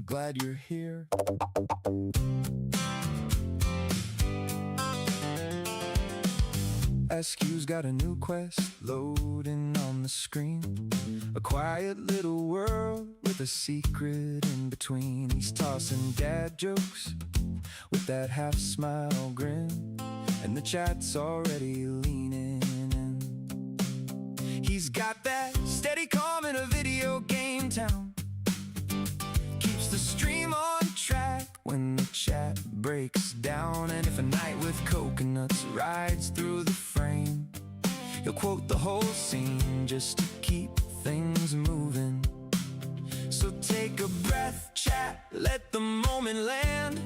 Glad you're here. SQ's got a new quest loading on the screen. A quiet little world with a secret in between. He's tossing dad jokes with that half smile grin, and the chat's already leaning in. He's got that steady calm in a video game town. Keeps the stream on track when the chat breaks down. And if a night with coconuts rides through the frame, he'll quote the whole scene just to keep things moving. So take a breath, chat, let the moment land.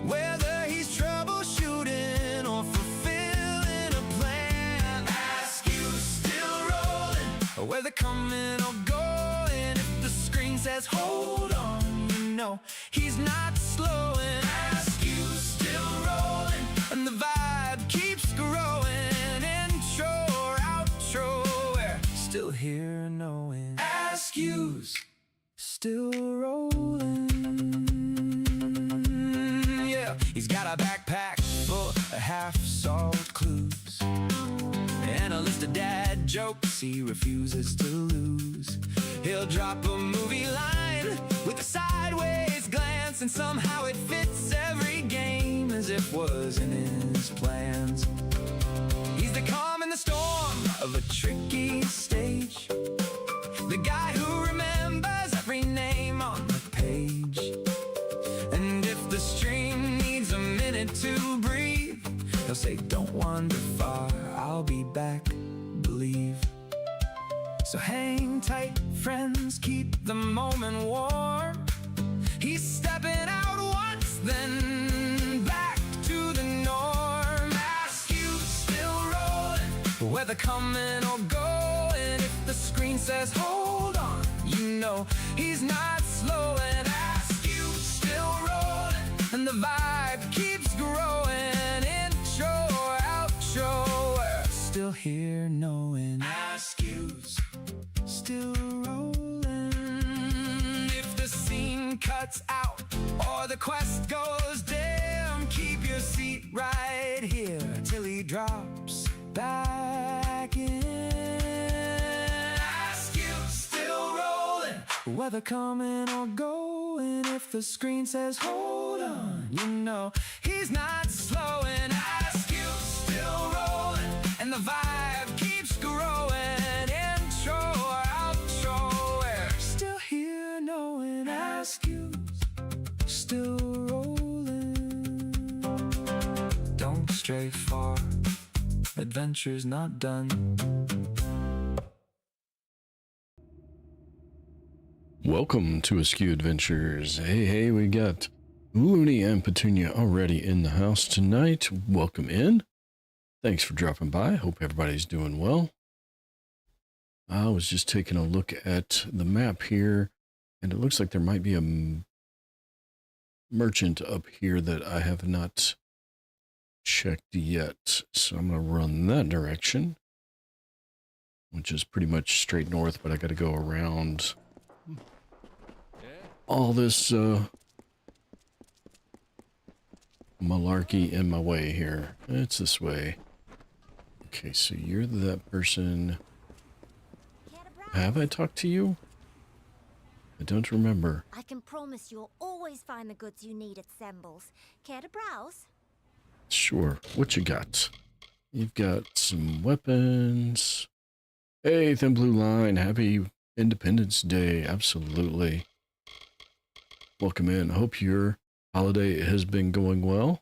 Whether he's troubleshooting or fulfilling a plan, ask you still rolling, whether coming or going. If the screen says hold on, you know he's not slowing. Ask you still rolling, and the vibe keeps growing. Intro or outro, we're still here knowing. Ask you's still rolling. Yeah, he's got a backpack full of half-solved clues and a list of dad jokes he refuses to lose. He'll drop a movie line with a sideways glance, and somehow it fits every game as if was in his plans. He's the calm in the storm of a tricky stage, the guy who remembers every name on the page. And if the stream needs a minute to breathe, he'll say don't wander far, I'll be back, believe. So hang tight, friends, keep the moment warm. He's stepping out once, then back to the norm. Ask you still rolling, whether coming or going. If the screen says hold on, you know he's not slowing. Ask you still rolling, and the vibe keeps growing. Intro or outro, we're still here knowing. Ask you's still rolling. If the scene cuts out or the quest goes dim, keep your seat right here till he drops back in. Ask you still rolling, whether coming or going. If the screen says hold on, you know he's not slowing. Ask you still rolling, and the vibe keeps growing. Intro or outro, we're still here knowing. Ask you still rolling. Don't stray far, adventure's not done. Welcome to Askew Adventures. Hey, we got Looney and Petunia already in the house tonight. Welcome in. Thanks for dropping by. Hope everybody's doing well. I was just taking a look at the map here, and it looks like there might be a merchant up here that I have not checked yet. So I'm going to run that direction, which is pretty much straight north, but I got to go around all this malarkey in my way here. It's this way. Okay, so you're that person. Have I talked to you? I don't remember. I can promise you'll always find the goods you need at Sembles. Care to browse? Sure. What you got? You've got some weapons. Hey, Thin Blue Line. Happy Independence Day. Absolutely. Welcome in. I hope your holiday has been going well.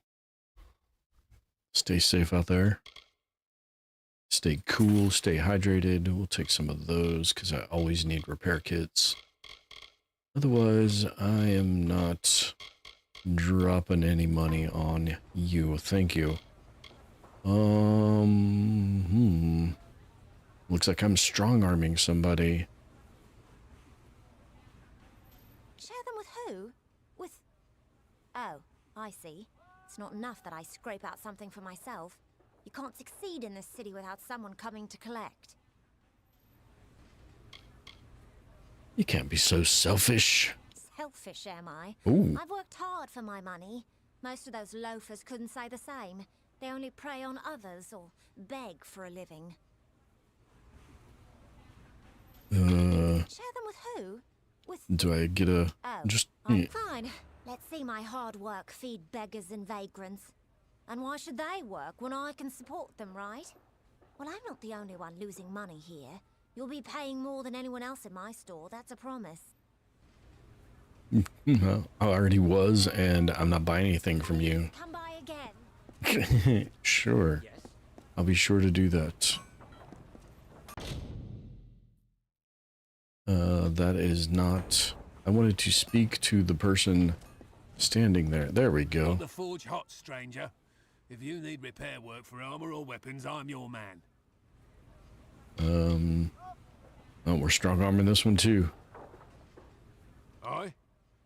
Stay safe out there. Stay cool, stay hydrated. We'll take some of those because I always need repair kits. Otherwise, I am not dropping any money on you. Thank you. Looks like I'm strong-arming somebody. Share them with who? With... Oh, I see. It's not enough that I scrape out something for myself. You can't succeed in this city without someone coming to collect. You can't be so selfish. Selfish, am I? Ooh. I've worked hard for my money. Most of those loafers couldn't say the same. They only prey on others or beg for a living. Share them with who? With... Do I get a... Oh, just... fine. Let's see my hard work feed beggars and vagrants. And why should they work when I can support them, right? Well, I'm not the only one losing money here. You'll be paying more than anyone else in my store, that's a promise. I already was, and I'm not buying anything from you. Come by again. Sure. I'll be sure to do that. That is not... I wanted to speak to the person standing there. There we go. Got the forge hot, stranger. If you need repair work for armor or weapons, I'm your man. Oh, we're strong arming this one too. Aye?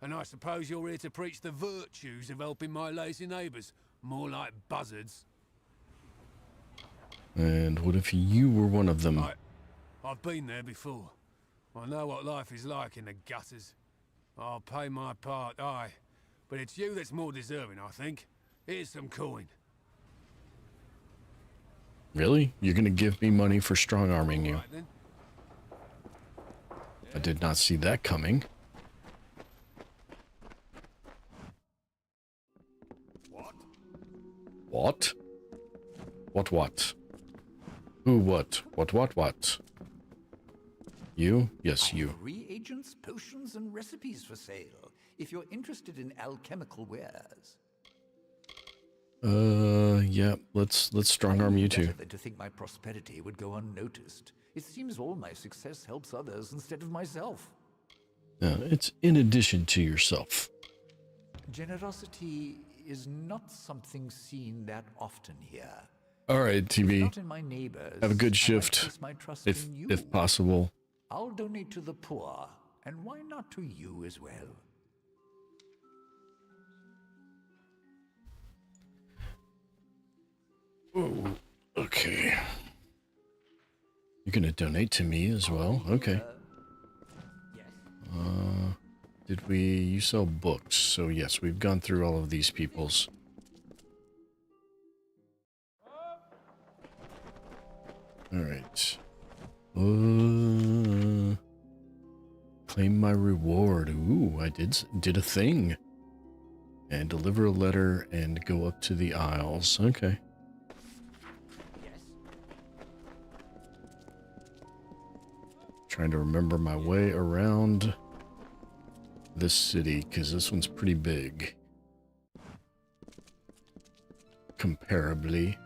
And I suppose you're here to preach the virtues of helping my lazy neighbours. More like buzzards. And what if you were one of them? I've been there before. I know what life is like in the gutters. I'll pay my part, aye. But it's you that's more deserving, I think. Here's some coin. Really? You're gonna give me money for strong arming you? Right, then. I did not see that coming. What? What? Who, what? What? You? Yes, you. Reagents, potions, and recipes for sale, if you're interested in alchemical wares. Yeah, let's strong arm you too. Better than to think my prosperity would go unnoticed. It seems all my success helps others instead of myself. It's in addition to yourself. Generosity is not something seen that often here. All right, TV. Not in my neighbors. Have a good I shift, place my trust if in you. if possible. I'll donate to the poor, and why not to you as well? Oh, okay. You're gonna donate to me as well? Okay. Did we... You sell books, so yes, we've gone through all of these people's. Alright. Claim my reward. Ooh, I did a thing. And deliver a letter and go up to the Isles. Okay. Trying to remember my way around this city, because this one's pretty big. Comparably.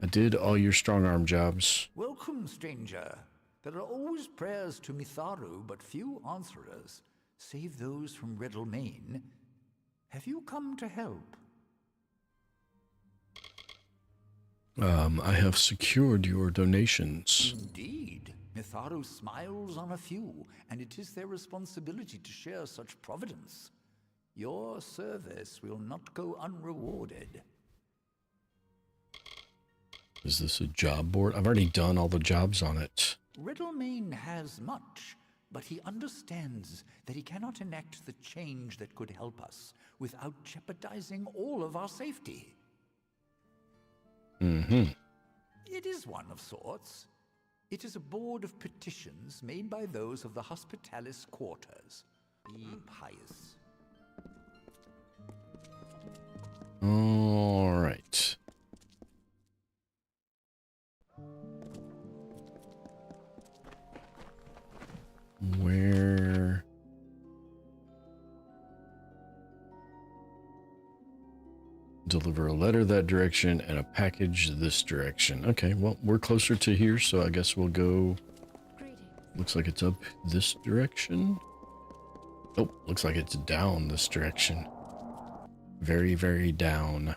I did all your strong arm jobs. Welcome, stranger. There are always prayers to Mitharu, but few answerers, save those from Redalmain. Have you come to help? I have secured your donations. Indeed. Mitharu smiles on a few, and it is their responsibility to share such providence. Your service will not go unrewarded. Is this a job board? I've already done all the jobs on it. Redalmain has much, but he understands that he cannot enact the change that could help us without jeopardizing all of our safety. It is one of sorts. It is a board of petitions made by those of the Hospitalis quarters. Be pious. All right. Where... Deliver a letter that direction and a package this direction. Okay, well, we're closer to here, so I guess we'll go... Looks like it's up this direction. Oh, looks like it's down this direction. Very, very down.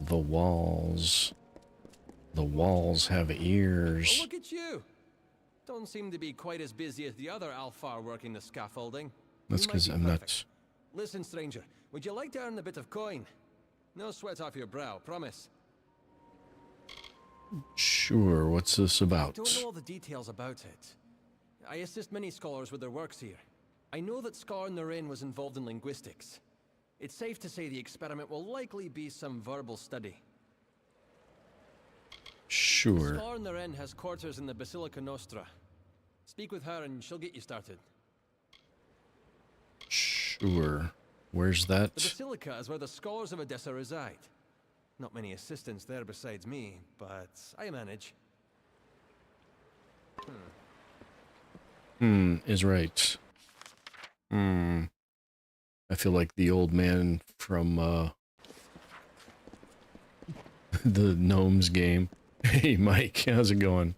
The walls have ears. Oh, look at you! Don't seem to be quite as busy as the other Alfar working the scaffolding. That's because I'm not... Listen, stranger, would you like to earn a bit of coin? No sweat off your brow, promise. Sure, what's this about? I don't know all the details about it. I assist many scholars with their works here. I know that Scar Naren was involved in linguistics. It's safe to say the experiment will likely be some verbal study. Sure. Scar Naren has quarters in the Basilica Nostra. Speak with her and she'll get you started. Sure. Where's that? The Basilica is where the scholars of Odessa reside. Not many assistants there besides me, but I manage. Is right. I feel like the old man from the Gnomes game. Hey Mike, how's it going?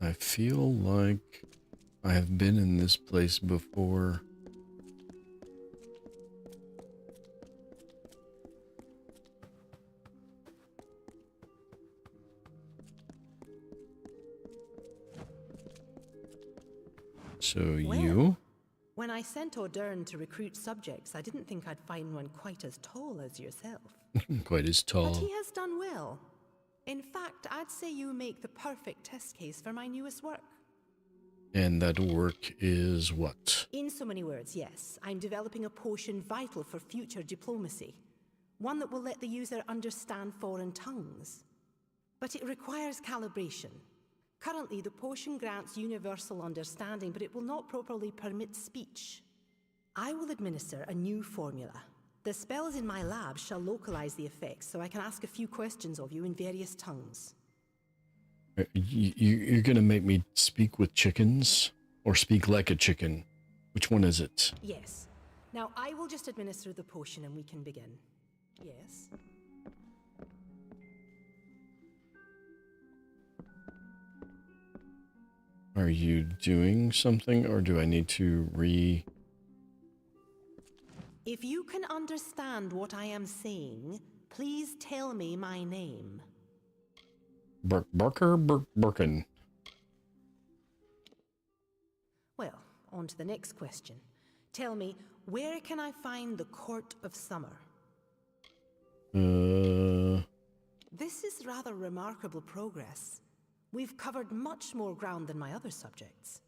I feel like I have been in this place before. So you? When I sent O'Dern to recruit subjects, I didn't think I'd find one quite as tall as yourself. Quite as tall. But he has done well. In fact, I'd say you make the perfect test case for my newest work. And that work is what? In so many words, yes. I'm developing a potion vital for future diplomacy. One that will let the user understand foreign tongues. But it requires calibration. Currently, the potion grants universal understanding, but it will not properly permit speech. I will administer a new formula. The spells in my lab shall localize the effects, so I can ask a few questions of you in various tongues. You're gonna make me speak with chickens? Or speak like a chicken? Which one is it? Yes. Now, I will just administer the potion and we can begin. Yes? Are you doing something, or do I need to If you can understand what I am saying, please tell me my name. Birkin. Well, on to the next question. Tell me, where can I find the Court of Summer? This is rather remarkable progress. We've covered much more ground than my other subjects.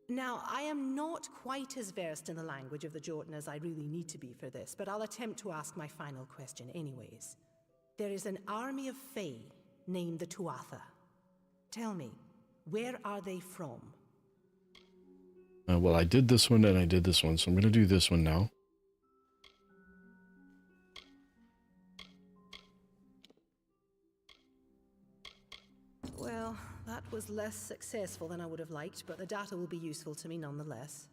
Now, I am not quite as versed in the language of the Jotun as I really need to be for this, but I'll attempt to ask my final question anyways. There is an army of Fae named the Tuatha. Tell me, where are they from? Well, I did this one and I did this one, so I'm going to do this one now. Well, that was less successful than I would have liked, but the data will be useful to me nonetheless.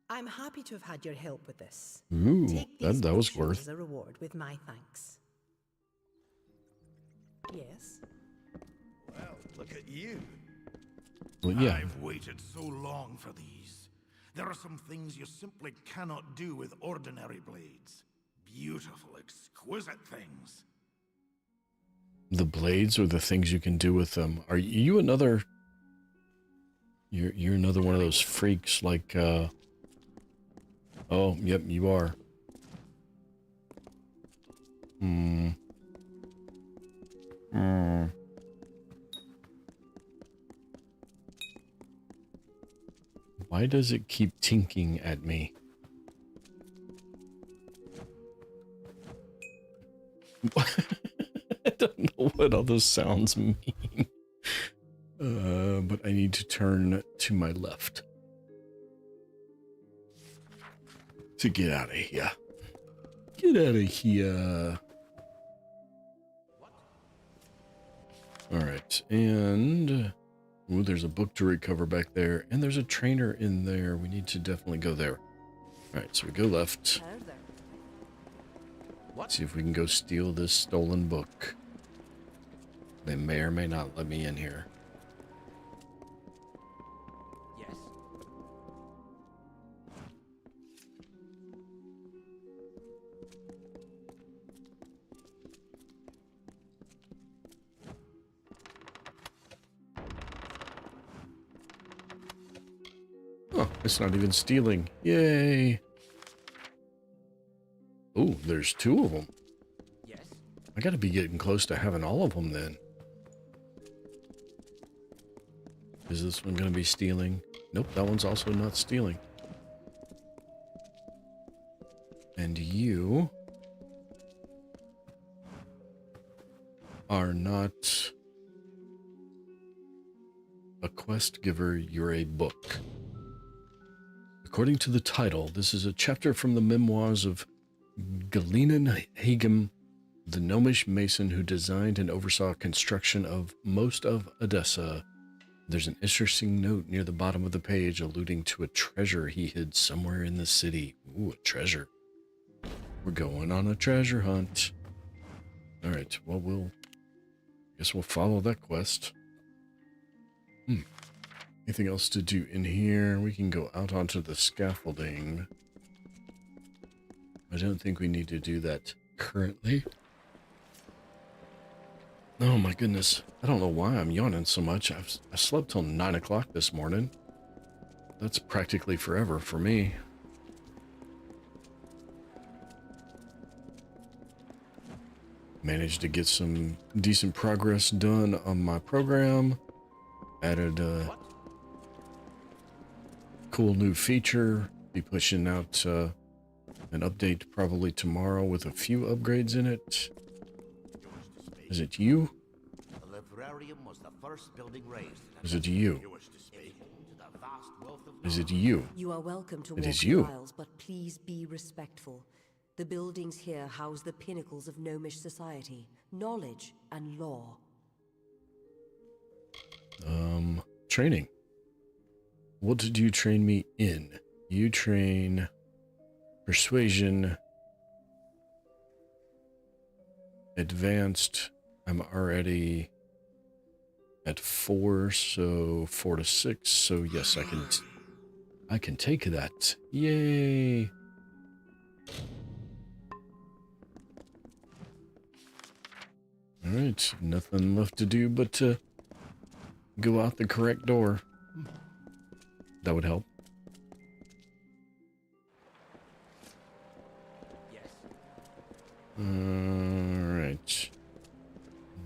I'm happy to have had your help with this. Ooh, Take these that was potions worth. as a reward with my thanks. Yes? Well, look at you. Well, yeah. I've waited so long for these. There are some things you simply cannot do with ordinary blades. Beautiful, exquisite things. The blades or the things you can do with them. Are you another... You're another one of those freaks like, Oh, yep, you are. Why does it keep tinking at me? I don't know what all those sounds mean. But I need to turn to my left to get out of here. Get out of here. Alright, and... Ooh, there's a book to recover back there, and there's a trainer in there. We need to definitely go there. Alright, so we go left. Let's see if we can go steal this stolen book. They may or may not let me in here. Yes. Huh, it's not even stealing. Yay. Oh, there's 2 of them. Yes? I gotta be getting close to having all of them then. Is this one gonna be stealing? Nope, that one's also not stealing. And you are not a quest giver, you're a book. According to the title, this is a chapter from the memoirs of Galinan Hagem, the gnomish mason who designed and oversaw construction of most of Odessa. There's an interesting note near the bottom of the page alluding to a treasure he hid somewhere in the city. Ooh, a treasure. We're going on a treasure hunt. All right, well, I guess we'll follow that quest. Anything else to do in here? We can go out onto the scaffolding. I don't think we need to do that currently. Oh my goodness. I don't know why I'm yawning so much. I slept till 9 o'clock this morning. That's practically forever for me. Managed to get some decent progress done on my program. Added a cool new feature. Be pushing out an update probably tomorrow with a few upgrades in it. Is it you? The librarium was the first building raised. Is it you? Is it you? You are welcome to It walk is the you. aisles, but please be respectful. The buildings here house the pinnacles of gnomish society, knowledge and law. Training. What did you train me in? You train persuasion, advanced. I'm already at 4, so 4 to 6. So yes, I can take that. Yay! All right, nothing left to do but to go out the correct door. That would help. Yes. Alright.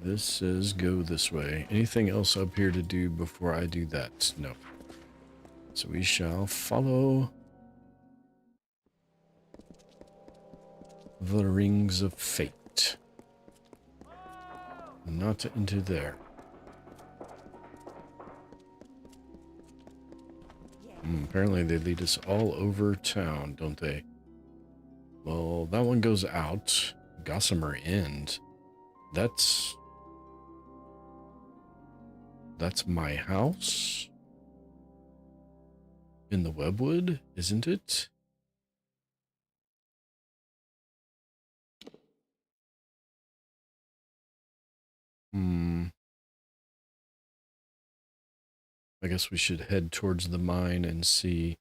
This says go this way. Anything else up here to do before I do that? No. So we shall follow the rings of fate. Not into there. Apparently they lead us all over town, don't they? Well, that one goes out. Gossamer End. That's my house? In the Webwood, isn't it? I guess we should head towards the mine and see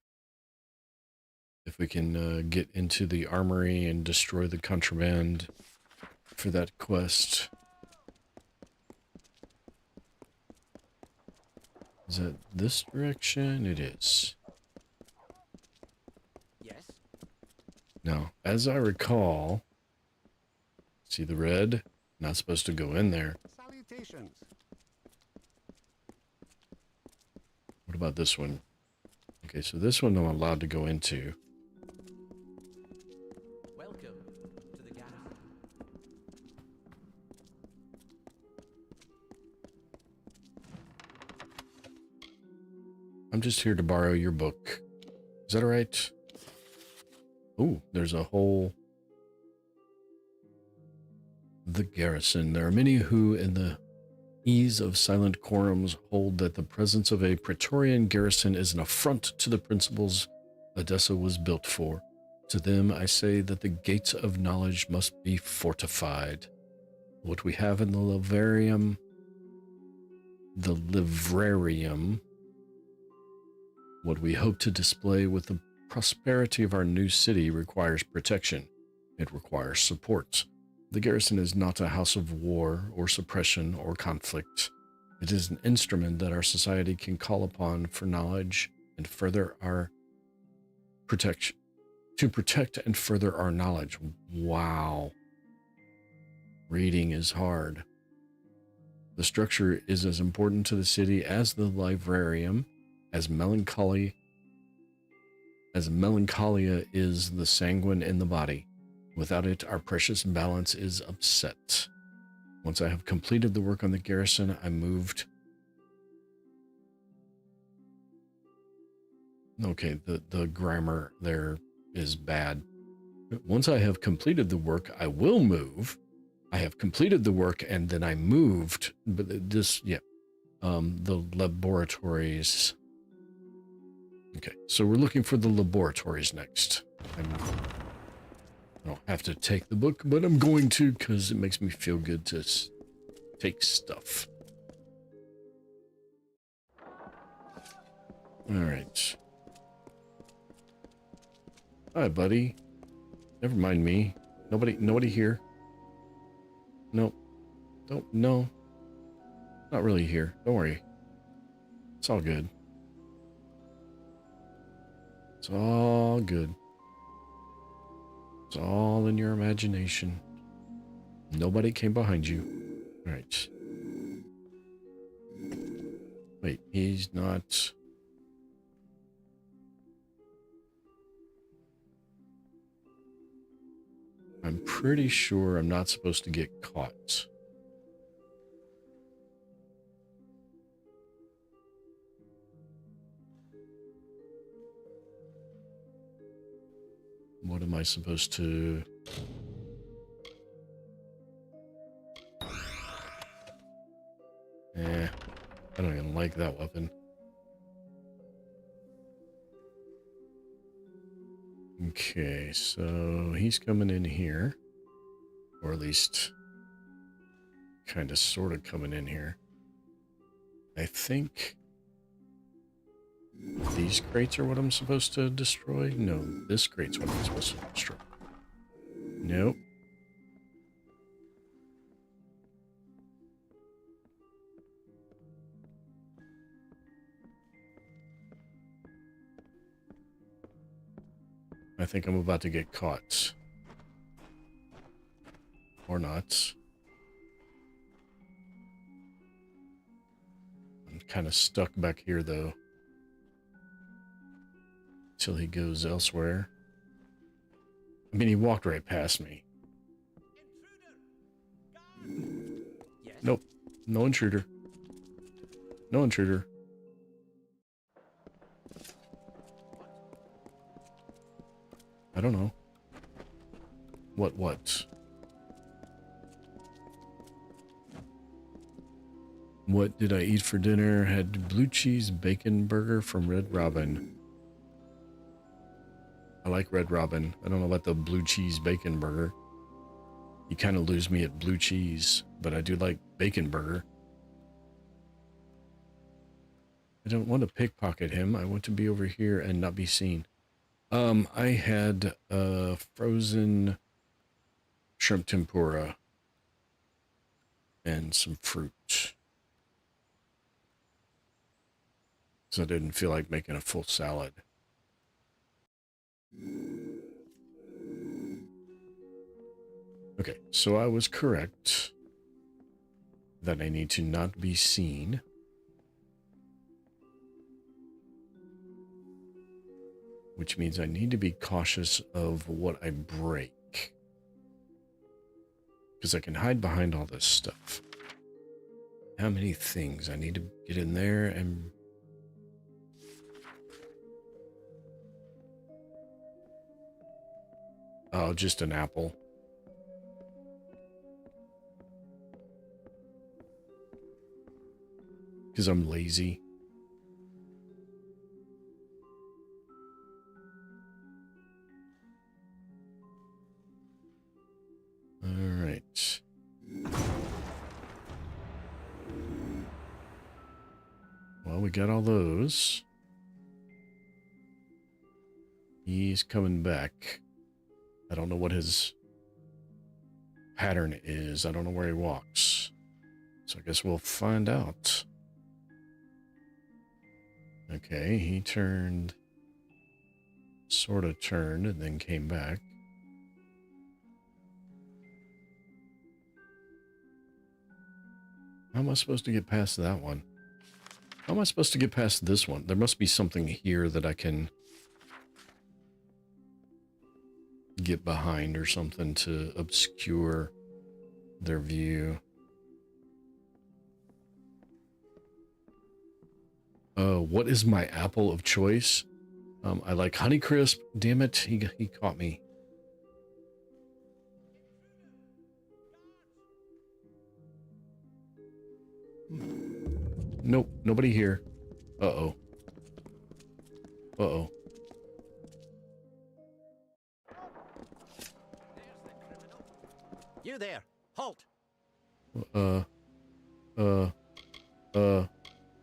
if we can get into the armory and destroy the contraband for that quest. Is that this direction? It is. Yes. Now, as I recall, see the red? Not supposed to go in there. Salutations. What about this one? Okay, so this one I'm allowed to go into. Welcome to the garden. I'm just here to borrow your book. Is that all right? Oh, there's a whole... The garrison. There are many who, in the ease of silent quorums, hold that the presence of a Praetorian garrison is an affront to the principles Odessa was built for. To them, I say that the gates of knowledge must be fortified. What we have in the livrarium, what we hope to display with the prosperity of our new city requires protection. It requires support. The garrison is not a house of war or suppression or conflict. It is an instrument that our society can call upon for knowledge and further our protection. To protect and further our knowledge. Wow. Reading is hard. The structure is as important to the city as the librarium, as melancholia is the sanguine in the body. Without it, our precious balance is upset. Once I have completed the work on the garrison, I moved. Okay, the grammar there is bad. Once I have completed the work, I will move. I have completed the work and then I moved. But this, yeah, the laboratories. Okay, so we're looking for the laboratories next. I don't have to take the book, but I'm going to because it makes me feel good to take stuff. All right. Hi, buddy. Never mind me. Nobody here. Nope. No. Not really here. Don't worry. It's all good. It's all good. It's all in your imagination. Nobody came behind you. All right. Wait, he's not. I'm pretty sure I'm not supposed to get caught. What am I supposed to... I don't even like that weapon. Okay, so he's coming in here. Or at least kind of sort of coming in here. I think these crates are what I'm supposed to destroy. No, this crate's what I'm supposed to destroy. Nope. I think I'm about to get caught. Or not. I'm kind of stuck back here, though. Till he goes elsewhere. I mean, he walked right past me. Yes? Nope. No intruder. No intruder. I don't know. What? What did I eat for dinner? Had blue cheese bacon burger from Red Robin. I like Red Robin. I don't know about the blue cheese bacon burger. You kind of lose me at blue cheese, but I do like bacon burger. I don't want to pickpocket him. I want to be over here and not be seen. I had frozen shrimp tempura and some fruit. So I didn't feel like making a full salad. Okay, so I was correct that I need to not be seen. Which means I need to be cautious of what I break. Because I can hide behind all this stuff. How many things I need to get in there and... Oh, just an apple. Because I'm lazy. All right. Well, we got all those. He's coming back. I don't know what his pattern is. I don't know where he walks. So I guess we'll find out. Okay, he turned, sort of turned, and then came back. How am I supposed to get past that one? How am I supposed to get past this one? There must be something here that I can get behind or something to obscure their view. What is my apple of choice? I like Honeycrisp. Damn it, he caught me. Nope, nobody here. Uh-oh. Uh-oh. You there! Halt!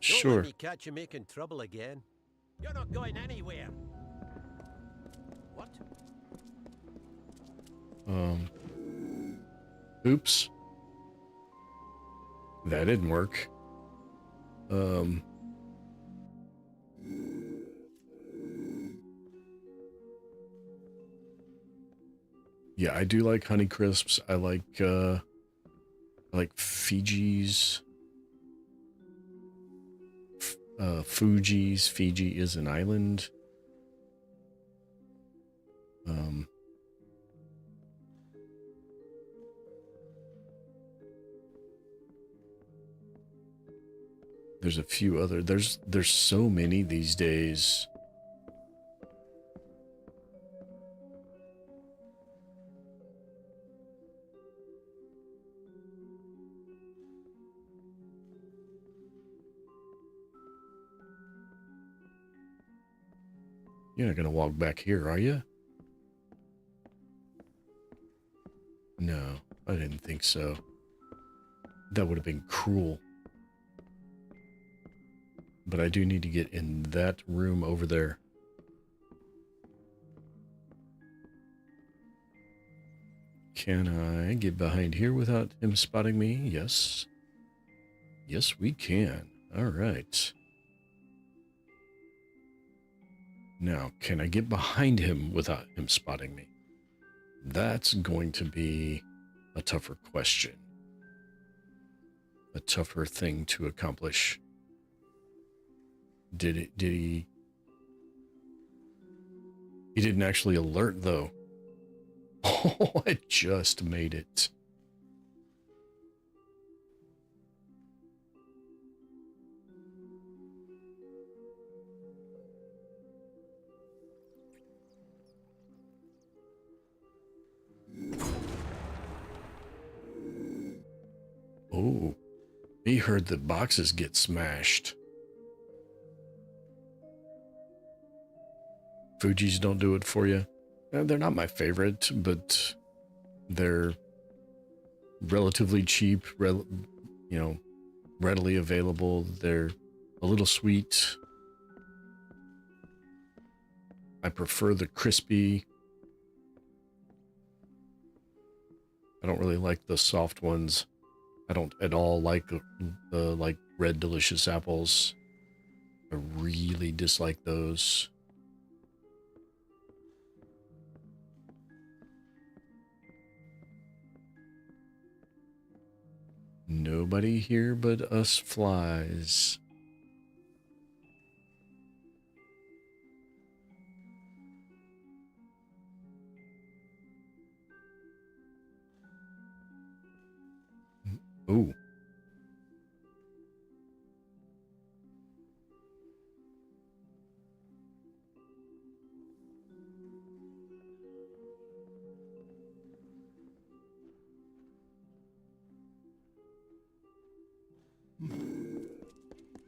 Sure. Don't let me catch you making trouble again. You're not going anywhere. What? Oops. That didn't work. Yeah, I do like Honeycrisps. I like Fiji's. Fuji's. Fiji is an island. There's a few other. There's so many these days. You're not gonna walk back here, are you? No, I didn't think so. That would have been cruel. But I do need to get in that room over there. Can I get behind here without him spotting me? Yes. Yes, we can. All right. Now, can I get behind him without him spotting me? That's going to be a tougher question. A tougher thing to accomplish. Did he? He didn't actually alert, though. Oh, I just made it. Oh, he heard the boxes get smashed. Fuji's don't do it for you. They're not my favorite, but they're relatively cheap, readily available. They're a little sweet. I prefer the crispy. I don't really like the soft ones. I don't at all like the red delicious apples. I really dislike those. Nobody here but us flies. Ooh.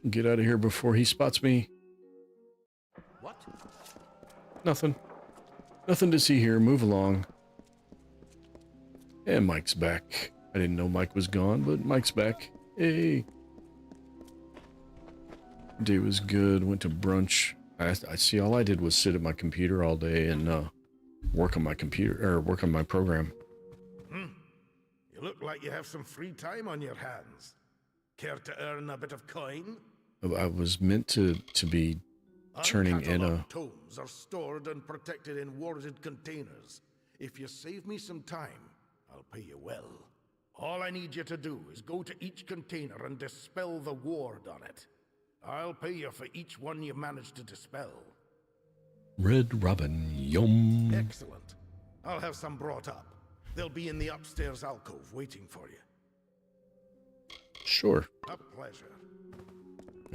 Get out of here before he spots me. What? Nothing. Nothing to see here. Move along. And Mike's back. I didn't know Mike was gone, but Mike's back. Hey. Day was good. Went to brunch. I see all I did was sit at my computer all day and work on my computer, or work on my program. You look like you have some free time on your hands. Care to earn a bit of coin? I was meant to be turning in a... tomes are stored and protected in warded containers. If you save me some time, I'll pay you well. All I need you to do is go to each container and dispel the ward on it. I'll pay you for each one you manage to dispel. Red Robin, yum. Excellent. I'll have some brought up. They'll be in the upstairs alcove waiting for you. Sure. A pleasure.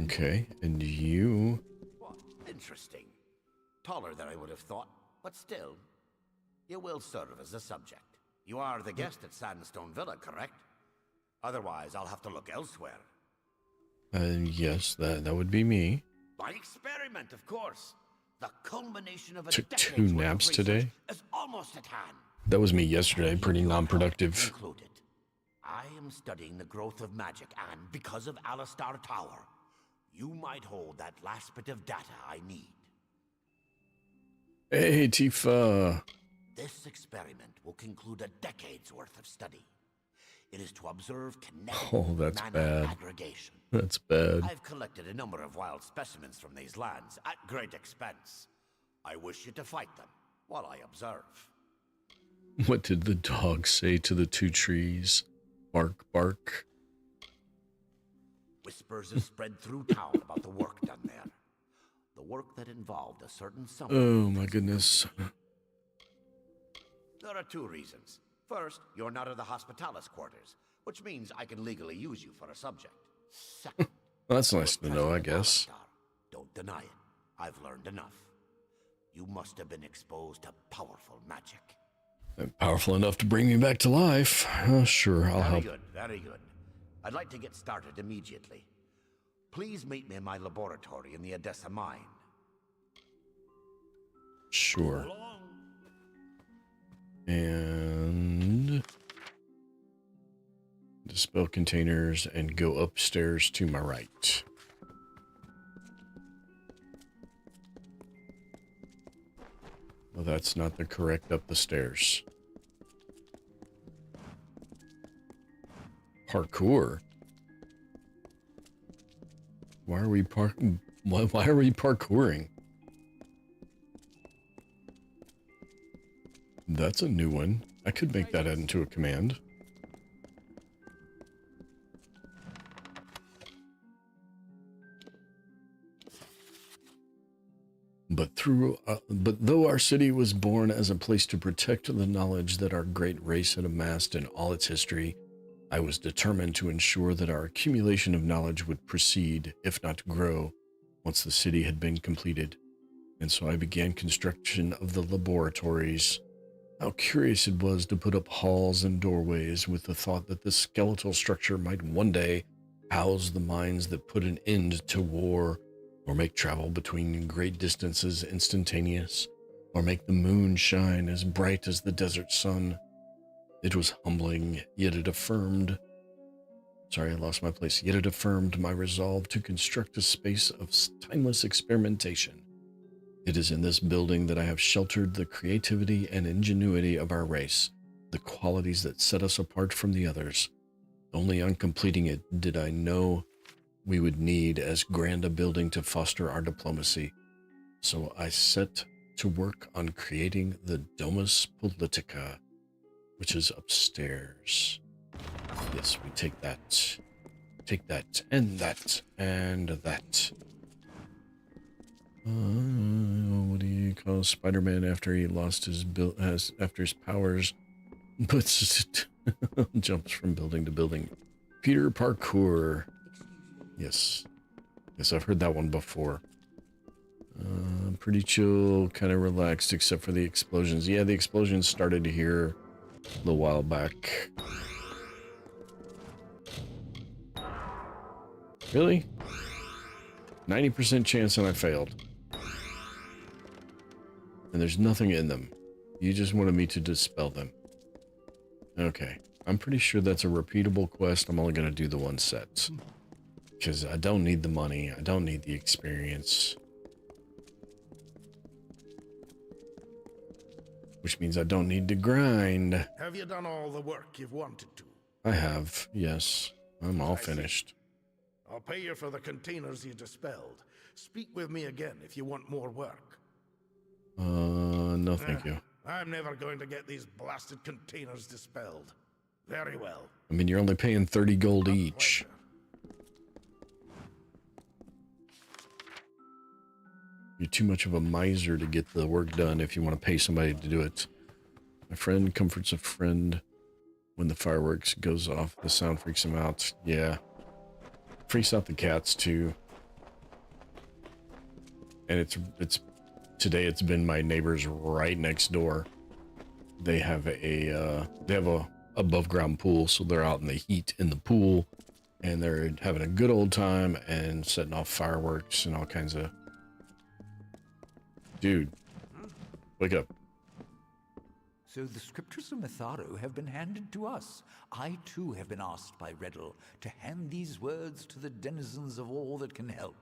Okay, and you... What? Interesting. Taller than I would have thought, but still. You will serve as a subject. You are the guest at Sandstone Villa, correct? Otherwise, I'll have to look elsewhere. Yes, that would be me. My experiment, of course. The culmination of a Took decade's 2 worth of naps research today. is almost at hand. That was me yesterday, pretty non-productive. Included. I am studying the growth of magic, and because of Alistar Tower, you might hold that last bit of data I need. Hey, Tifa. This experiment will conclude a decade's worth of study. It is to observe kinetic that's mana bad. aggregation. That's bad. I've collected a number of wild specimens from these lands at great expense. I wish you to fight them while I observe. What did the dog say to the 2 trees? Bark, bark. Whispers have spread through town about the work done there. The work that involved a certain summoner. Oh my goodness. There are 2 reasons. First, you're not in the Hospitalis quarters, which means I can legally use you for a subject. Second, Well, that's nice to know, I guess. don't deny it. I've learned enough. You must have been exposed to powerful magic. And powerful enough to bring me back to life. Sure, I'll help. Very good, very good. I'd like to get started immediately. Please meet me in my laboratory in the Odessa mine. Sure. And dispel containers and go upstairs to my right. Well, that's not the correct up the stairs. Parkour. Why are we why are we parkouring? That's a new one. I could make that into a command. But though our city was born as a place to protect the knowledge that our great race had amassed in all its history, I was determined to ensure that our accumulation of knowledge would proceed, if not grow, once the city had been completed. And so I began construction of the laboratories. How curious it was to put up halls and doorways with the thought that this skeletal structure might one day house the minds that put an end to war, or make travel between great distances instantaneous, or make the moon shine as bright as the desert sun. It was humbling, yet it affirmed... Sorry, I lost my place. Yet it affirmed my resolve to construct a space of timeless experimentation. It is in this building that I have sheltered the creativity and ingenuity of our race, the qualities that set us apart from the others. Only on completing it did I know we would need as grand a building to foster our diplomacy. So I set to work on creating the Domus Politica, which is upstairs. Yes, we take that, and that, and that. What do you call Spider-Man after he lost his after his powers? Jumps from building to building. Peter Parkour. Yes, I've heard that one before. Pretty chill, kind of relaxed, except for the explosions. Yeah, the explosions started here a little while back. Really? 90% chance and I failed. And there's nothing in them. You just wanted me to dispel them. Okay. I'm pretty sure that's a repeatable quest. I'm only going to do the one set. Because I don't need the money. I don't need the experience. Which means I don't need to grind. Have you done all the work you've wanted to? I have, yes. I'm all finished. I'll pay you for the containers you dispelled. Speak with me again if you want more work. No thank you. I'm never going to get these blasted containers dispelled. Very well. I mean, you're only paying 30 gold each. You're too much of a miser to get the work done if you want to pay somebody to do it. My friend comforts a friend when the fireworks goes off. The sound freaks him out. Yeah. Freaks out the cats too. And today it's been my neighbors right next door. They have a above ground pool, so they're out in the heat in the pool and they're having a good old time and setting off fireworks and all kinds of. Dude, wake up. So the scriptures of Mitharo have been handed to us. I too have been asked by Reddle to hand these words to the denizens of all that can help.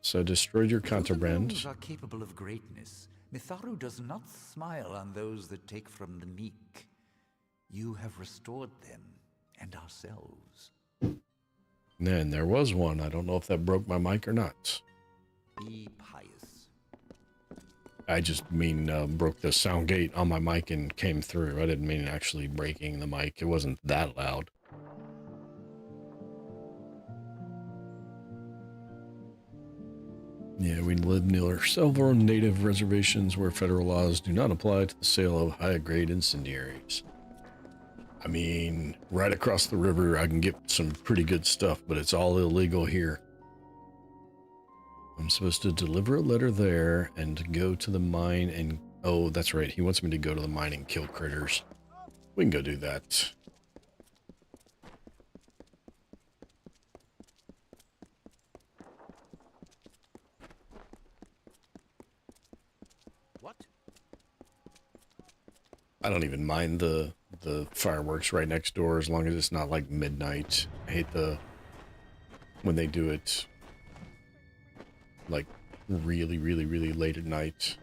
So I destroyed your contraband. Those are capable of greatness. Mitharo does not smile on those that take from the meek. You have restored them and ourselves. And there was one. I don't know if that broke my mic or not. Be pious. I just mean broke the sound gate on my mic and came through. I didn't mean actually breaking the mic. It wasn't that loud. Yeah, we live near several native reservations where federal laws do not apply to the sale of high-grade incendiaries. I mean, right across the river, I can get some pretty good stuff, but it's all illegal here. I'm supposed to deliver a letter there and go to the mine and... Oh, that's right. He wants me to go to the mine and kill critters. We can go do that. What? I don't even mind the fireworks right next door as long as it's not like midnight. I hate when they do it like really, really, really late at night.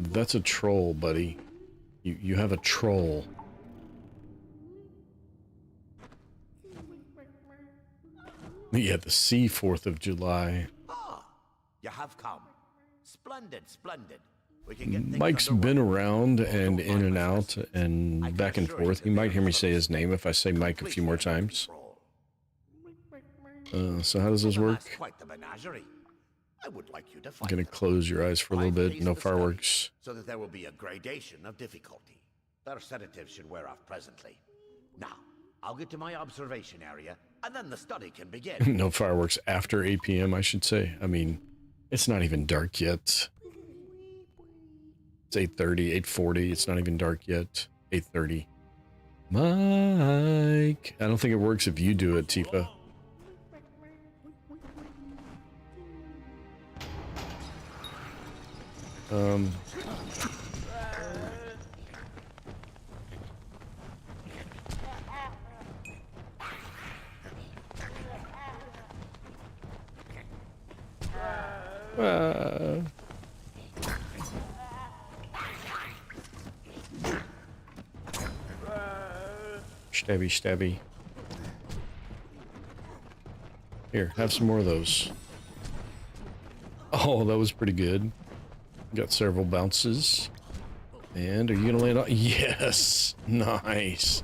That's a troll, buddy. You have a troll. Yeah, the sea 4th of July. Ah, you have come. Splendid, splendid. We can get things Mike's underway. been around and in and out and back and forth. You might hear me say his name if I say Mike a few more times. So how does this Well, work? that's quite the menagerie. I would like you to I'm find gonna them. close your eyes for a little I've bit. placed No the study fireworks. So that there will be a gradation of difficulty. Their sedatives should wear off presently. Now, I'll get to my observation area, and then the study can begin. No fireworks after 8 p.m. I should say. I mean, it's not even dark yet. It's 8:30, 8:40. It's not even dark yet. 8:30. Mike. I don't think it works if you do it, Tifa. Stabby, stabby. Here, have some more of those. Oh, that was pretty good. Got several bounces. And are you gonna land on? Yes! Nice!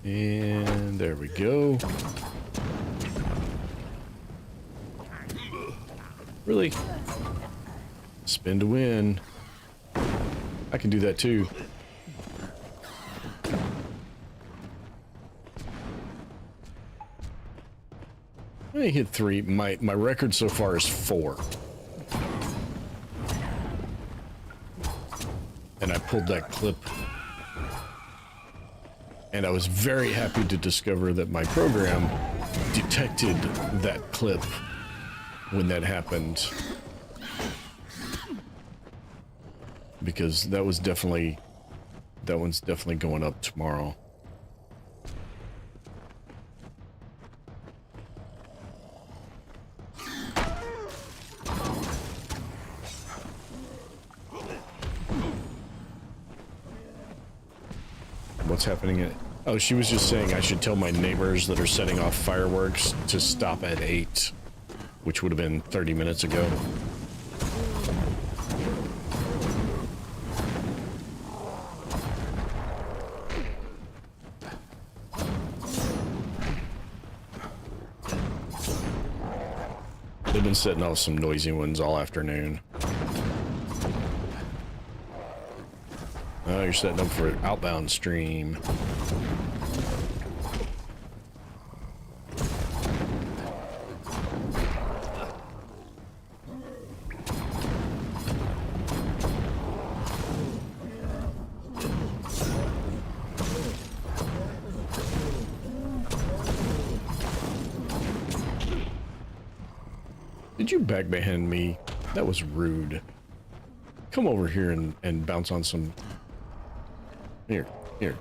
And there we go. Really? Spin to win. I can do that too. I hit 3. My record so far is 4. And I pulled that clip. And I was very happy to discover that my program detected that clip when that happened. Because that one's definitely going up tomorrow. What's happening? Oh, she was just saying I should tell my neighbors that are setting off fireworks to stop at 8, which would have been 30 minutes ago. They've been setting off some noisy ones all afternoon. Oh, you're setting up for an outbound stream. Did you backhand me? That was rude. Come over here and bounce on some... Here.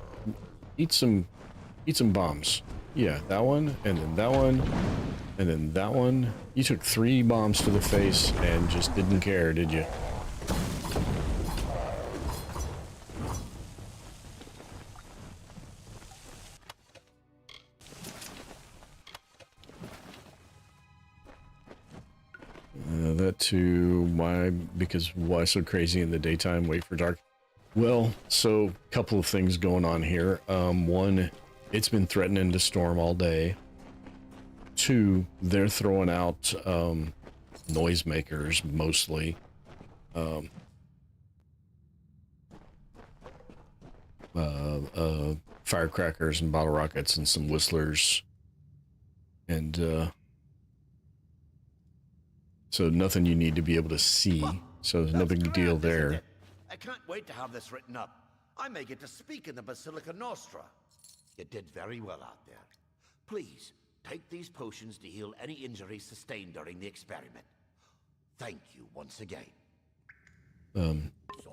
Eat some bombs. Yeah, that one, and then that one, and then that one. You took 3 bombs to the face and just didn't care, did you? That too, why so crazy in the daytime, wait for dark? Well, so a couple of things going on here. One, it's been threatening to storm all day. 2, they're throwing out noisemakers mostly. Firecrackers and bottle rockets and some whistlers. And so nothing you need to be able to see. So there's no big deal there. I can't wait to have this written up. I may get to speak in the Basilica Nostra. You did very well out there. Please, take these potions to heal any injuries sustained during the experiment. Thank you once again. So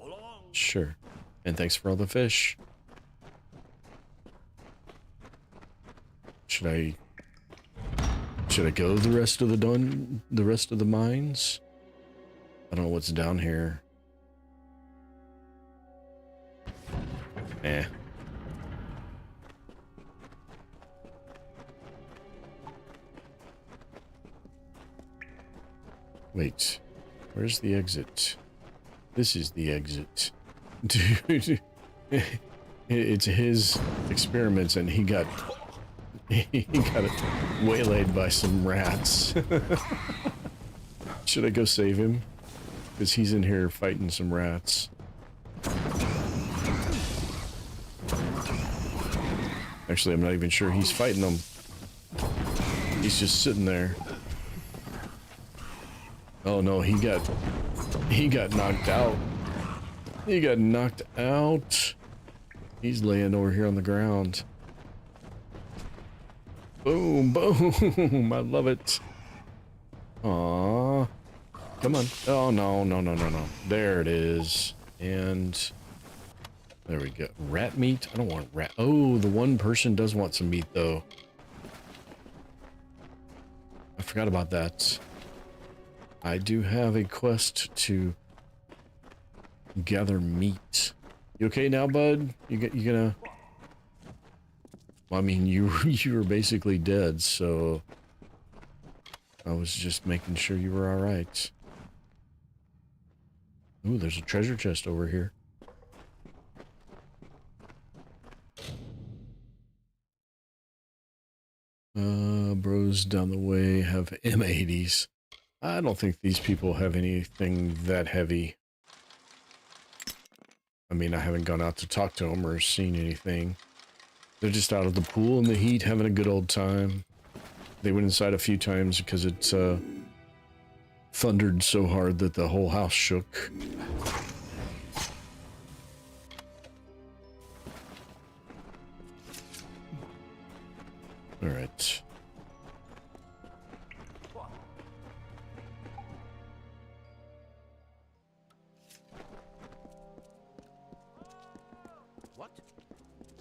long. Sure. And thanks for all the fish. Should I go the rest of the mines? I don't know what's down here. Eh. Wait. Where's the exit? This is the exit. Dude. It's his experiments and he got waylaid by some rats. Should I go save him? Because he's in here fighting some rats. Actually, I'm not even sure he's fighting them. He's just sitting there. Oh no, he got knocked out. He got knocked out. He's laying over here on the ground. Boom, boom. I love it. Aww. Come on. Oh, no. There it is. And there we go. Rat meat? I don't want rat. Oh, the one person does want some meat, though. I forgot about that. I do have a quest to gather meat. You okay now, bud? You gonna... Well, I mean, you were basically dead, so I was just making sure you were all right. Ooh, there's a treasure chest over here. Bros down the way have M80s. I don't think these people have anything that heavy. I mean, I haven't gone out to talk to them or seen anything. They're just out of the pool in the heat, having a good old time. They went inside a few times because it thundered so hard that the whole house shook. All right.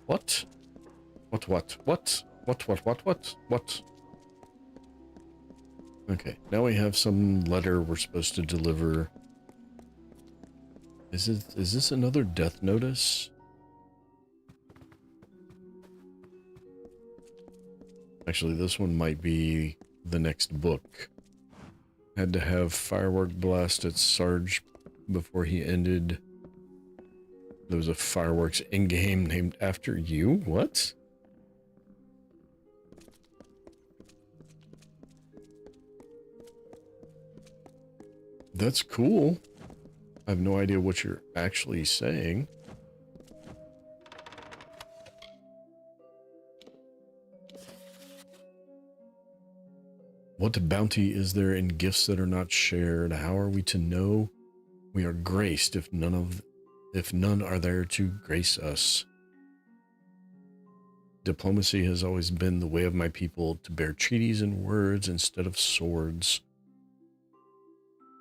What? What? Okay, now we have some letter we're supposed to deliver. Is this another death notice? Actually, this one might be the next book. Had to have firework blast at Sarge before he ended. There was a fireworks in-game named after you? What? That's cool. I have no idea what you're actually saying. What bounty is there in gifts that are not shared? How are we to know we are graced if none are there to grace us? Diplomacy has always been the way of my people, to bear treaties and words instead of swords.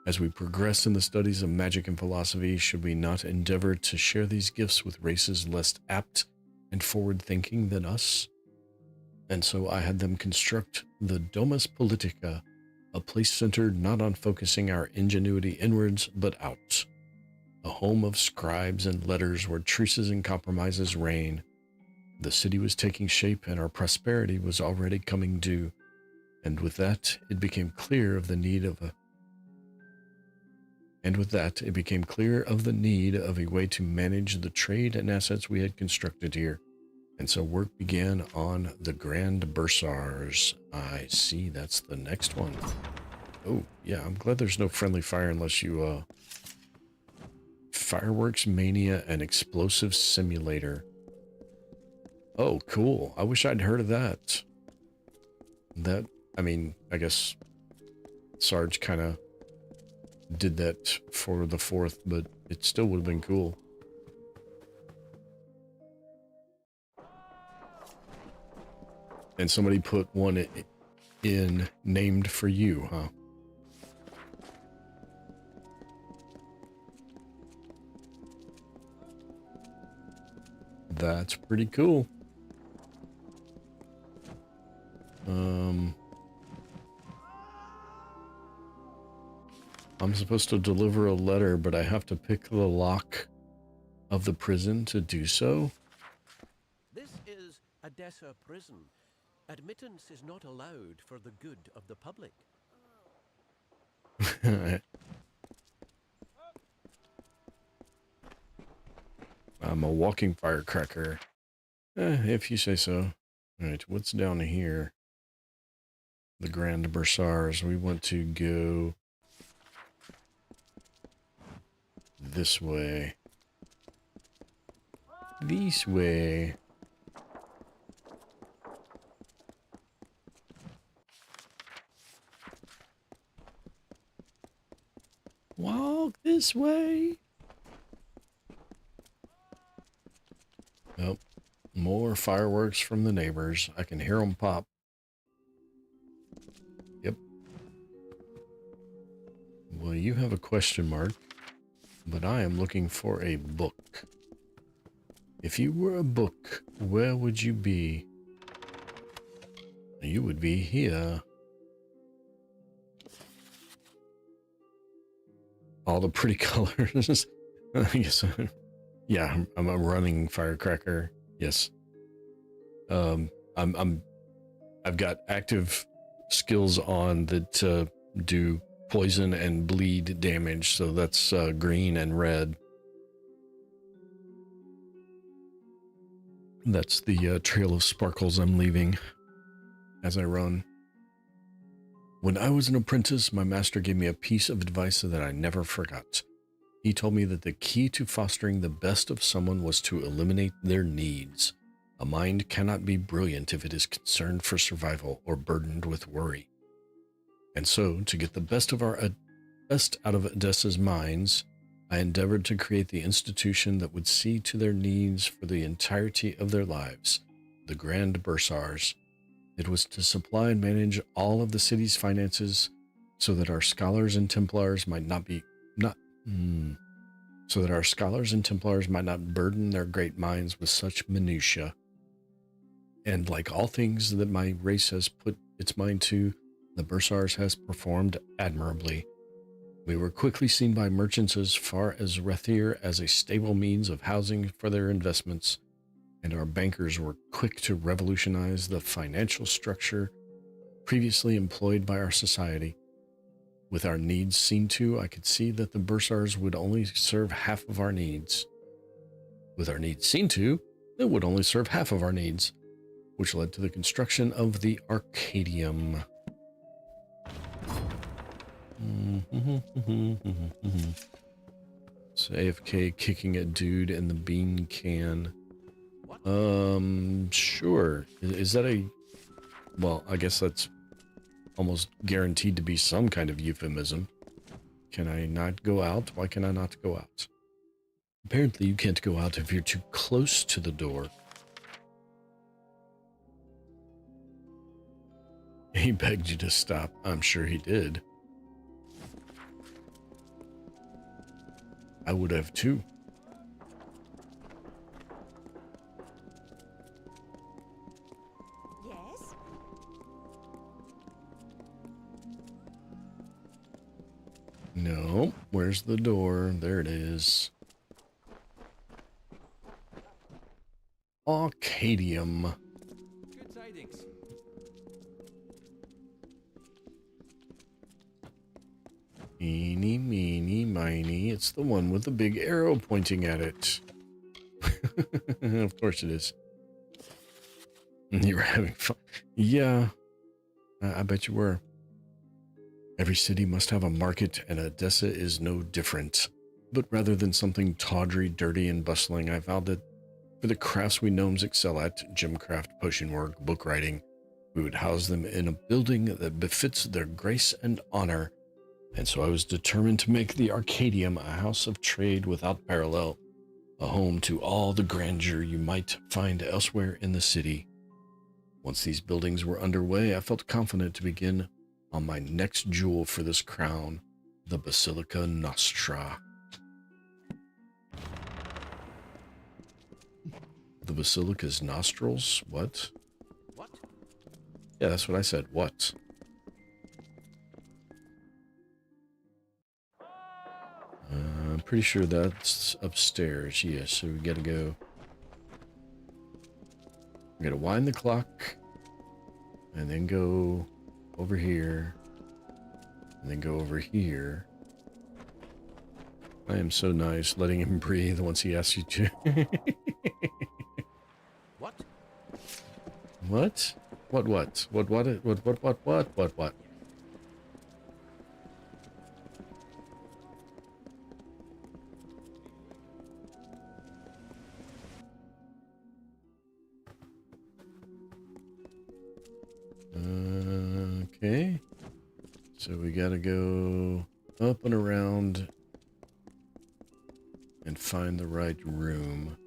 As we progress in the studies of magic and philosophy, should we not endeavor to share these gifts with races less apt and forward-thinking than us? And so I had them construct the Domus Politica, a place centered not on focusing our ingenuity inwards, but out. A home of scribes and letters where truces and compromises reign. The city was taking shape and our prosperity was already coming due. And with that, it became clear of the need of a way to manage the trade and assets we had constructed here. And so work began on the Grand Bursars. I see, that's the next one. Oh, yeah, I'm glad there's no friendly fire unless you, Fireworks Mania and Explosive Simulator. Oh, cool. I wish I'd heard of that. I mean, I guess Sarge kind of did that for the 4th, but it still would have been cool. And somebody put one in named for you, huh? That's pretty cool. I'm supposed to deliver a letter, but I have to pick the lock of the prison to do so. This is a Desert prison. Admittance is not allowed for the good of the public. I'm a walking firecracker. If you say so. Alright, what's down here? The Grand Bursars. We want to go this way. This way. Walk this way. Oh, more fireworks from the neighbors. I can hear them pop. Yep. Well, you have a question mark, but I am looking for a book. If you were a book, where would you be? You would be here. All the pretty colors. Yes. Yeah, I'm a running firecracker. Yes. I've got active skills on that do poison and bleed damage, so that's green and red. That's the trail of sparkles I'm leaving as I run. When I was an apprentice, my master gave me a piece of advice that I never forgot. He told me that the key to fostering the best of someone was to eliminate their needs. A mind cannot be brilliant if it is concerned for survival or burdened with worry. And so, to get the best out of Odessa's minds, I endeavored to create the institution that would see to their needs for the entirety of their lives, the Grand Bursars. It was to supply and manage all of the city's finances so that our scholars and Templars might not burden their great minds with such minutiae. And like all things that my race has put its mind to, the Bursars has performed admirably. We were quickly seen by merchants as far as Rethir as a stable means of housing for their investments, and our bankers were quick to revolutionize the financial structure previously employed by our society. With our needs seen to, I could see that the bursars would only serve half of our needs. With our needs seen to, it would only serve half of our needs, which led to the construction of the Arcadium. It's AFK kicking a dude in the bean can. Sure. Is that a... Well, I guess that's almost guaranteed to be some kind of euphemism. Can I not go out? Why can I not go out? Apparently you can't go out if you're too close to the door. He begged you to stop. I'm sure he did. I would have too. Yes? No. Where's the door? There it is. Arcadium. Good tidings. Eeny, meeny, miny. It's the one with the big arrow pointing at it. Of course it is. You were having fun. Yeah, I bet you were. Every city must have a market, and Odessa is no different. But rather than something tawdry, dirty, and bustling, I vowed that for the crafts we gnomes excel at, gemcraft, potion work, book writing, we would house them in a building that befits their grace and honor. And so I was determined to make the Arcadium a house of trade without parallel, a home to all the grandeur you might find elsewhere in the city. Once these buildings were underway, I felt confident to begin on my next jewel for this crown, the Basilica Nostra. The Basilica's nostrils? What? What? Yeah, that's what I said. What? I'm pretty sure that's upstairs. Yes, so we gotta go. We gotta wind the clock, and then go over here, and then go over here. I am so nice, letting him breathe once he asks you to. What? What? What? Okay. So we gotta go up and around and find the right room.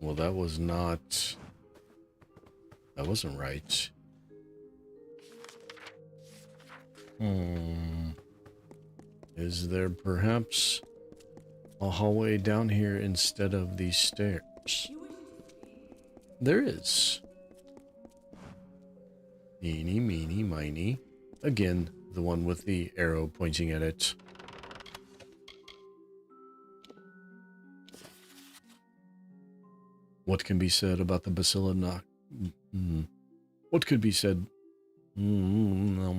Well, that wasn't right. Is there perhaps a hallway down here instead of these stairs? There is. Eeny, meeny, miny. Again, the one with the arrow pointing at it. What can be said about the Basilica? What could be said? Nah.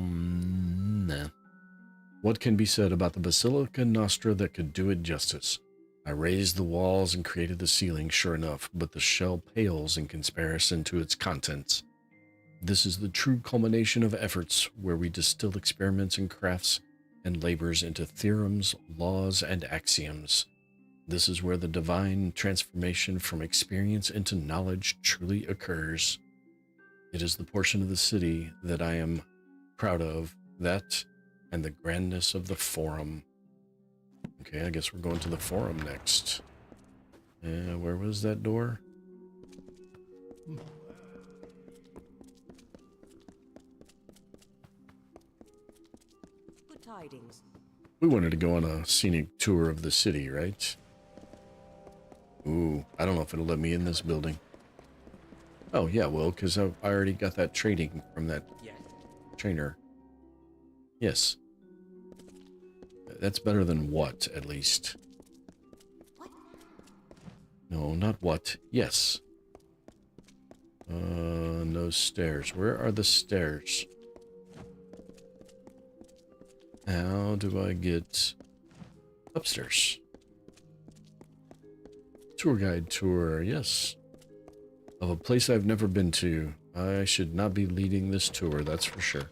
What can be said about the Basilica Nostra that could do it justice? I raised the walls and created the ceiling, sure enough, but the shell pales in comparison to its contents. This is the true culmination of efforts where we distill experiments and crafts and labors into theorems, laws, and axioms. This is where the divine transformation from experience into knowledge truly occurs. It is the portion of the city that I am proud of, that and the grandness of the Forum. Okay, I guess we're going to the Forum next. Where was that door? Good tidings. We wanted to go on a scenic tour of the city, right? Ooh, I don't know if it'll let me in this building. Oh, yeah, well, because I already got that trading from that trainer. Yes. That's better than what, at least? What? No, not what. Yes. No stairs. Where are the stairs? How do I get upstairs? Tour guide tour, yes. Of a place I've never been to. I should not be leading this tour, that's for sure.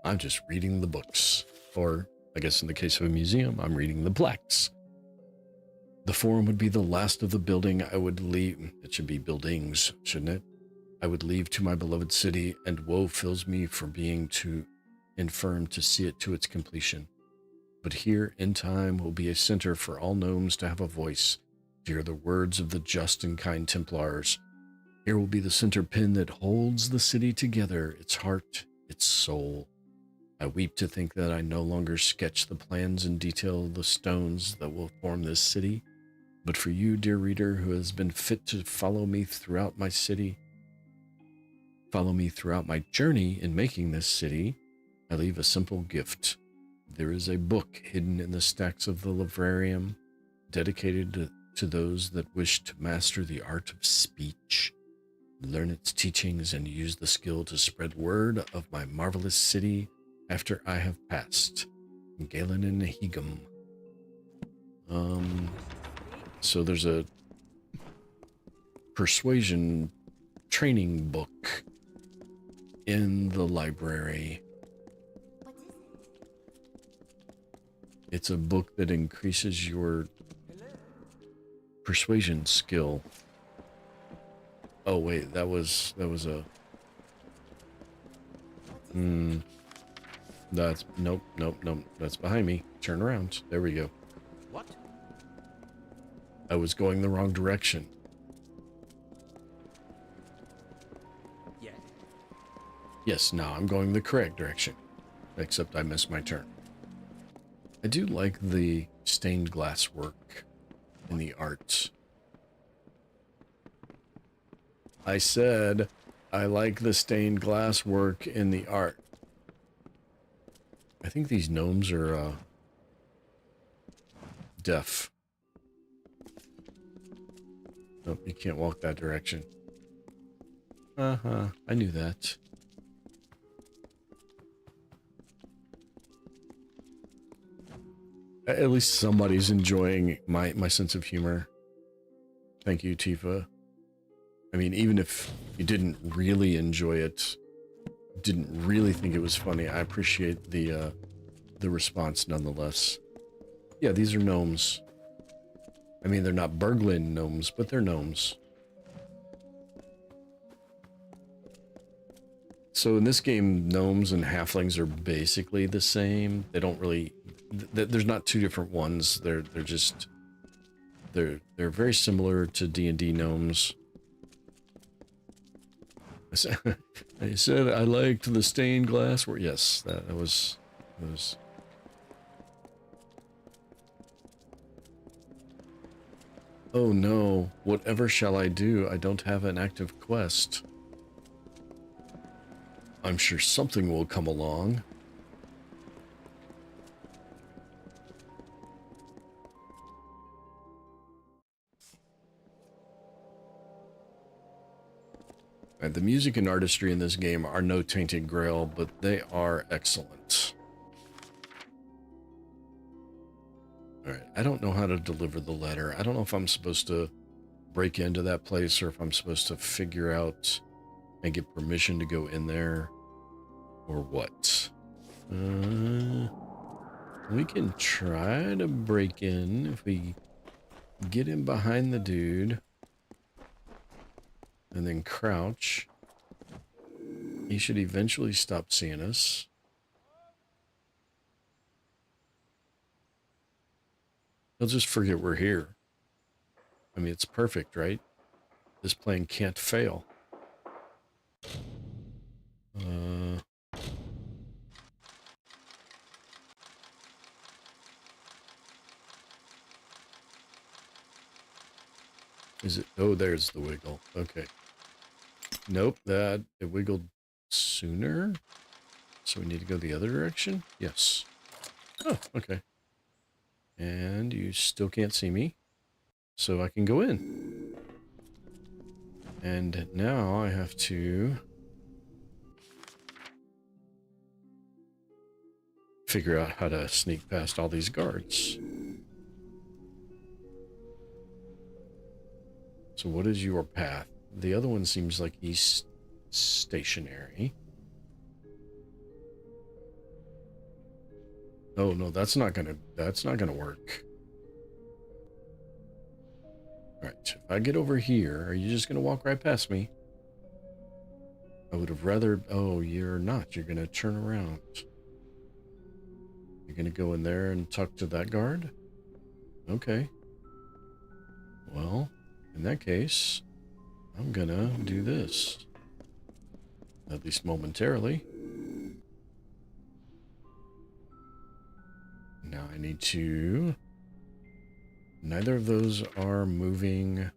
I'm just reading the books. Or, I guess in the case of a museum, I'm reading the plaques. The forum would be the last of the building I would leave. It should be buildings, shouldn't it? I would leave to my beloved city, and woe fills me for being too infirm to see it to its completion. But here, in time, will be a center for all gnomes to have a voice, to hear the words of the just and kind Templars. Here will be the center pin that holds the city together, its heart, its soul. I weep to think that I no longer sketch the plans and detail the stones that will form this city. But for you, dear reader, who has been fit to follow me throughout my journey in making this city, I leave a simple gift. There is a book hidden in the stacks of the librarium, dedicated to those that wish to master the art of speech, learn its teachings, and use the skill to spread word of my marvelous city after I have passed. Galen and Hegum. So there's a persuasion training book in the library. It's a book that increases your persuasion skill. Oh wait, that was a that's nope. That's behind me. Turn around. There we go. What? I was going the wrong direction. Yeah. Yes, now I'm going the correct direction. Except I missed my turn. I do like the stained glass work in the art. I said I like the stained glass work in the art. I think these gnomes are deaf. Nope, you can't walk that direction. I knew that. At least somebody's enjoying my sense of humor. Thank you, Tifa. I mean, even if you didn't really enjoy it, didn't really think it was funny, I appreciate the response nonetheless. Yeah, these are gnomes. I mean, they're not Berglin gnomes, but they're gnomes. So in this game, gnomes and halflings are basically the same. They don't really... There's not two different ones. They're just... They're very similar to D&D gnomes. I said I liked the stained glass work. Yes, that was... Oh no, whatever shall I do? I don't have an active quest. I'm sure something will come along. Right, the music and artistry in this game are no tainted grail, but they are excellent. Alright, I don't know how to deliver the letter. I don't know if I'm supposed to break into that place or if I'm supposed to figure out and get permission to go in there or what. We can try to break in if we get in behind the dude and then crouch. He should eventually stop seeing us. He'll just forget we're here. I mean, it's perfect, right? This plan can't fail. Is it? Oh, there's the wiggle. Okay. Nope, it wiggled sooner. So we need to go the other direction? Yes. Oh, okay. And you still can't see me? so I can go in. And now I have to figure out how to sneak past all these guards. So what is your path? The other one seems like he's stationary. Oh no, that's not gonna work. Alright, if I get over here, are you just gonna walk right past me? I would have rather... Oh, you're not. You're gonna turn around. You're gonna go in there and talk to that guard? Okay. Well, in that case, I'm gonna do this. At least momentarily. Now I need to... Neither of those are moving,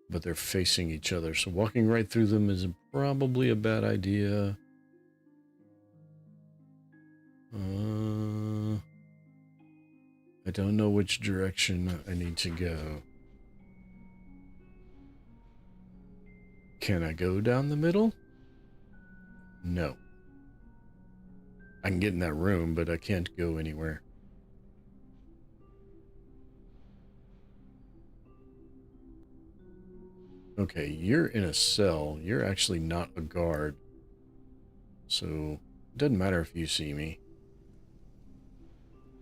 but they're facing each other. So walking right through them is probably a bad idea. I don't know which direction I need to go. Can I go down the middle? No. I can get in that room, but I can't go anywhere. Okay, you're in a cell. You're actually not a guard. So, it doesn't matter if you see me.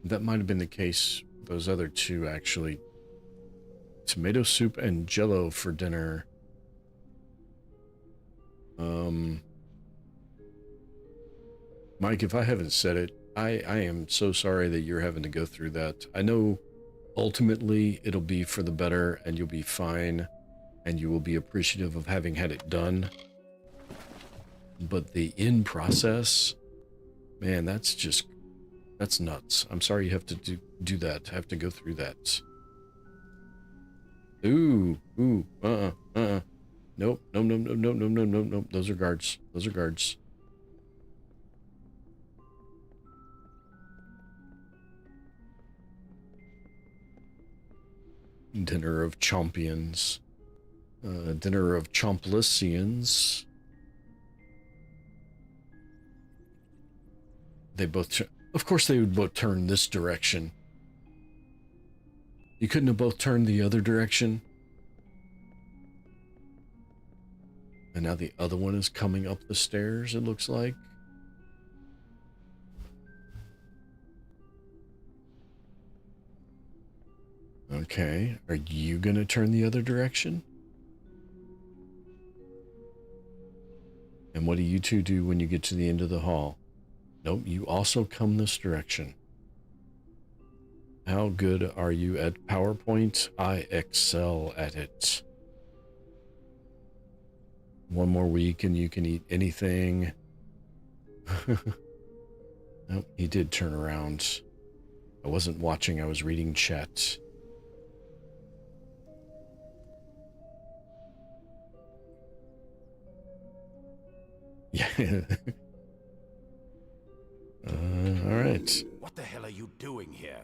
That might have been the case. Those other two, actually. Tomato soup and jello for dinner. Mike, if I haven't said it, I am so sorry that you're having to go through that. I know ultimately it'll be for the better and you'll be fine and you will be appreciative of having had it done. But the in process, man, that's nuts. I'm sorry you have to do that, have to go through that. Nope. Nope. Those are guards. Those are guards. Dinner of Chompions. Dinner of Chomplicians. They both... Of course they would both turn this direction. You couldn't have both turned the other direction? And now the other one is coming up the stairs, it looks like. Okay, are you gonna turn the other direction? And what do you two do when you get to the end of the hall? Nope, you also come this direction. How good are you at PowerPoint? I excel at it. One more week and you can eat anything. Nope, he did turn around. I wasn't watching, I was reading chat. Yeah. All right. What the hell are you doing here?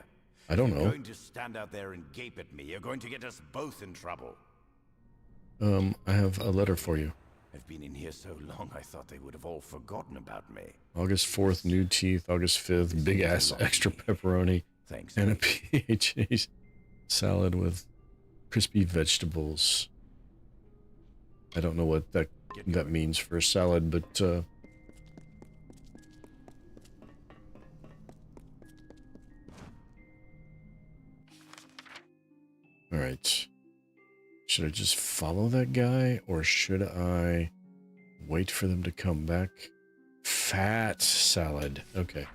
I don't know. You're going to stand out there and gape at me. You're going to get us both in trouble. I have a letter for you. I've been in here so long, I thought they would have all forgotten about me. August 4th, new teeth. August 5th, big ass extra pepperoni. Thanks. And a PHA salad with crispy vegetables. I don't know what that means for a salad, but all right. Should I just follow that guy, or should I wait for them to come back? Fat salad. Okay.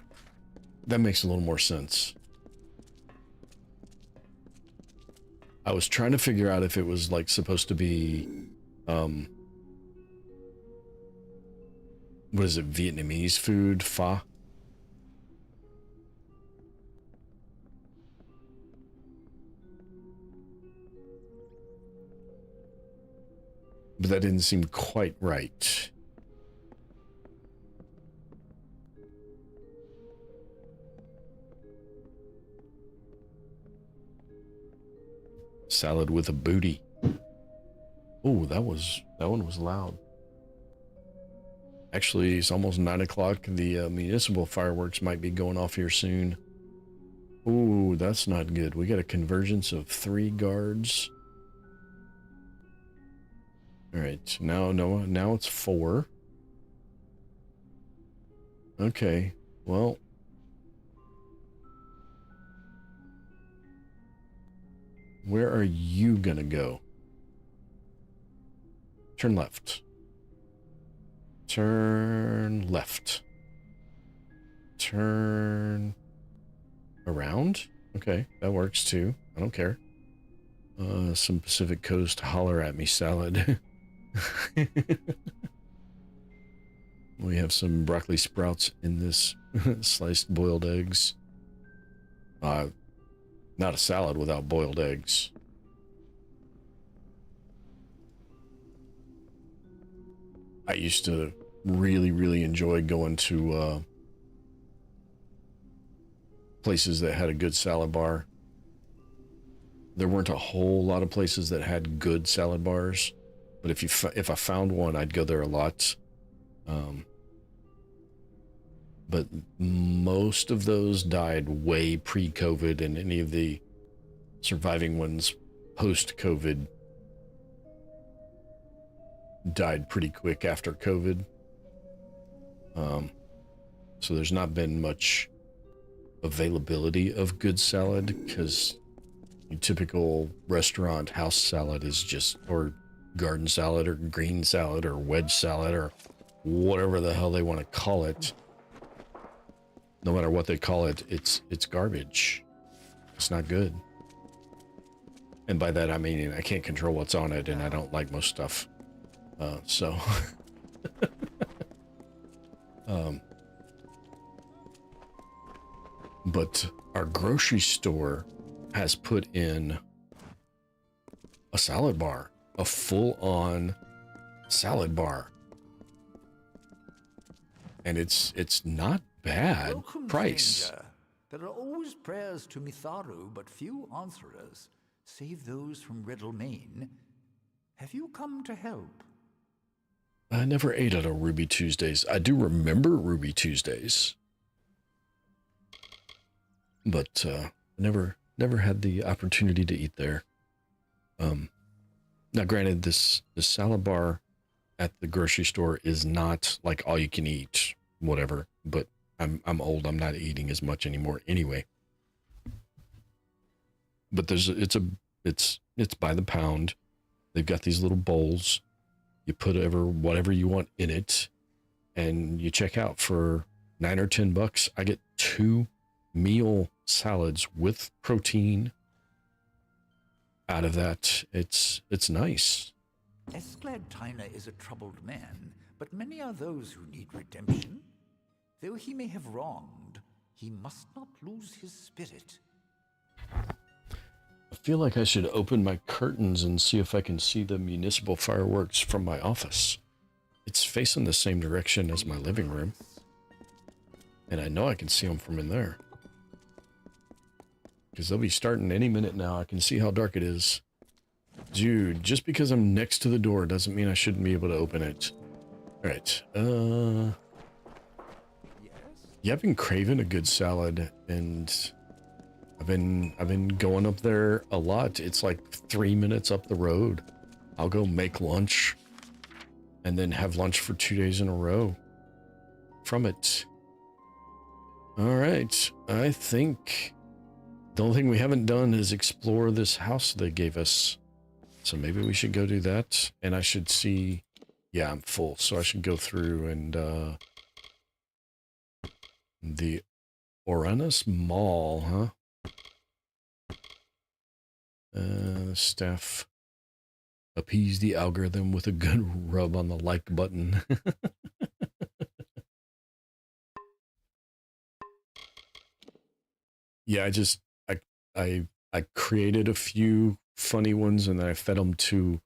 That makes a little more sense. I was trying to figure out if it was like supposed to be what is it, Vietnamese food? Pho? But that didn't seem quite right. Salad with a booty. Oh, that one was loud. Actually, it's almost 9 o'clock. The municipal fireworks might be going off here soon. Ooh, that's not good. We got a convergence of 3 guards. All right, now it's 4. Okay, well. Where are you gonna go? Turn left. Turn left. Turn around? Okay, that works too. I don't care. Some Pacific Coast holler at me salad. We have some broccoli sprouts in this sliced boiled eggs. Not a salad without boiled eggs. I used to really enjoy going to places that had a good salad bar. There weren't a whole lot of places that had good salad bars, but if I found one, I'd go there a lot. But most of those died way pre-COVID, and any of the surviving ones post-COVID died pretty quick after COVID. So there's not been much availability of good salad, because your typical restaurant house salad is just, or garden salad or green salad or wedge salad or whatever the hell they want to call it. No matter what they call it, it's garbage. It's not good. And by that I mean I can't control what's on it, and I don't like most stuff. So but our grocery store has put in a salad bar, a full-on salad bar, and it's not bad. Welcome, price. stranger. There are always prayers to Mitharu, but few answerers, save those from Riddlemane. Have you come to help? I never ate at a Ruby Tuesdays. I do remember Ruby Tuesdays, but never had the opportunity to eat there. Now, granted, this salad bar at the grocery store is not like all you can eat, whatever. But I'm old. I'm not eating as much anymore anyway. But it's by the pound. They've got these little bowls. You put whatever you want in it, and you check out for $9 or $10. I get 2 meal salads with protein out of that. It's nice. Escladtyna is a troubled man, but many are those who need redemption. Though he may have wronged, he must not lose his spirit. I feel like I should open my curtains and see if I can see the municipal fireworks from my office. It's facing the same direction as my living room, and I know I can see them from in there, because they'll be starting any minute now. I can see how dark it is. Dude, just because I'm next to the door doesn't mean I shouldn't be able to open it. All right. Yeah, I've been craving a good salad, and I've been going up there a lot. It's like 3 minutes up the road. I'll go make lunch and then have lunch for 2 days in a row from it. All right. I think the only thing we haven't done is explore this house they gave us. So maybe we should go do that. And I should see, yeah, I'm full. So I should go through and, the Oranus Mall, huh? Staff appease the algorithm with a good rub on the like button. Yeah, I created a few funny ones, and then I fed them to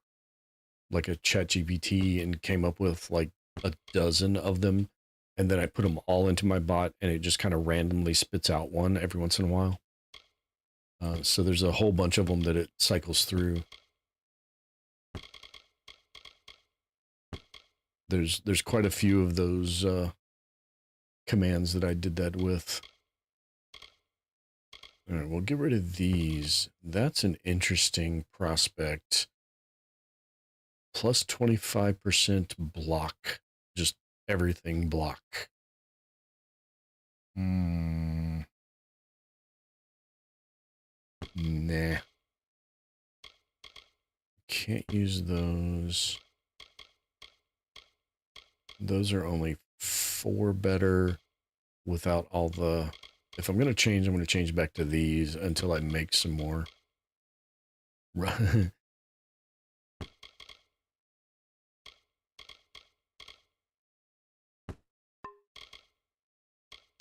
like a ChatGPT and came up with like a dozen of them, and then I put them all into my bot, and it just kind of randomly spits out one every once in a while. So there's a whole bunch of them that it cycles through. There's quite a few of those commands that I did that with. All right, we'll get rid of these. That's an interesting prospect. Plus 25% block. Just everything block. Nah. Can't use those. Those are only 4 better without all the... If I'm going to change, I'm going to change back to these until I make some more.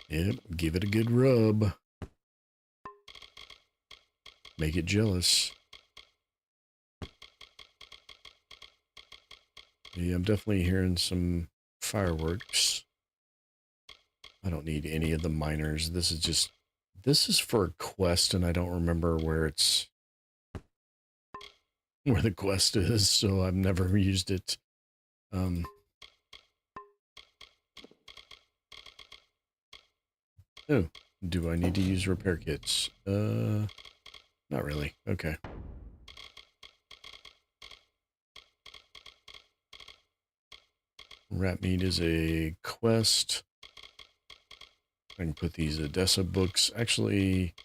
Yep, give it a good rub. Make it jealous. Yeah, I'm definitely hearing some fireworks. I don't need any of the miners. This is for a quest, and I don't remember where the quest is, so I've never used it. Oh, do I need to use repair kits? Not really. Okay. Rat meat is a quest. I can put these Odessa books. Actually,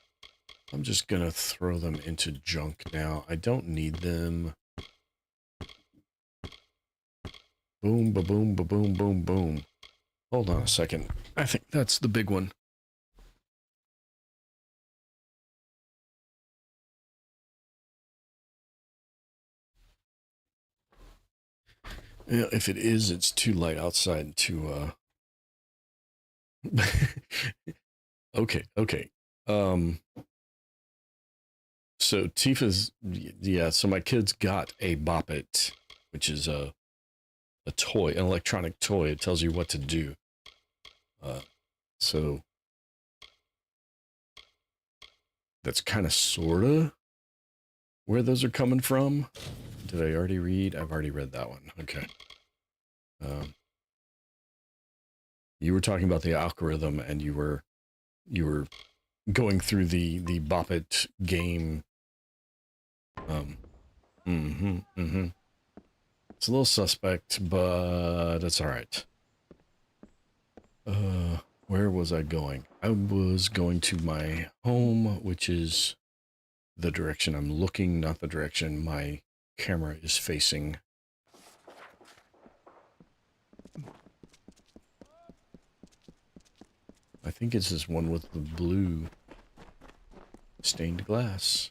I'm just gonna throw them into junk now. I don't need them. Boom, ba-boom, ba-boom, boom, boom. Hold on a second. I think that's the big one. Yeah, if it is, it's too light outside to, Okay. So Tifa's, yeah, so my kids got a Bop It, which is a toy, an electronic toy. It tells you what to do. So that's kind of sorta where those are coming from. Did I already read? I've already read that one. Okay. You were talking about the algorithm, and you were going through the Bop It game. It's a little suspect, but it's all right. Where was I going? I was going to my home, which is the direction I'm looking, not the direction my camera is facing. I think it's this one with the blue stained glass.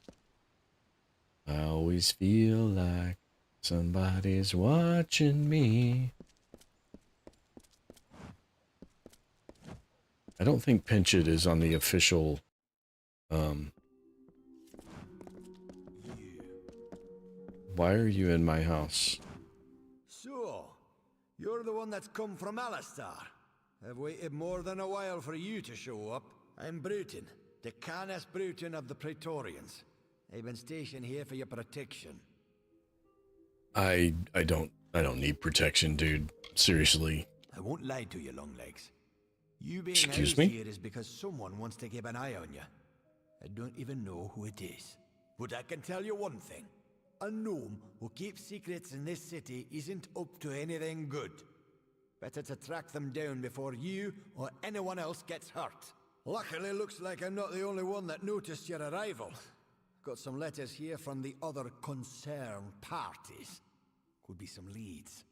I always feel like somebody's watching me. I don't think Pinch It is on the official, Why are you in my house? So, you're the one that's come from Alistar. I've waited more than a while for you to show up. I'm Bruton, the Canis Bruton of the Praetorians. I've been stationed here for your protection. I don't need protection, dude. Seriously. I won't lie to you, Longlegs. You being Excuse housed me? here is because someone wants to keep an eye on you. I don't even know who it is. But I can tell you one thing. A gnome who keeps secrets in this city isn't up to anything good. Better to track them down before you or anyone else gets hurt. Luckily, looks like I'm not the only one that noticed your arrival. Got some letters here from the other concerned parties. Could be some leads.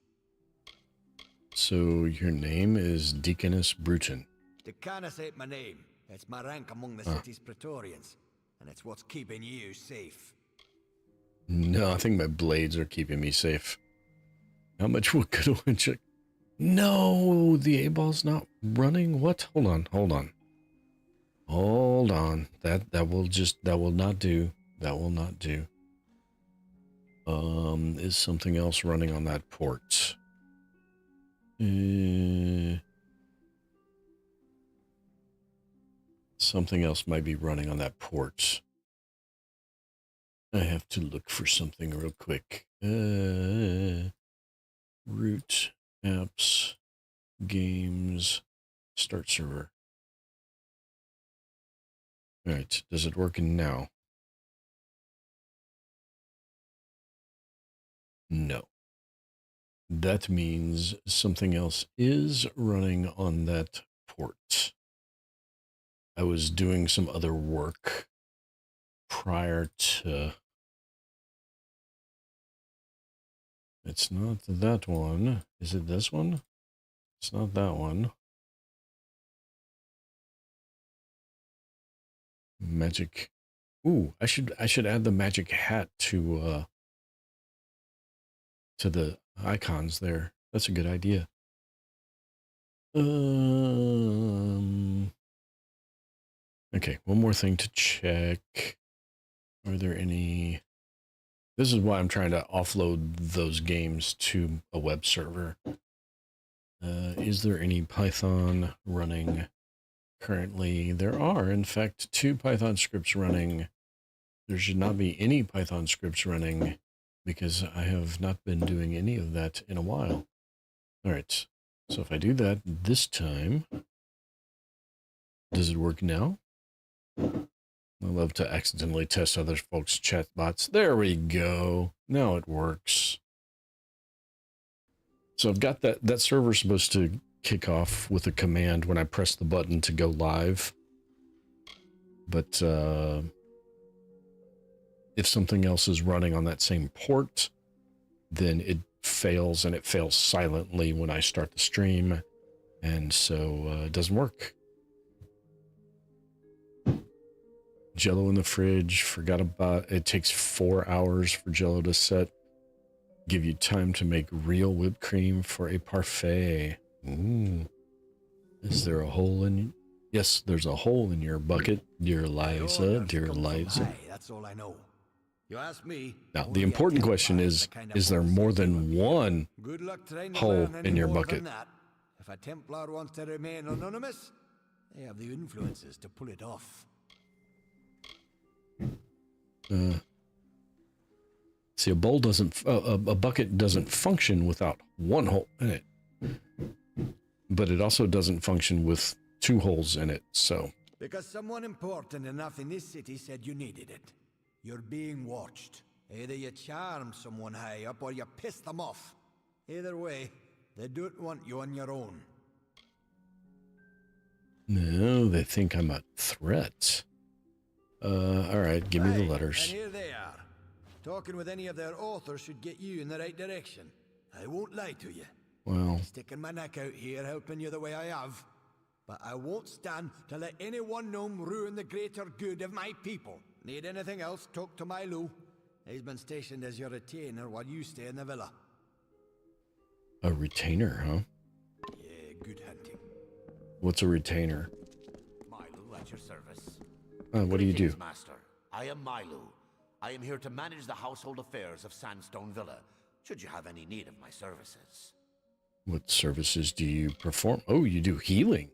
So your name is Deaconess Bruton. Decanus ain't my name. It's my rank among the city's Praetorians. And it's what's keeping you safe. No, I think my blades are keeping me safe. How much wood could I check? No, the A-ball's not running. What? Hold on. That will not do. That will not do. Is something else running on that port? Something else might be running on that port. I have to look for something real quick. Root, apps, games, start server. All right, does it work now? No. That means something else is running on that port. I was doing some other work prior to... It's not that one. Is it this one? It's not that one. Magic. Ooh, I should add the magic hat to the icons there. That's a good idea. Okay, one more thing to check. Are there any... This is why I'm trying to offload those games to a web server. Is there any Python running currently? There are, in fact, 2 Python scripts running. There should not be any Python scripts running because I have not been doing any of that in a while. All right, so if I do that this time, does it work now? I love to accidentally test other folks' chat bots. There we go. Now it works. So I've got that server supposed to kick off with a command when I press the button to go live. But if something else is running on that same port, then it fails, and it fails silently when I start the stream. And so it doesn't work. Jello in the fridge, forgot about it. Takes 4 hours for Jello to set. Give you time to make real whipped cream for a parfait. Ooh. Is there a hole in... Yes, there's a hole in your bucket, dear Liza, dear Liza. That's all I know. You ask me. Now, the important question is there more than one hole in your bucket? If a Templar wants to remain anonymous, they have the influences to pull it off. See, a bowl doesn't, a bucket doesn't function without one hole in it, but it also doesn't function with 2 holes in it. So because someone important enough in this city said you needed it. You're being watched. Either you charm someone high up or you piss them off. Either way, they don't want you on your own. No, they think I'm a threat. All right, give me the letters. And here they are. Talking with any of their authors should get you in the right direction. I won't lie to you. Well, Sticking my neck out here, helping you the way I have. But I won't stand to let any one gnome ruin the greater good of my people. Need anything else, talk to Milo. He's been stationed as your retainer while you stay in the villa. a retainer, huh? Yeah, good hunting. What's a retainer? Milo at your service. What do you do? Greetings, Master. I am Milo. I am here to manage the household affairs of Sandstone Villa, should you have any need of my services. What services do you perform? Oh, you do healing.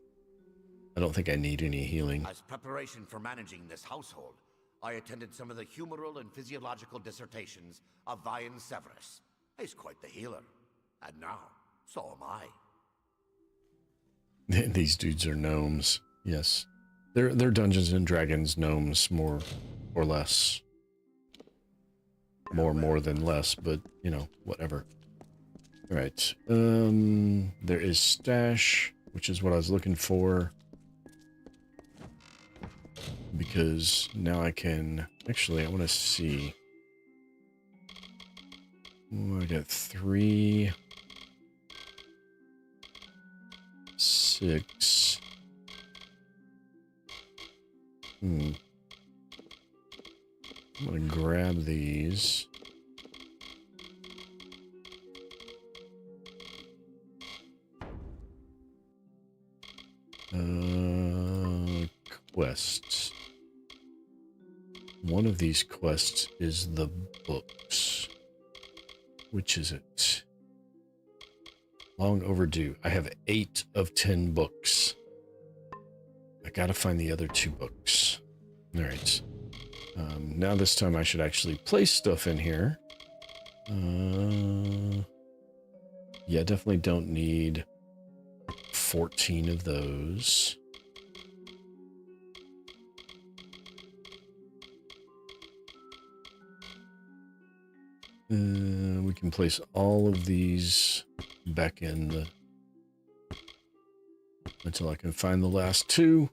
I don't think I need any healing. As preparation for managing this household, I attended some of the humoral and physiological dissertations of Vian Severus. He's quite the healer. And now, so am I. These dudes are gnomes. Yes. They're Dungeons and Dragons gnomes, more or less. More than less, but, you know, whatever. All right. There is stash, which is what I was looking for. Because now I can... Actually, I want to see. Ooh, I got 3... 6... I'm gonna grab these. Quests. One of these quests is the books. Which is it? Long overdue. I have 8 of 10 books. I gotta find the other 2 books. All right. Now this time I should actually place stuff in here. Yeah, definitely don't need 14 of those. We can place all of these back in the... until I can find the last two.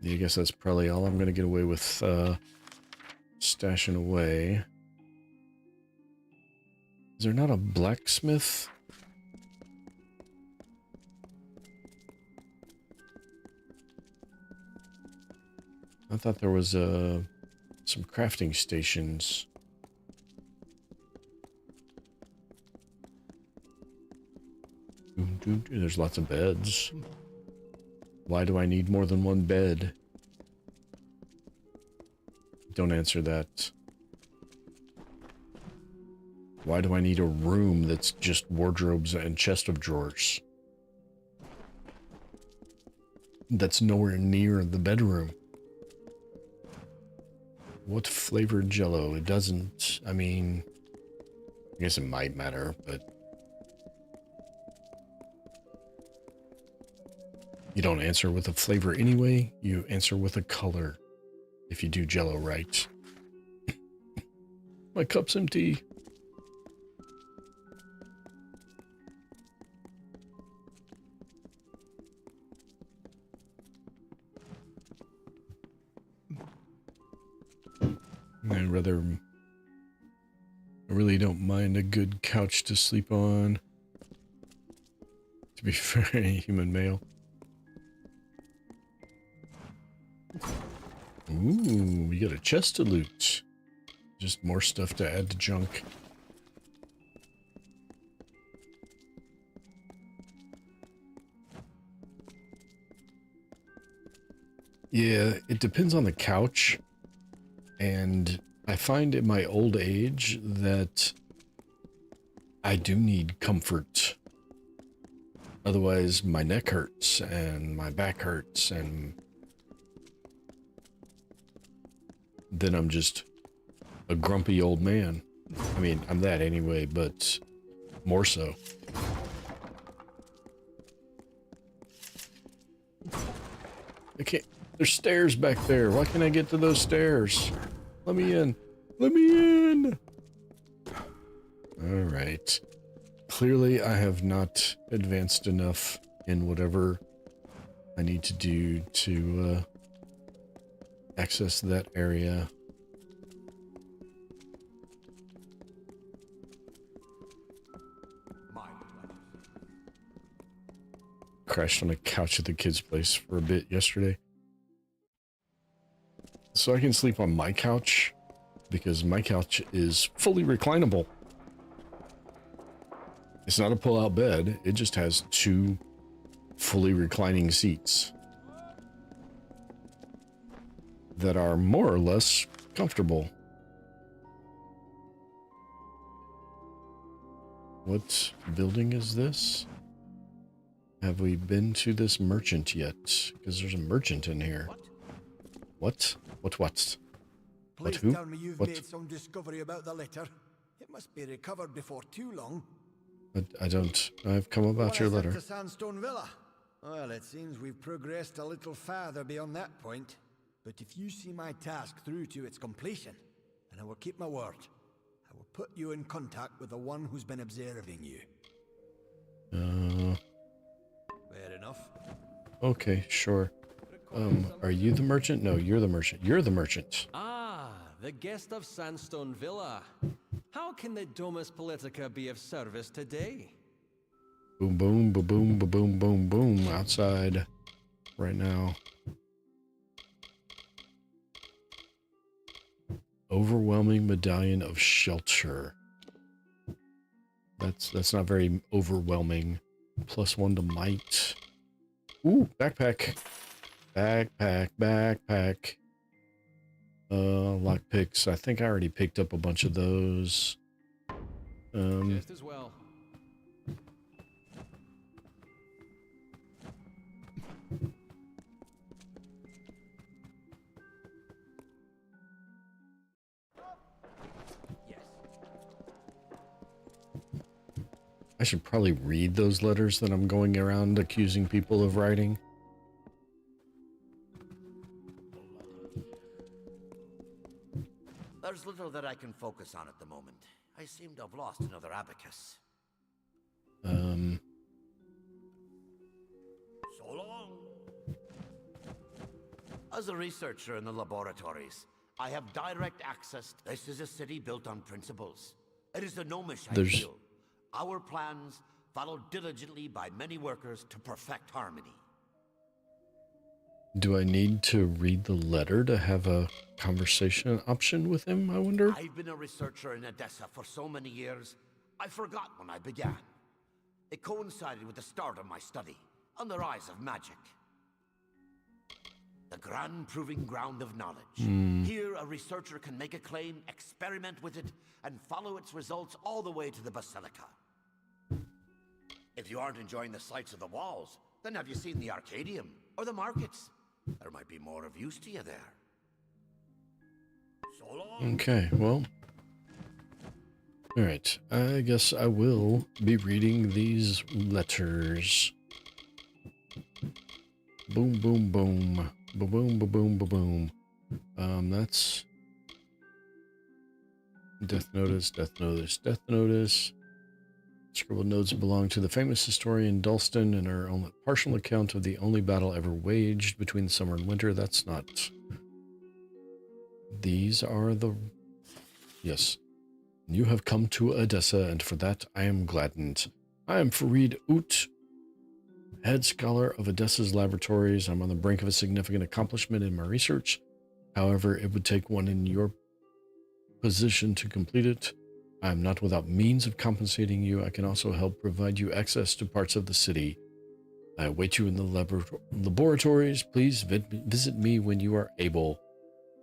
Yeah, I guess that's probably all I'm going to get away with stashing away. Is there not a blacksmith? I thought there was some crafting stations. There's lots of beds. Why do I need more than one bed? Don't answer that. Why do I need a room that's just wardrobes and chest of drawers? That's nowhere near the bedroom. What flavored jello? It doesn't, I mean, I guess it might matter, but you don't answer with a flavor anyway, you answer with a color if you do jello right. My cup's empty. I really don't mind a good couch to sleep on. To be fair, any human male. Ooh, we got a chest to loot. Just more stuff to add to junk. Yeah, it depends on the couch. And I find in my old age that I do need comfort. Otherwise, my neck hurts and my back hurts, and then I'm just a grumpy old man. I mean, I'm that anyway, but more so. I can't. There's stairs back there. Why can't I get to those stairs? Let me in. Let me in. All right. Clearly, I have not advanced enough in whatever I need to do to access that area. Crashed on a couch at the kids' place for a bit yesterday. So I can sleep on my couch, because my couch is fully reclinable. It's not a pull-out bed, it just has two fully reclining seats that are more or less comfortable. What building is this? Have we been to this merchant yet? Because there's a merchant in here. What? What? Please who? tell me you've made some discovery about the letter. It must be recovered before too long. I don't. I've come about your letter. To Sandstone Villa. Well, it seems we've progressed a little farther beyond that point. But if you see my task through to its completion, and I will keep my word, I will put you in contact with the one who's been observing you. Fair enough. Okay, sure. Are you the merchant? No, you're the merchant. You're the merchant. Ah, the guest of Sandstone Villa. How can the Domus Politica be of service today? Boom, boom, ba boom, ba boom, boom, boom. Outside right now. Overwhelming medallion of shelter. That's not very overwhelming. +1 to might. Ooh, backpack. Backpack. Lockpicks. I think I already picked up a bunch of those. Just as well. I should probably read those letters that I'm going around accusing people of writing. There's little that I can focus on at the moment. I seem to have lost another abacus. So long. As a researcher in the laboratories, I have direct access. This is a city built on principles. It is the gnomish ideal. Our plans, followed diligently by many workers to perfect harmony. Do I need to read the letter to have a conversation option with him, I wonder? I've been a researcher in Edessa for so many years, I forgot when I began. It coincided with the start of my study, on the rise of magic. The grand proving ground of knowledge. Here, a researcher can make a claim, experiment with it, and follow its results all the way to the Basilica. If you aren't enjoying the sights of the walls, then have you seen the Arcadium, or the markets? There might be more of use to you there. So long. Okay, well. Alright, I guess I will be reading these letters. Boom, boom, boom. Ba-boom, ba-boom, ba-boom. That's... Death notice, death notice, death notice. Scribbled notes belong to the famous historian Rolston and are only partial account of the only battle ever waged between summer and winter. That's not... These are the... Yes. You have come to Edessa, and for that I am gladdened. I am Farid Ut, head scholar of Edessa's laboratories. I'm on the brink of a significant accomplishment in my research. However, it would take one in your position to complete it. I am not without means of compensating you. I can also help provide you access to parts of the city. I await you in the laboratories. Please visit me when you are able.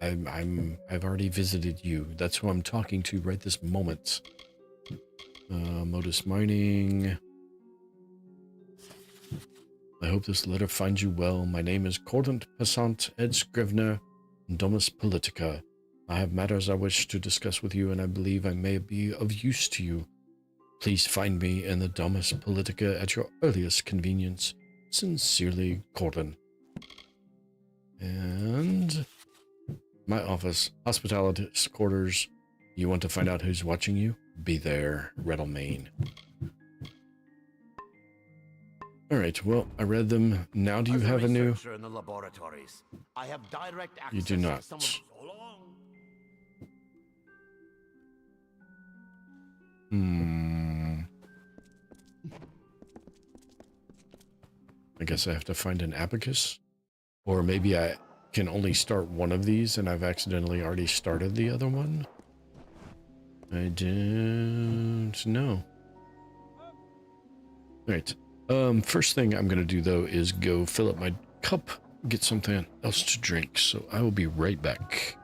I've already visited you. That's who I'm talking to right this moment. Motus mining. I hope this letter finds you well. My name is Cordant Passant Ed Scrivener, Domus Politica. I have matters I wish to discuss with you, and I believe I may be of use to you. Please find me in the Domus Politica at your earliest convenience. Sincerely, Cordon. And my office, hospitality quarters. You want to find out who's watching you? Be there, Reddelmain. Alright, well, I read them. Now do you have a new... In the laboratories, I have direct access. You do not. To some of... So long. I guess I have to find an abacus. Or maybe I can only start one of these and I've accidentally already started the other one. I don't know. Alright. First thing I'm going to do, though, is go fill up my cup, get something else to drink. So I will be right back.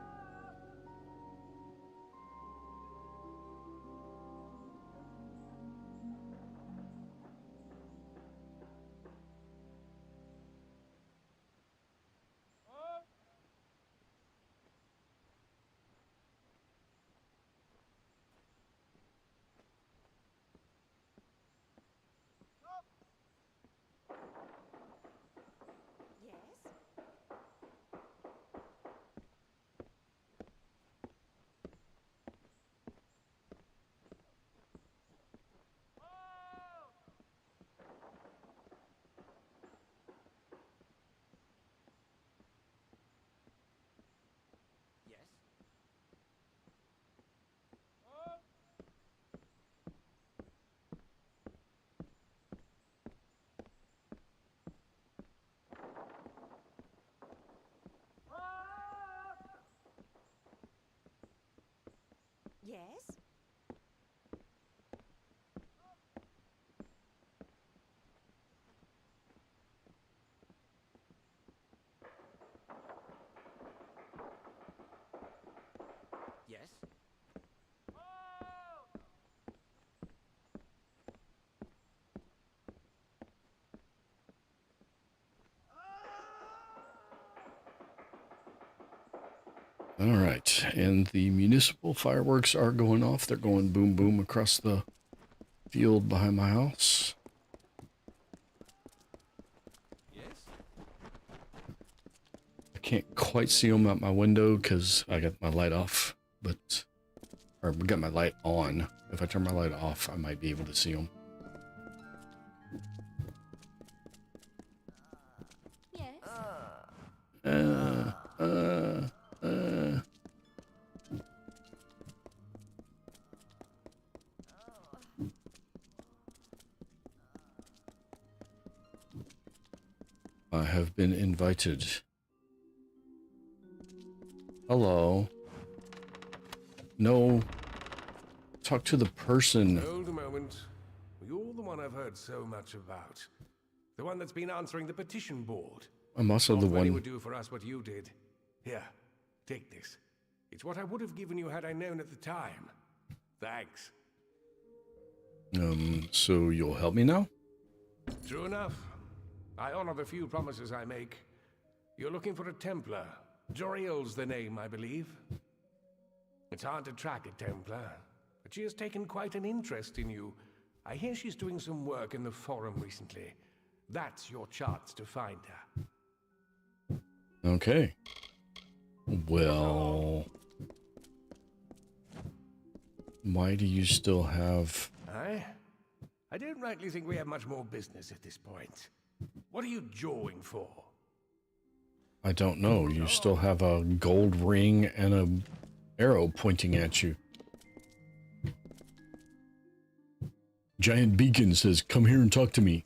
Yes? All right, and the municipal fireworks are going off. They're going boom, boom across the field behind my house. I can't quite see them out my window because I got my light off, or got my light on. If I turn my light off, I might be able to see them. I have been invited. Hello. No. Talk to the person. Hold a moment. You're the one I've heard so much about. The one that's been answering the petition board. I'm also the Nobody one. would do for us what you did. Here, take this. It's what I would have given you had I known at the time. Thanks. So you'll help me now? True enough. I honor the few promises I make. You're looking for a Templar. Joriel's the name, I believe. It's hard to track a Templar, but she has taken quite an interest in you. I hear she's doing some work in the Forum recently. That's your chance to find her. Okay. Well, why do you still have... I don't rightly think we have much more business at this point. What are you jawing for? I don't know. You still have a gold ring and a arrow pointing at you. Giant beacon says, "Come here and talk to me."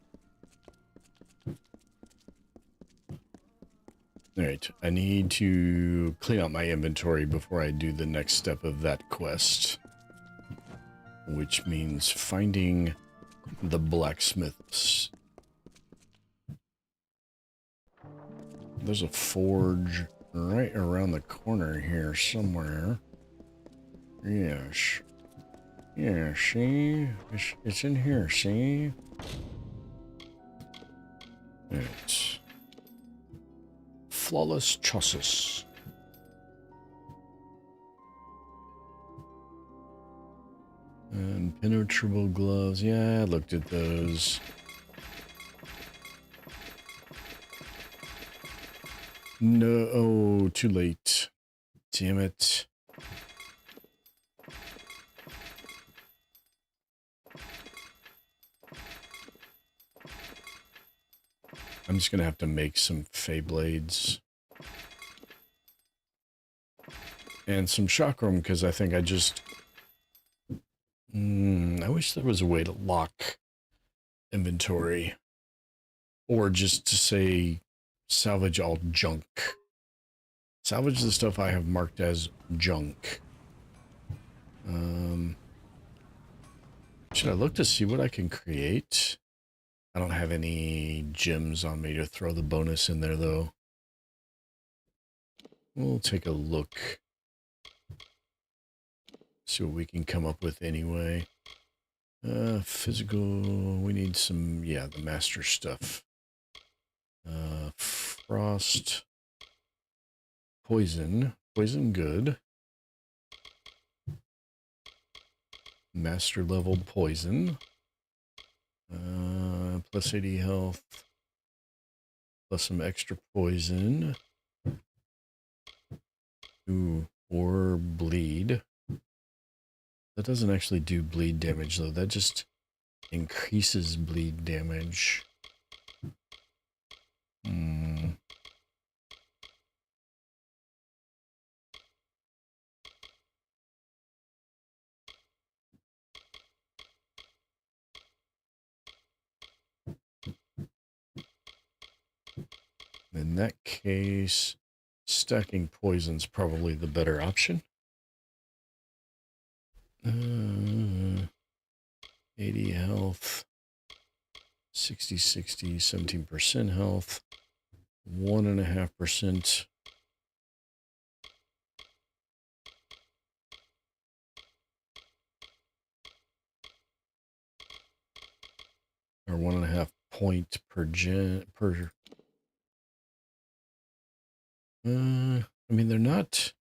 Alright, I need to clean out my inventory before I do the next step of that quest. Which means finding the blacksmiths. There's a forge right around the corner here somewhere. Yes. Yeah, see? It's in here, see? It's flawless chassis. Impenetrable gloves. Yeah, I looked at those. No, oh, too late. Damn it. I'm just gonna have to make some Fey Blades. And some Chakram, because I think I just... I wish there was a way to lock inventory. Or just to say, salvage all junk. Salvage the stuff I have marked as junk. Should I look to see what I can create? I don't have any gems on me to throw the bonus in there, though. We'll take a look. See what we can come up with anyway. Physical, we need some, yeah, the master stuff. Frost. Poison. Poison good. Master level poison. Plus 80 health. Plus some extra poison. Ooh, or bleed. That doesn't actually do bleed damage, though. That just increases bleed damage. In that case, stacking poison's probably the better option. 80 health, 60, 17% health, 1.5%. Or 1.5 point per gen per. I mean, they're not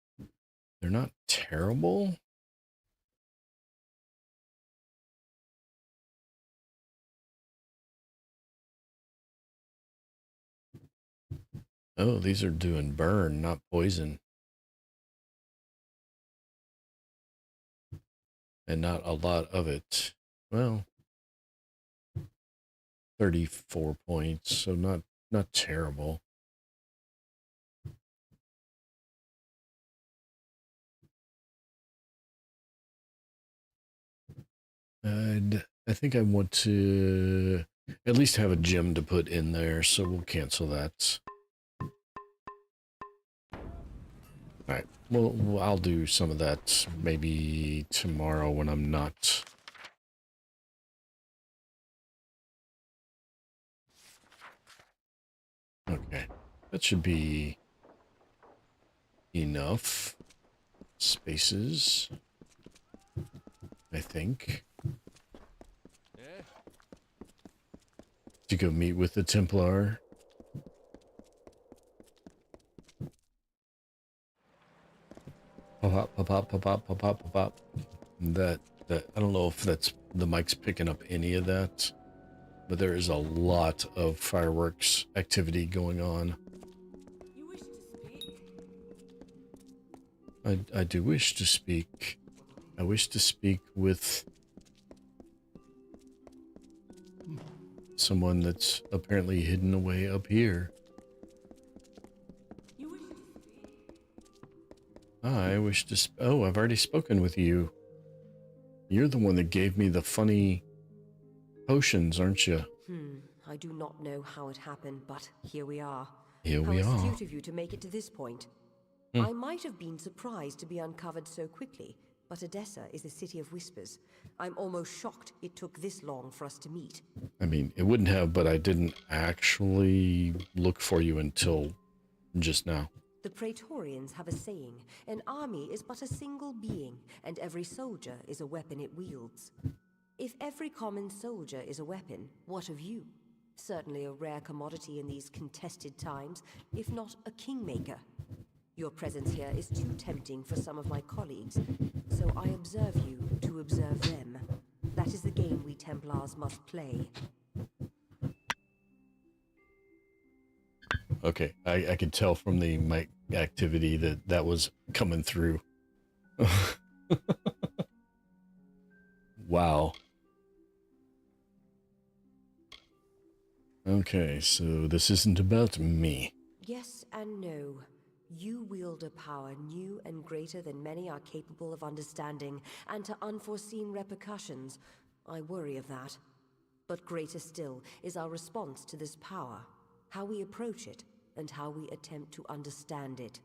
They're not terrible. Oh, these are doing burn, not poison. And not a lot of it. Well, 34 points, so not terrible. I think I want to at least have a gem to put in there, so we'll cancel that. Alright, well, I'll do some of that maybe tomorrow when I'm not. Okay, that should be enough spaces, I think. To go meet with the Templar. Pop, pop, pop, pop, pop, pop, pop, pop. That I don't know if that's the mic's picking up any of that, but there is a lot of fireworks activity going on. You wish to speak? I do wish to speak. I wish to speak with someone that's apparently hidden away up here. You wish to speak? I wish to oh, I've already spoken with you. You're the one that gave me the funny potions, aren't you? I do not know how it happened, but here we are. Here we How are. astute of you to make it to this point. I might have been surprised to be uncovered so quickly, but Edessa is a city of whispers. I'm almost shocked it took this long for us to meet. I mean, it wouldn't have, but I didn't actually look for you until just now. The Praetorians have a saying, an army is but a single being, and every soldier is a weapon it wields. If every common soldier is a weapon, what of you? Certainly a rare commodity in these contested times, if not a kingmaker. Your presence here is too tempting for some of my colleagues, so I observe you to observe them. That is the game we Templars must play. Okay, I could tell from the mic activity that was coming through. Wow. Okay, so this isn't about me. Yes and no. You wield a power new and greater than many are capable of understanding, and to unforeseen repercussions. I worry of that. But greater still is our response to this power, how we approach it, and how we attempt to understand it.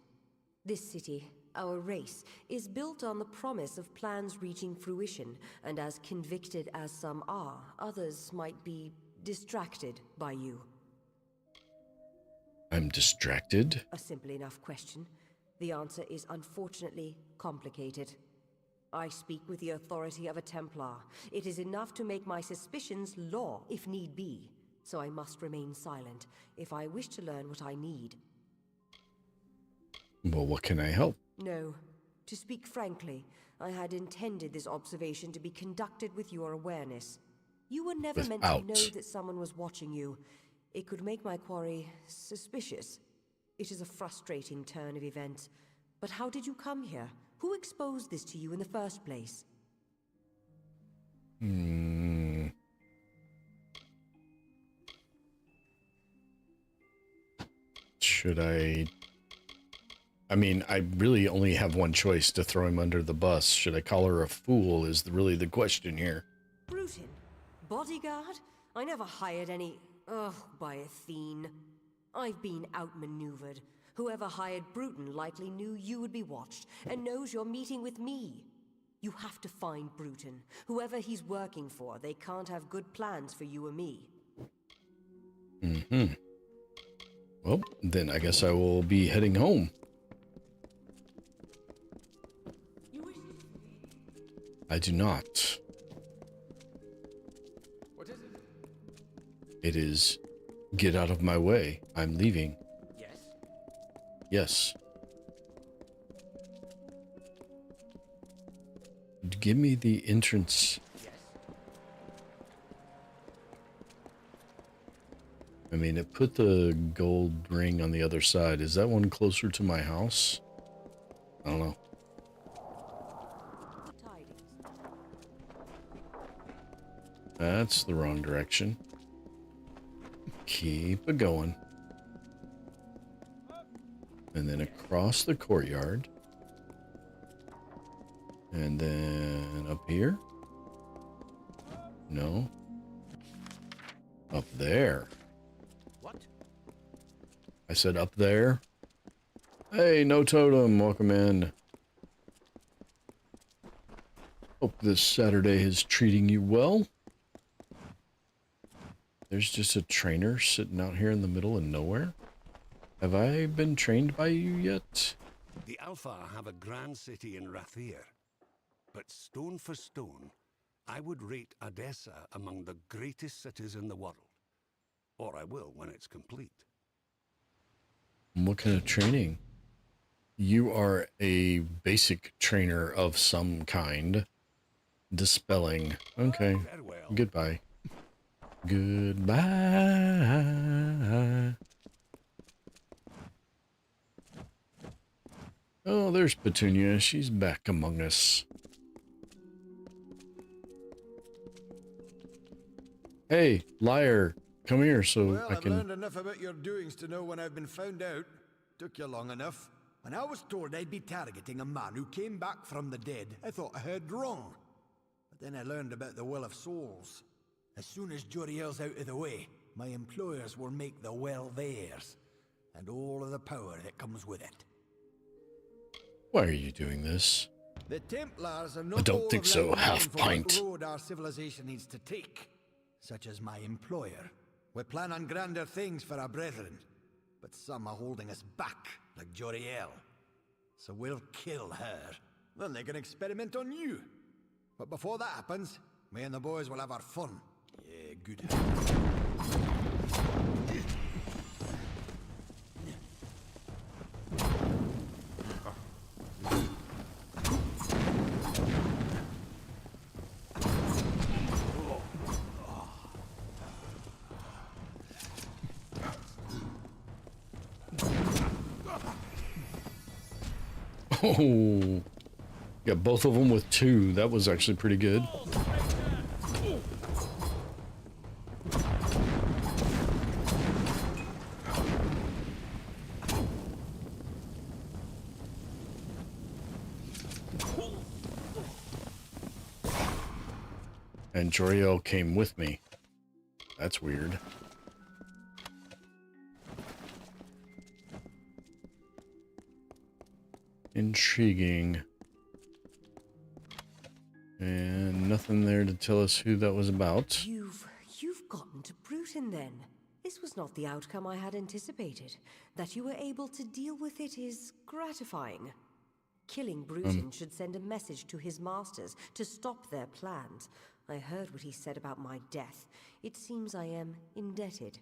This city, our race, is built on the promise of plans reaching fruition, and as convicted as some are, others might be distracted by you. I'm distracted. A simple enough question. The answer is unfortunately complicated. I speak with the authority of a Templar. It is enough to make my suspicions law, if need be. So I must remain silent, if I wish to learn what I need. Well, what can I help? No. To speak frankly, I had intended this observation to be conducted with your awareness. You were never meant to know that someone was watching you. It could make my quarry suspicious. It is a frustrating turn of events. But how did you come here? Who exposed this to you in the first place? Should I mean, I really only have one choice: to throw him under the bus. Should I call her a fool is really the question here. Bruton? Bodyguard? I never hired any... Ugh, by Athene. I've been outmaneuvered. Whoever hired Bruton likely knew you would be watched, and knows you're meeting with me. You have to find Bruton. Whoever he's working for, they can't have good plans for you or me. Well, then I guess I will be heading home. I do not. What is it? It is, get out of my way. I'm leaving. Yes? Yes. give me the entrance. I mean, it put the gold ring on the other side. Is that one closer to my house? I don't know. That's the wrong direction. Keep it going. And then across the courtyard. And then up here. No. Up there. What? I said up there. Hey, no totem. Welcome in. Hope this Saturday is treating you well. There's just a trainer sitting out here in the middle of nowhere. Have I been trained by you yet? The Alpha have a grand city in Rathir. But stone for stone, I would rate Odessa among the greatest cities in the world. Or I will when it's complete. What kind of training? You are a basic trainer of some kind. Dispelling. Okay. Farewell. Goodbye. Goodbye. Oh, there's Petunia. She's back among us. Hey, liar. Come here so Well, I I've can... learned enough about your doings to know when I've been found out. Took you long enough. When I was told I'd be targeting a man who came back from the dead, I thought I heard wrong. But then I learned about the Well of Souls. As soon as Joriel's out of the way, my employers will make the well theirs, and all of the power that comes with it. Why are you doing this? The Templars are not I don't all think of so. like Half minded for pint. what road our civilization needs to take, such as my employer. We plan on grander things for our brethren, but some are holding us back, like Joriel. So we'll kill her. Then they can experiment on you. But before that happens, me and the boys will have our fun. Yeah, good. Oh, got both of them with 2. That was actually pretty good. And Joriel came with me. That's weird. Intriguing. And nothing there to tell us who that was about. You've gotten to Bruton then. This was not the outcome I had anticipated. That you were able to deal with it is gratifying. Killing Bruton should send a message to his masters to stop their plans. I heard what he said about my death. It seems I am indebted.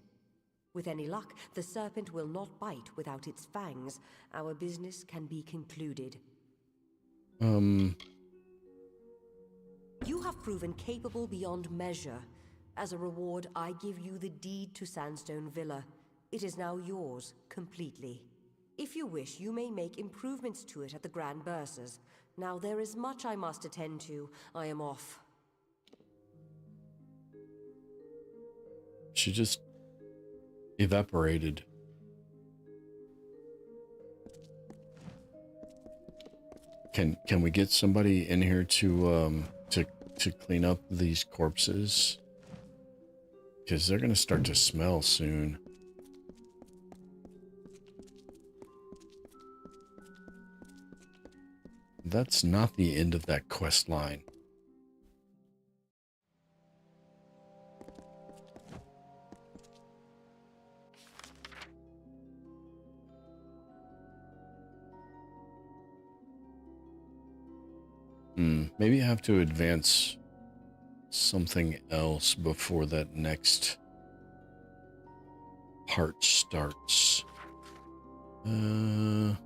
With any luck, the serpent will not bite without its fangs. Our business can be concluded. You have proven capable beyond measure. As a reward, I give you the deed to Sandstone Villa. It is now yours, completely. If you wish, you may make improvements to it at the Grand Bursars. Now there is much I must attend to. I am off. She just evaporated. Can we get somebody in here to clean up these corpses? Because they're gonna start to smell soon. That's not the end of that quest line. Maybe I have to advance something else before that next part starts. Alright.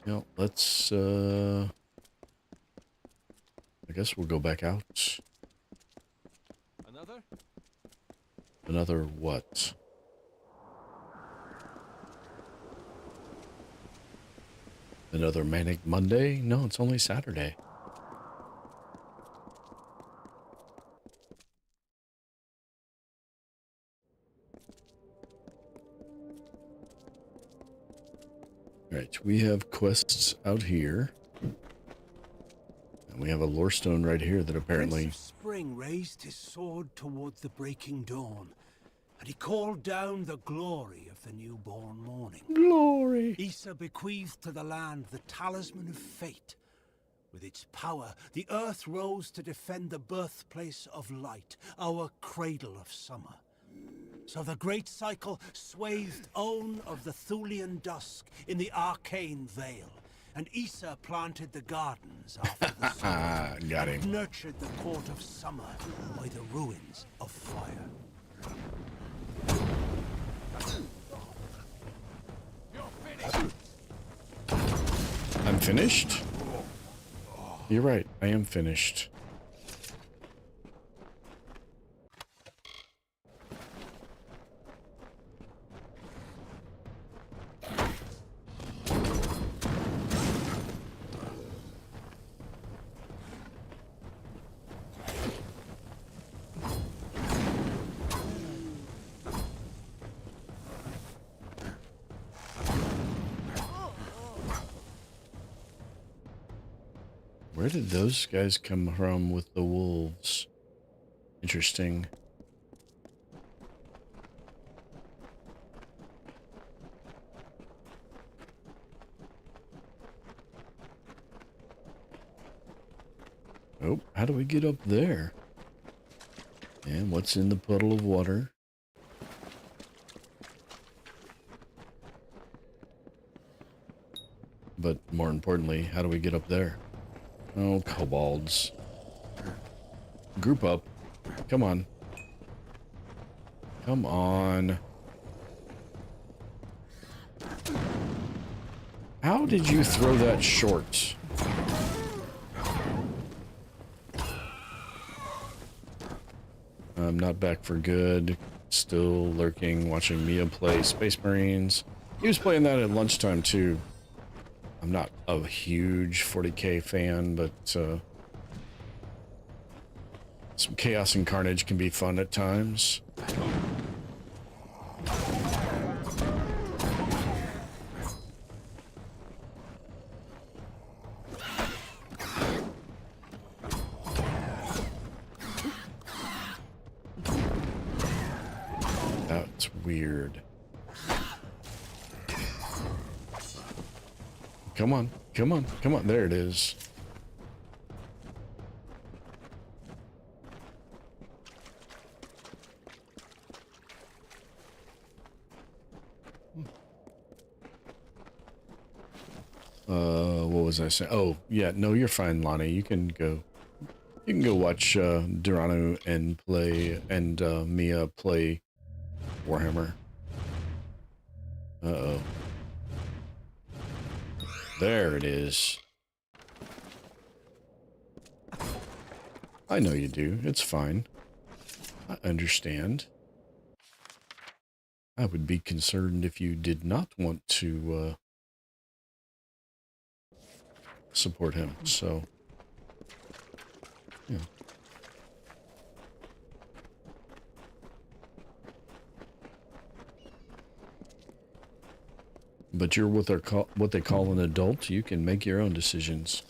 Yeah, let's, I guess we'll go back out. Another? Another what? Another Manic Monday? No, it's only Saturday. Right, we have quests out here. And we have a lore stone right here that apparently... Prince of Spring raised his sword towards the breaking dawn, and he called down the glory of the newborn morning. Glory! Issa bequeathed to the land the talisman of fate. With its power, the earth rose to defend the birthplace of light, our cradle of summer. So the great cycle swathed Own of the Thulian dusk in the arcane veil, and Issa planted the gardens after the sword. Got him. Nurtured the court of summer by the ruins of fire. I'm finished? You're right, I am finished. Where did those guys come from with the wolves? Interesting. Oh, how do we get up there? And what's in the puddle of water? But more importantly, how do we get up there? Oh, kobolds. Group up. Come on. Come on. How did you throw that short? I'm not back for good. Still lurking, watching Mia play Space Marines. He was playing that at lunchtime too. I'm not a huge 40k fan, but some chaos and carnage can be fun at times. That's weird. Come on, come on, come on. There it is. What was I saying? Oh, yeah, no, you're fine, Lonnie. You can go. You can go watch Duranu and play and Mia play Warhammer. Uh-oh. There it is. I know you do. It's fine. I understand. I would be concerned if you did not want to support him, so yeah. But you're what they call an adult. You can make your own decisions.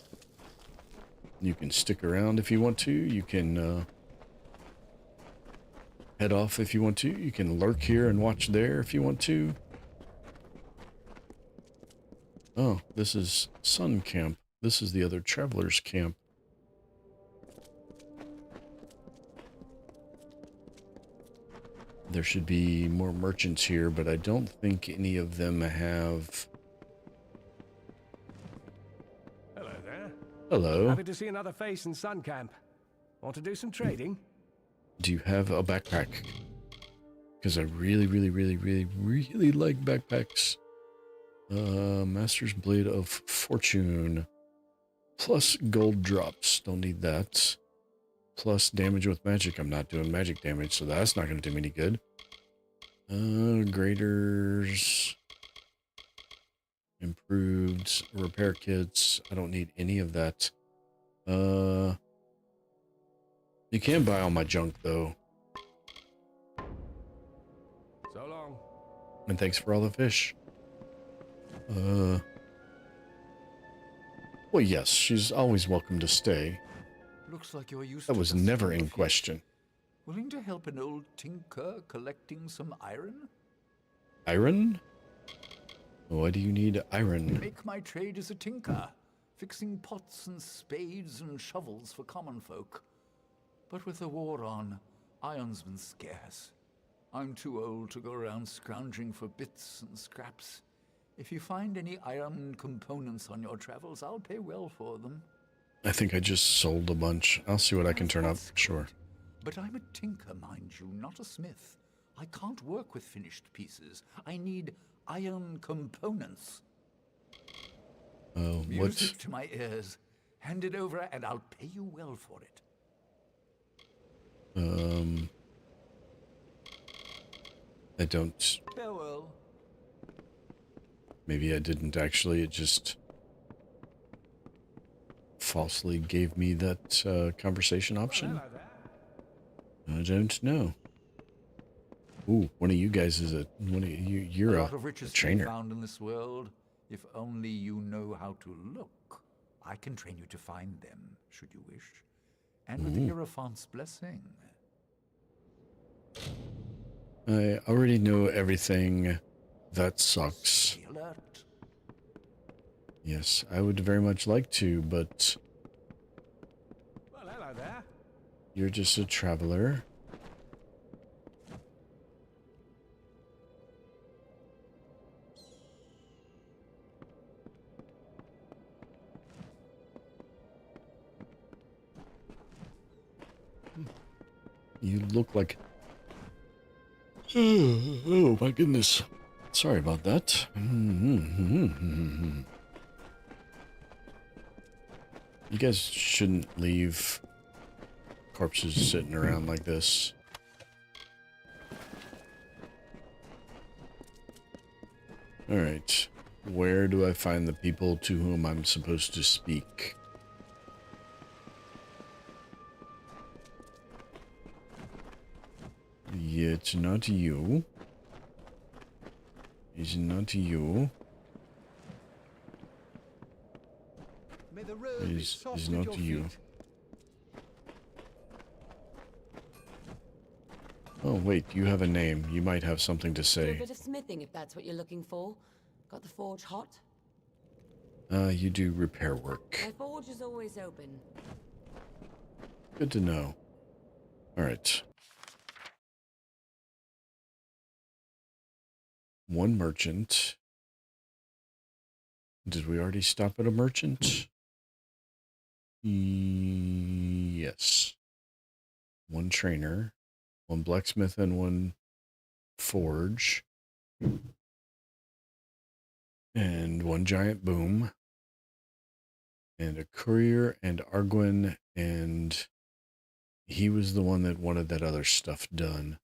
You can stick around if you want to. You can head off if you want to. You can lurk here and watch there if you want to. Oh, this is Sun Camp. This is the other Traveler's Camp. There should be more merchants here, but I don't think any of them have... Hello there. Hello. Happy to see another face in Sun Camp. Want to do some trading? Do you have a backpack? Because I really like backpacks. Master's Blade of Fortune. Plus gold drops. Don't need that. Plus damage with magic. I'm not doing magic damage, so that's not going to do me any good. Graders. Improved repair kits. I don't need any of that. You can buy all my junk, though. So long. And thanks for all the fish. Well, yes, she's always welcome to stay. Looks like you're used That to was custom never in of question. Willing to help an old tinker collecting some iron? Iron? Why do you need iron? Make my trade as a tinker, fixing pots and spades and shovels for common folk. But with the war on, iron's been scarce. I'm too old to go around scrounging for bits and scraps. If you find any iron components on your travels, I'll pay well for them. I think I just sold a bunch. I'll see what I can turn up. Sure. But I'm a tinker, mind you, not a smith. I can't work with finished pieces. I need iron components. What? Music to my ears. Hand it over and I'll pay you well for it. I don't... Farewell. Maybe I didn't actually. It just falsely gave me that conversation option. I don't know. Ooh, one of you guys is you're a lot of riches to be trainer. found in this world. If only you know how to look. I can train you to find them, should you wish. And with Hierophant's blessing. I already know everything. That sucks. Be alert. Yes, I would very much like to, but Well, hello there. you're just a traveler. You look like... Oh my goodness. Sorry about that. You guys shouldn't leave corpses sitting around like this. Alright. Where do I find the people to whom I'm supposed to speak? Yeah, it's not you. It's not you. May the road be It's soft at not your you. feet. Oh, wait, you have a name. You might have something to Do a say. bit of smithing if that's what you're looking for. Got the forge hot? You do repair work. My forge is always open. Good to know. Alright. One merchant. Did we already stop at a merchant? Yes. One trainer. One blacksmith and one forge. And one giant boom. And a courier and Arguin, and he was the one that wanted that other stuff done.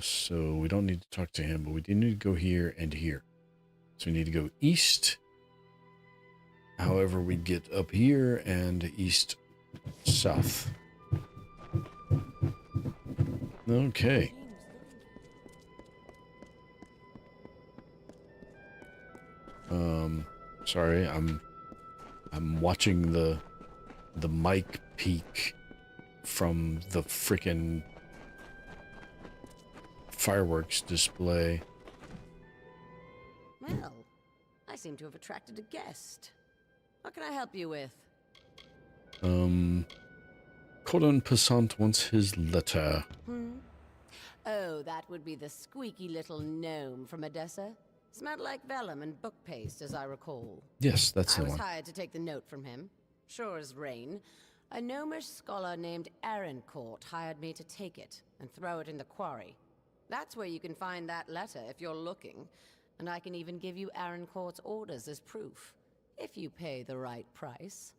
So we don't need to talk to him, but we do need to go here and here. So we need to go east. However, we get up here and east, south. Okay. Sorry, I'm watching the mic peak from the frickin' fireworks display. Well, I seem to have attracted a guest. What can I help you with? Cordon Passant wants his letter. Oh, that would be the squeaky little gnome from Odessa. Smelled like vellum and book paste, as I recall. Yes, that's the I was one. hired to take the note from him. Sure as rain. A gnomish scholar named Aaroncourt hired me to take it and throw it in the quarry. That's where you can find that letter if you're looking. And I can even give you Arancourt's orders as proof, if you pay the right price.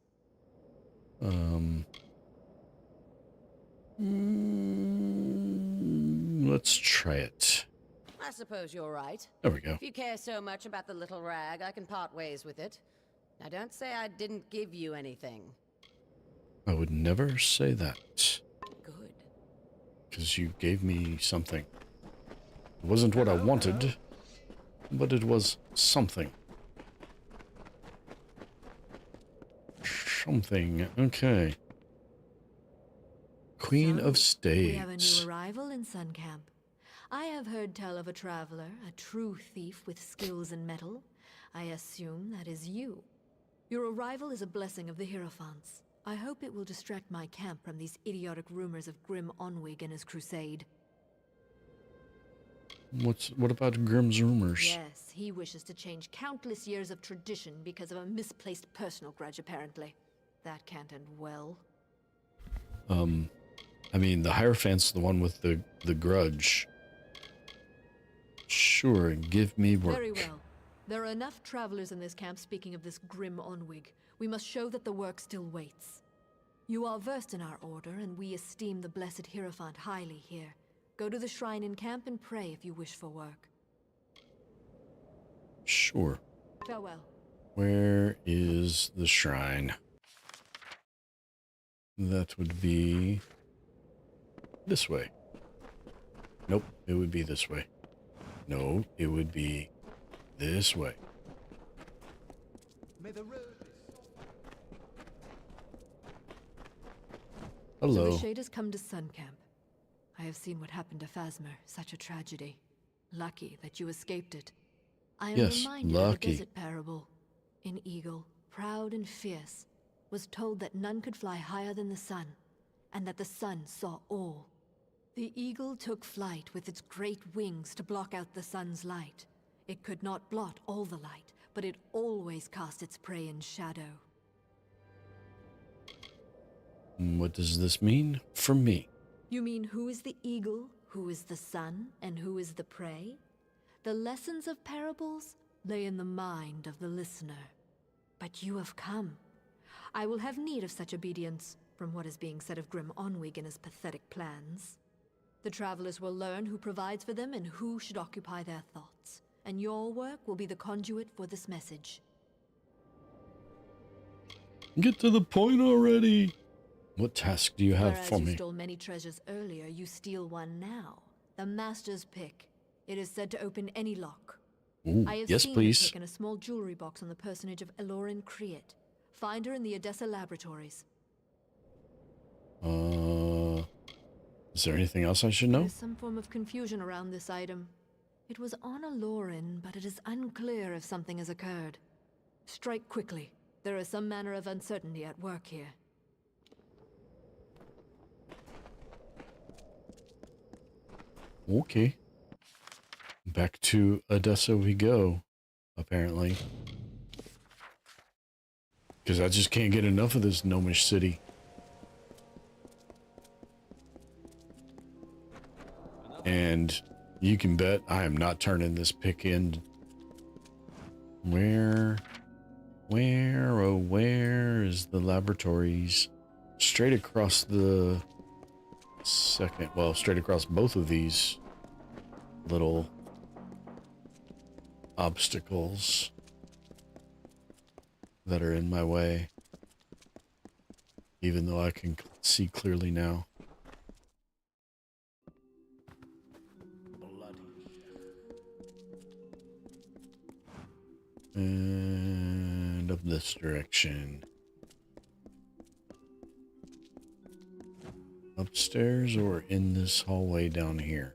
Let's try it. I suppose you're right. There we go. If you care so much about the little rag, I can part ways with it. Now don't say I didn't give you anything. I would never say that. Good. Because you gave me something. It wasn't what I wanted, but it was something. Something. Okay. Queen of Staves. We have a new arrival in Sun Camp. I have heard tell of a traveler, a true thief with skills in metal. I assume that is you. Your arrival is a blessing of the Hierophants. I hope it will distract my camp from these idiotic rumors of Grim Onwig and his crusade. What about Grimm's rumors? Yes, he wishes to change countless years of tradition because of a misplaced personal grudge, apparently. That can't end well. I mean, the Hierophant's the one with the grudge. Sure, give me work. Very well. There are enough travelers in this camp speaking of this Grim Onwig. We must show that the work still waits. You are versed in our order, and we esteem the blessed Hierophant highly here. Go to the shrine in camp and pray if you wish for work. Sure. Farewell. Where is the shrine? That would be this way. Nope, it would be this way. No, it would be this way. May the road Hello. So the Shade has come to Sun Camp. I have seen what happened to Phasmer, such a tragedy. Lucky that you escaped it. I am reminded of the desert parable. An eagle, proud and fierce, was told that none could fly higher than the sun, and that the sun saw all. The eagle took flight with its great wings to block out the sun's light. It could not blot all the light, but it always cast its prey in shadow. What does this mean for me? You mean who is the eagle, who is the sun, and who is the prey? The lessons of parables lay in the mind of the listener. But you have come. I will have need of such obedience, from what is being said of Grim Onwig and his pathetic plans. The travelers will learn who provides for them and who should occupy their thoughts, and your work will be the conduit for this message. Get to the point already! What task do you have Whereas for you me? stole many treasures earlier, you steal one now. The Master's Pick. It is said to open any lock. Ooh, I have yes, seen please. the pick in a small jewelry box on the personage of Elorin Kriet. Find her in the Odessa laboratories. Is there anything else I should know? There's some form of confusion around this item. It was on Elorin, but it is unclear if something has occurred. Strike quickly. There is some manner of uncertainty at work here. Okay. Back to Odessa we go, apparently. Because I just can't get enough of this gnomish city. And you can bet I am not turning this pick in. Where is the laboratories? Straight across the second, well, straight across both of these little obstacles that are in my way, even though I can see clearly now. And up this direction. Upstairs or in this hallway down here?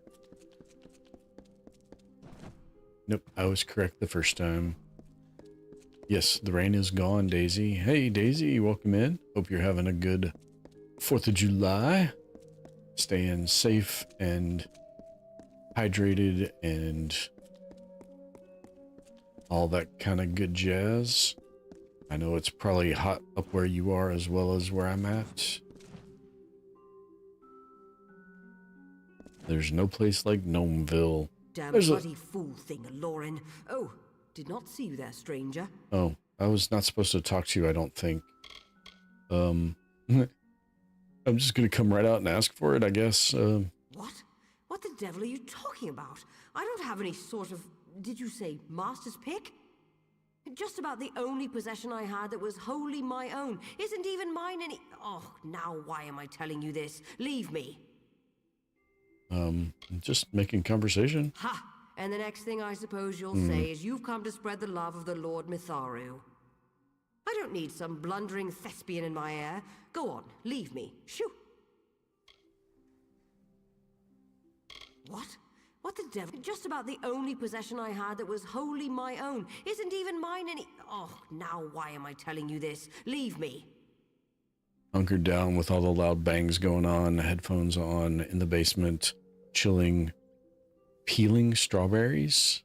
Nope, I was correct the first time. Yes, the rain is gone, Daisy. Hey, Daisy, welcome in. Hope you're having a good 4th of July. Staying safe and hydrated and all that kind of good jazz. I know it's probably hot up where you are as well as where I'm at. There's no place like Gnomeville. damn There's bloody fool thing, Lauren. Oh, did not see you there, stranger. Oh, I was not supposed to talk to you, I don't think. I'm just gonna come right out and ask for it, I guess. What? What the devil are you talking about? I don't have any sort of, did you say master's pick? Just about the only possession I had that was wholly my own. Isn't even mine any... Oh, now why am I telling you this? Leave me. Just making conversation. Ha! And the next thing I suppose you'll say is you've come to spread the love of the Lord Mitharu. I don't need some blundering thespian in my ear. Go on, leave me. Shoo! What? What the devil? Just about the only possession I had that was wholly my own. Isn't even mine any... Oh, now why am I telling you this? Leave me. Hunkered down with all the loud bangs going on, headphones on, in the basement, chilling, peeling strawberries.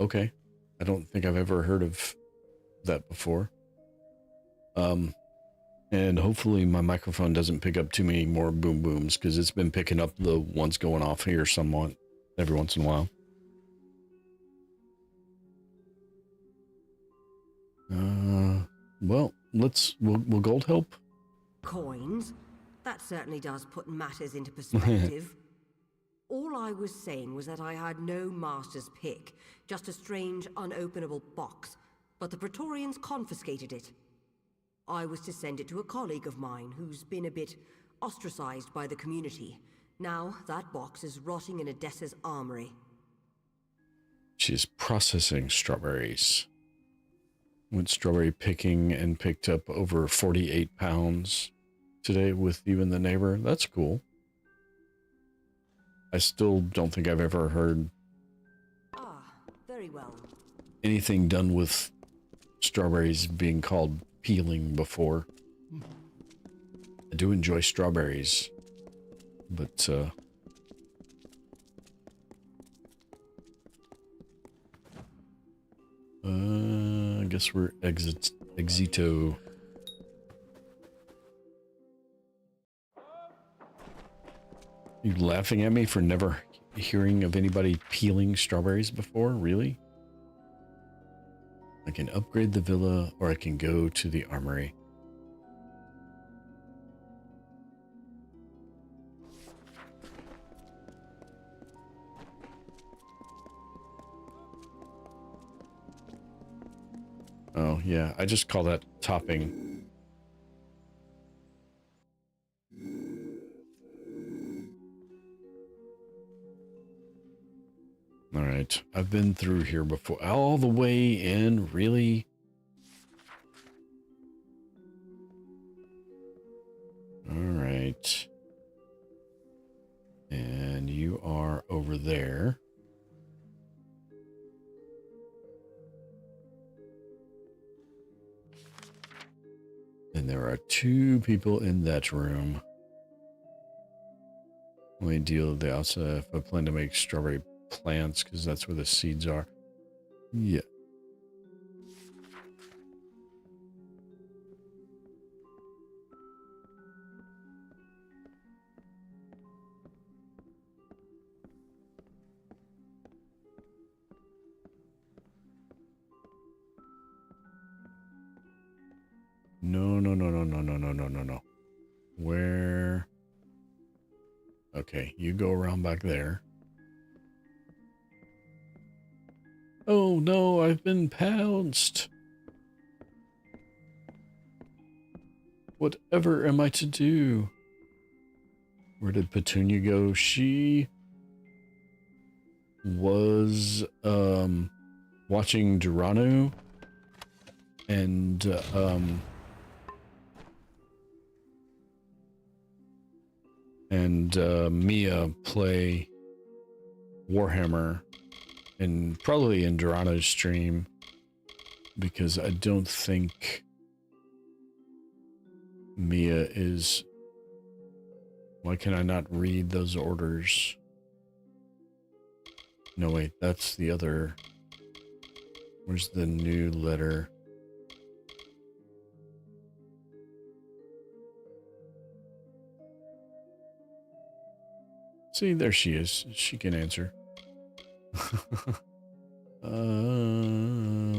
Okay. I don't think I've ever heard of that before. And hopefully my microphone doesn't pick up too many more boom booms, because it's been picking up the ones going off here somewhat every once in a while. Well, will gold help? Coins? That certainly does put matters into perspective. All I was saying was that I had no master's pick, just a strange, unopenable box, but the Praetorians confiscated it. I was to send it to a colleague of mine who's been a bit ostracized by the community. Now, that box is rotting in Odessa's armory. She's processing strawberries. Went strawberry picking and picked up over 48 pounds today with you and the neighbor. That's cool. I still don't think I've ever heard very well. anything done with strawberries being called peeling before. I do enjoy strawberries, but I guess we're exito. You laughing at me for never hearing of anybody peeling strawberries before? Really? I can upgrade the villa, or I can go to the armory. Oh, yeah, I just call that topping. All right, I've been through here before. All the way in, really? All right. And you are over there. And there are two people in that room. Only deal with the outside if I plan to make strawberry plants, because that's where the seeds are. Yeah. No. Where? Okay, you go around back there. Oh no, I've been pounced. Whatever am I to do? Where did Petunia go? She was watching Durano and Mia play Warhammer, and probably in Durano's stream, because I don't think Mia is... Why can I not read those orders? No, wait, that's the other... Where's the new letter? See, there she is. She can answer.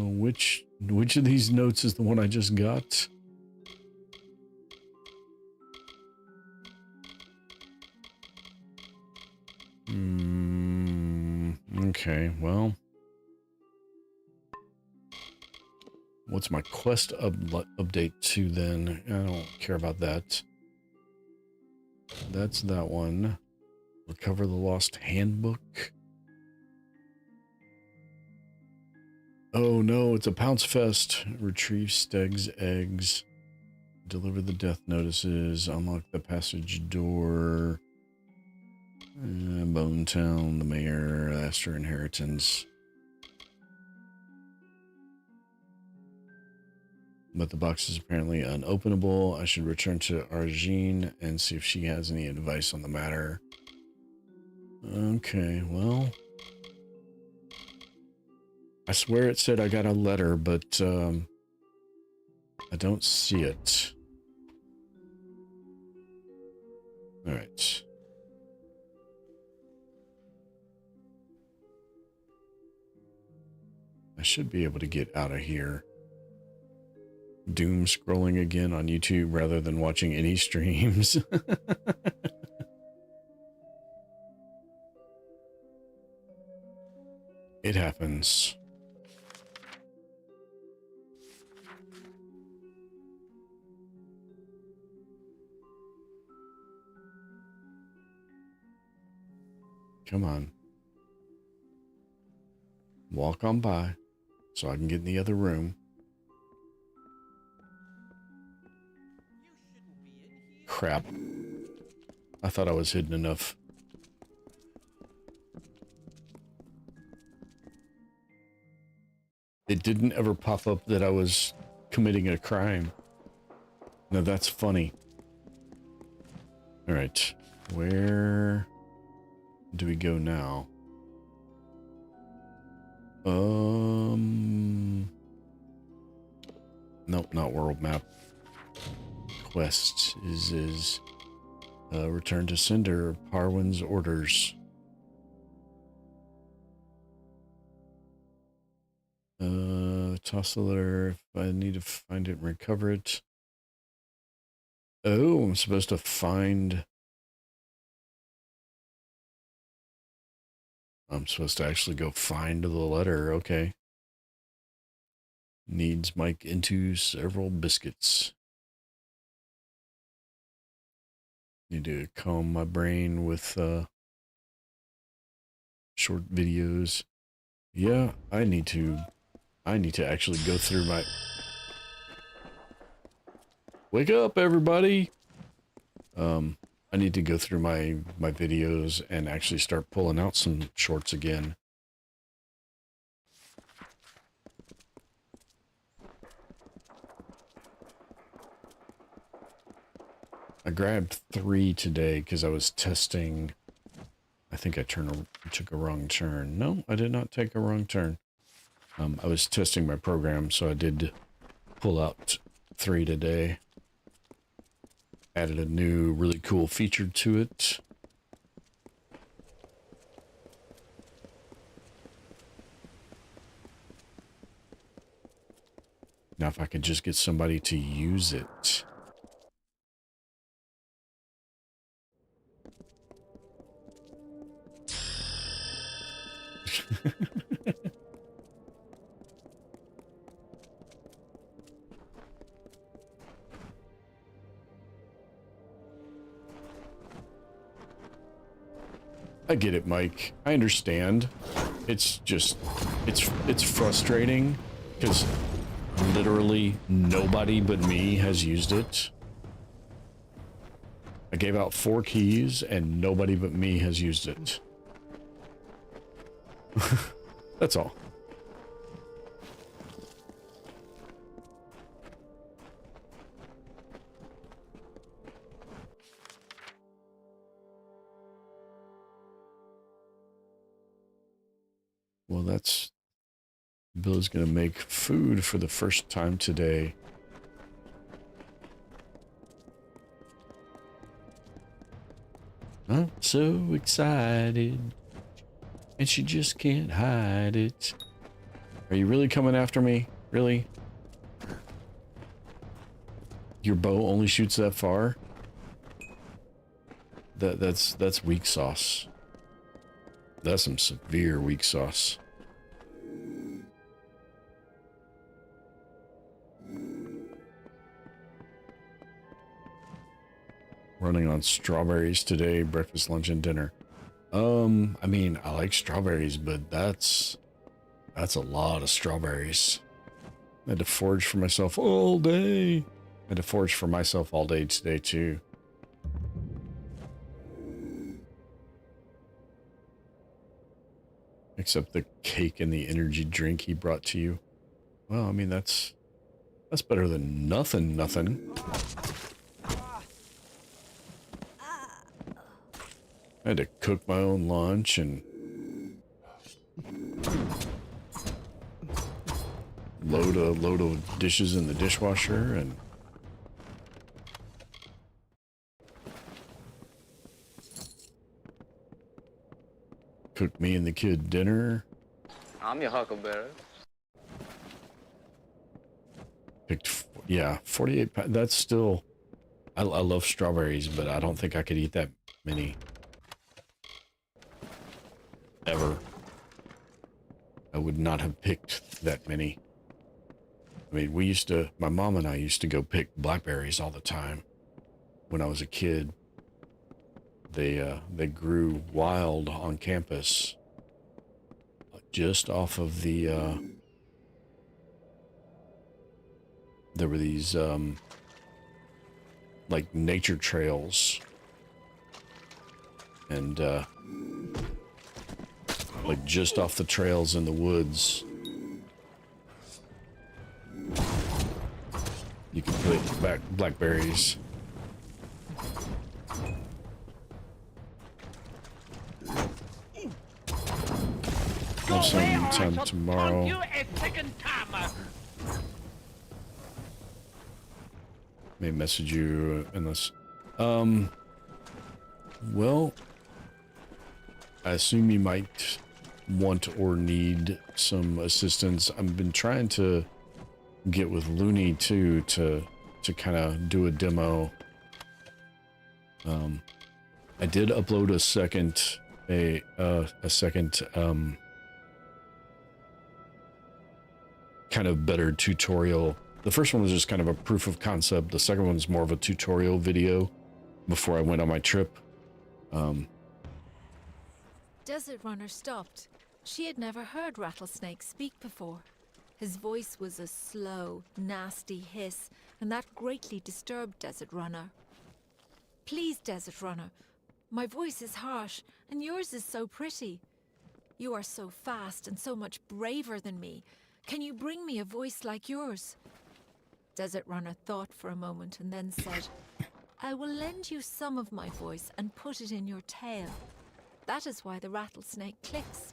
Which of these notes is the one I just got? Okay, well. What's my quest update to then? I don't care about that. That's that one. Recover the lost handbook. Oh no, it's a pounce fest. Retrieve Steg's eggs. Deliver the death notices. Unlock the passage door. Bone Town, the mayor, Aster inheritance. But the box is apparently unopenable. I should return to Argene and see if she has any advice on the matter. Okay, well. I swear it said I got a letter, but I don't see it. Alright. I should be able to get out of here. Doom scrolling again on YouTube rather than watching any streams. It happens. Come on. Walk on by so I can get in the other room. Crap. I thought I was hidden enough. It didn't ever pop up that I was committing a crime. Now that's funny. Alright. Where do we go now? Nope, not world map. Quest is return to sender, Parwin's orders. Toss the letter if I need to find it and recover it. Oh, I'm supposed to find... I'm supposed to actually go find the letter, okay. Needs Mike into several biscuits. Need to calm my brain with short videos. Yeah, I need to actually go through my... Wake up, everybody! I need to go through my videos and actually start pulling out some shorts again. I grabbed 3 today because I was testing. I think I took a wrong turn. No, I did not take a wrong turn. I was testing my program, so I did pull out 3 today. Added a new really cool feature to it. Now if I could just get somebody to use it. I get it, Mike. I understand. It's just, it's frustrating because literally nobody but me has used it. I gave out 4 keys and nobody but me has used it. That's all. Well, that's... Bill's gonna make food for the first time today. I'm so excited. And she just can't hide it. Are you really coming after me? Really? Your bow only shoots that far? That's weak sauce. That's some severe weak sauce. Running on strawberries today, breakfast, lunch, and dinner. I mean, I like strawberries, but that's a lot of strawberries. I had to forage for myself all day. I had to forage for myself all day today, too. Except the cake and the energy drink he brought to you. Well, I mean, that's better than nothing. I had to cook my own lunch and load of dishes in the dishwasher and cook me and the kid dinner. I'm your huckleberry. Picked, yeah, 48. That's still, I love strawberries, but I don't think I could eat that many. Ever. I would not have picked that many. I mean, my mom and I used to go pick blackberries all the time when I was a kid. They grew wild on campus, just off of the, there were these, like nature trails, and, like just off the trails in the woods. You can put back blackberries. Have some time tomorrow. May message you unless, well, I assume you might want or need some assistance. I've been trying to get with Looney too to kind of do a demo. I did upload a second kind of better tutorial. The first one was just kind of a proof of concept. The second one's more of a tutorial video before I went on my trip. Desert Runner stopped. She had never heard Rattlesnake speak before. His voice was a slow, nasty hiss, and that greatly disturbed Desert Runner. Please, Desert Runner, my voice is harsh, and yours is so pretty. You are so fast and so much braver than me. Can you bring me a voice like yours? Desert Runner thought for a moment and then said, I will lend you some of my voice and put it in your tail. That is why the rattlesnake clicks.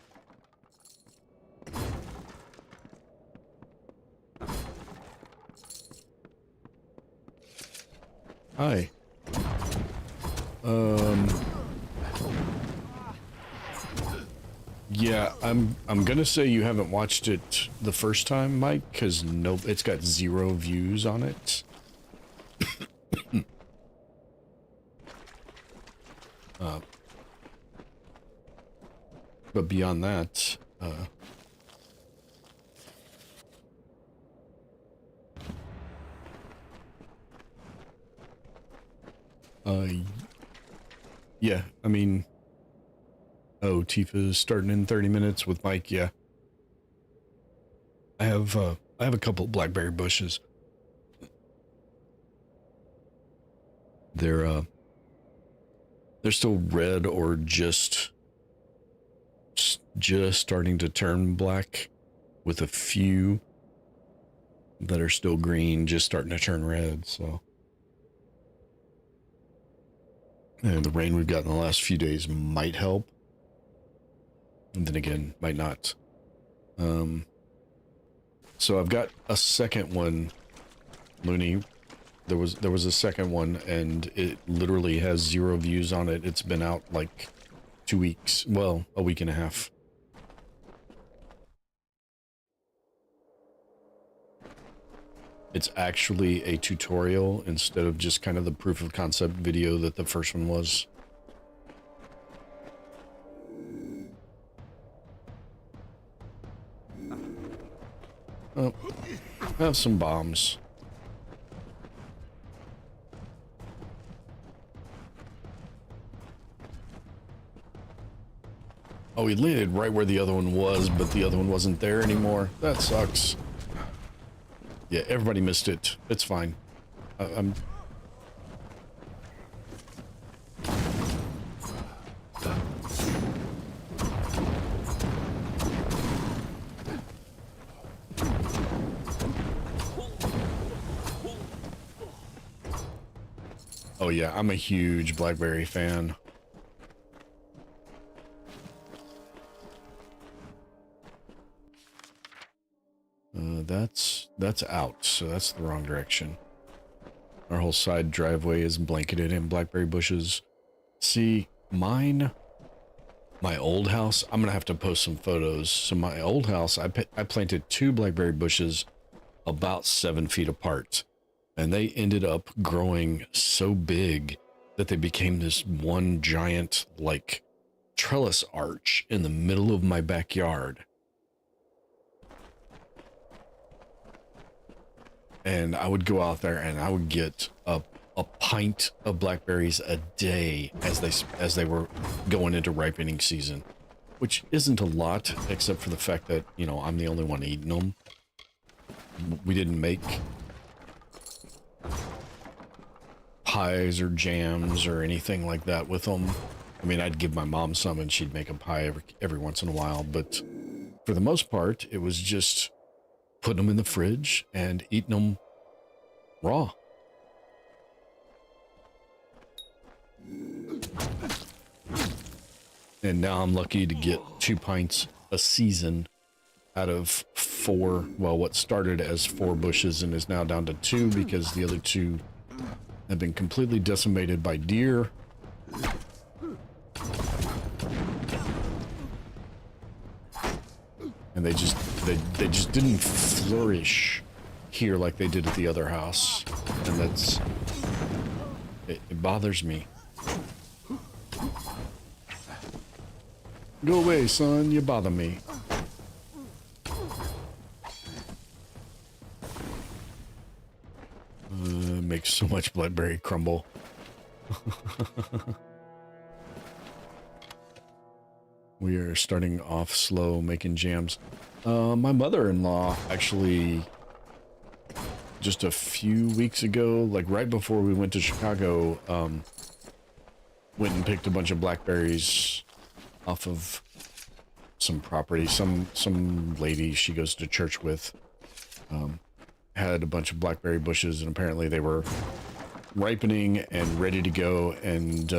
Hi. Yeah, I'm gonna say you haven't watched it the first time, Mike, because nope, it's got 0 views on it. But beyond that, yeah, I mean, oh, Tifa's starting in 30 minutes with Mike, yeah. I have a couple blackberry bushes. They're still red or just starting to turn black, with a few that are still green, just starting to turn red, so. And the rain we've got in the last few days might help. And then again, might not. So I've got a second one, Looney. There was a second one, and it literally has 0 views on it. It's been out like 2 weeks. Well, a week and a half. It's actually a tutorial instead of just kind of the proof of concept video that the first one was. Oh, have some bombs. Oh, he landed right where the other one was, but the other one wasn't there anymore. That sucks. Yeah, everybody missed it. It's fine. I'm... Oh yeah, I'm a huge Blackberry fan. That's out, so that's the wrong direction. Our whole side driveway is blanketed in blackberry bushes. See, my old house, I'm gonna have to post some photos. So my old house, I planted 2 blackberry bushes about 7 feet apart, and they ended up growing so big that they became this one giant, like, trellis arch in the middle of my backyard. And I would go out there and I would get a pint of blackberries a day as they were going into ripening season, which isn't a lot except for the fact that, you know, I'm the only one eating them. We didn't make pies or jams or anything like that with them. I mean, I'd give my mom some and she'd make a pie every once in a while, but for the most part, it was just putting them in the fridge and eating them raw. And now I'm lucky to get 2 pints a season out of 4, well, what started as 4 bushes and is now down to 2 because the other 2 have been completely decimated by deer. And they just didn't flourish here like they did at the other house. And that's, it bothers me. Go away, son, you bother me. Makes so much blackberry crumble. We are starting off slow, making jams. My mother-in-law actually, just a few weeks ago, like right before we went to Chicago, went and picked a bunch of blackberries off of some property. Some lady she goes to church with had a bunch of blackberry bushes, and apparently they were ripening and ready to go and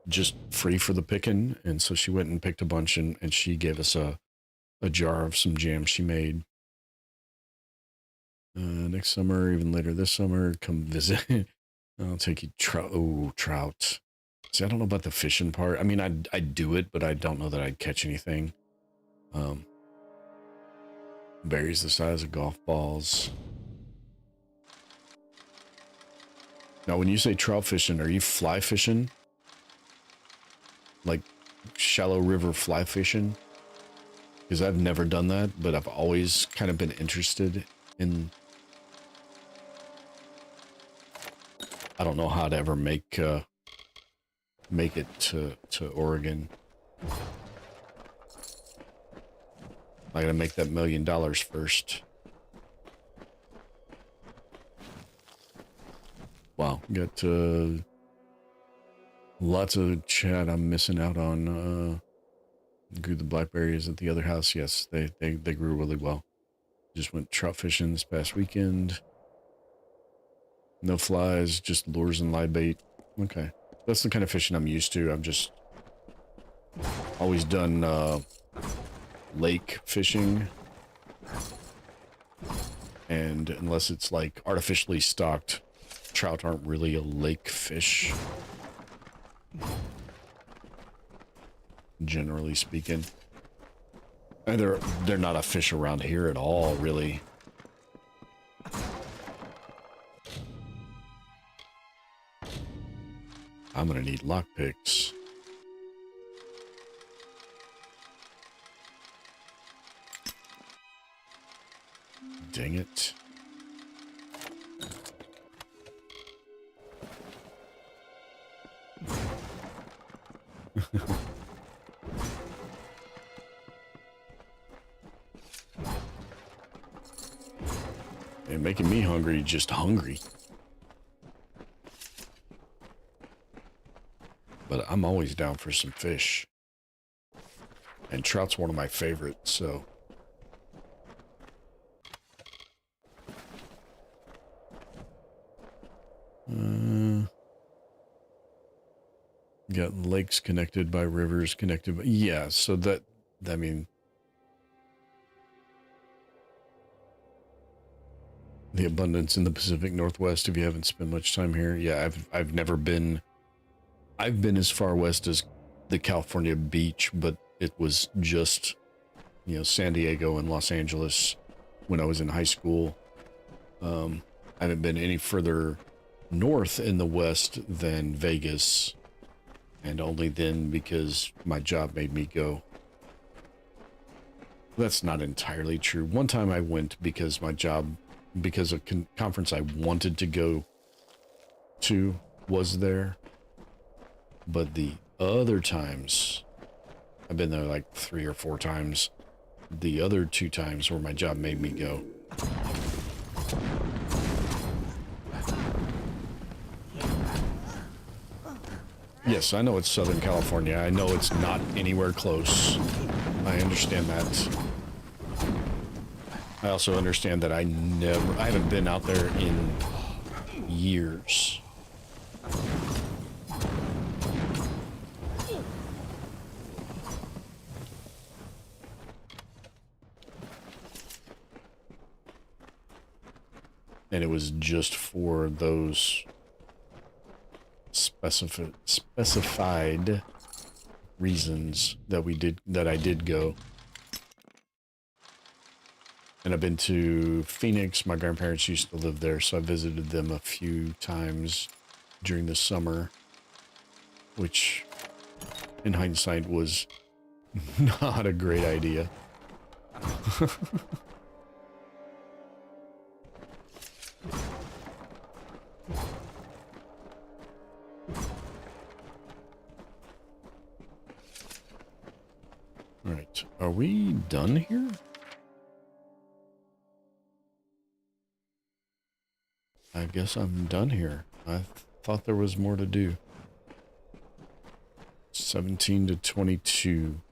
just free for the picking. And so she went and picked a bunch, and she gave us a jar of some jam she made. Next summer, even later this summer, come visit. I'll take you trout. Oh, trout. See, I don't know about the fishing part. I mean, I'd do it, but I don't know that I'd catch anything. Berries the size of golf balls. Now, when you say trout fishing, are you fly fishing? Like shallow river fly fishing? Because I've never done that, but I've always kind of been interested in... I don't know how to ever make it to Oregon. I gotta make that $1 million first. Wow, got lots of chat I'm missing out on. Grew the blackberries at the other house. Yes, they grew really well. Just went trout fishing this past weekend. No flies, just lures and live bait. Okay, that's the kind of fishing I'm used to. I've just always done lake fishing, and unless it's like artificially stocked trout aren't really a lake fish, generally speaking. And they're not a fish around here at all, really. I'm gonna need lockpicks. Dang it. And making me hungry, just hungry. But I'm always down for some fish. And trout's one of my favorites, so. Got lakes connected by rivers connected by, yeah, so that, I mean, the abundance in the Pacific Northwest, if you haven't spent much time here. Yeah, I've never been, I've been as far west as the California beach, but it was just, you know, San Diego and Los Angeles when I was in high school. I haven't been any further north in the west than Vegas, and only then because my job made me go. That's not entirely true. One time I went because my job, because a conference I wanted to go to was there. But the other times, I've been there like 3 or 4 times. The other 2 times where my job made me go. Yes, I know it's Southern California. I know it's not anywhere close. I understand that. I also understand that I haven't been out there in years. And it was just for those specified reasons that I did go. And I've been to Phoenix. My grandparents used to live there, so I visited them a few times during the summer, which in hindsight was not a great idea. All right, are we done here? I guess I'm done here. I thought there was more to do. 17 to 22.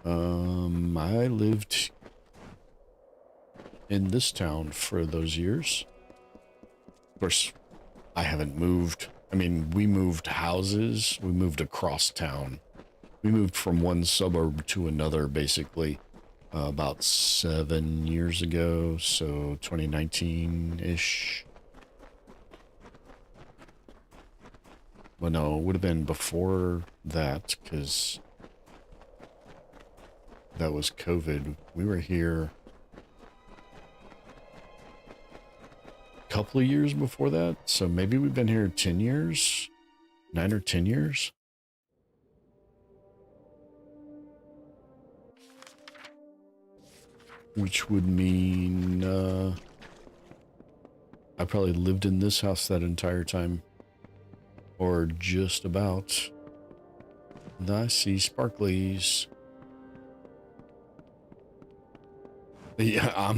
I lived in this town for those years. Of course, I haven't moved. I mean, we moved houses. We moved across town. We moved from one suburb to another, basically, about 7 years ago. So 2019-ish. Well, no, it would have been before that, because that was COVID. We were here a couple of years before that, so maybe we've been here 10 years? 9 or 10 years? Which would mean, I probably lived in this house that entire time. Or just about. I see sparklies. Yeah,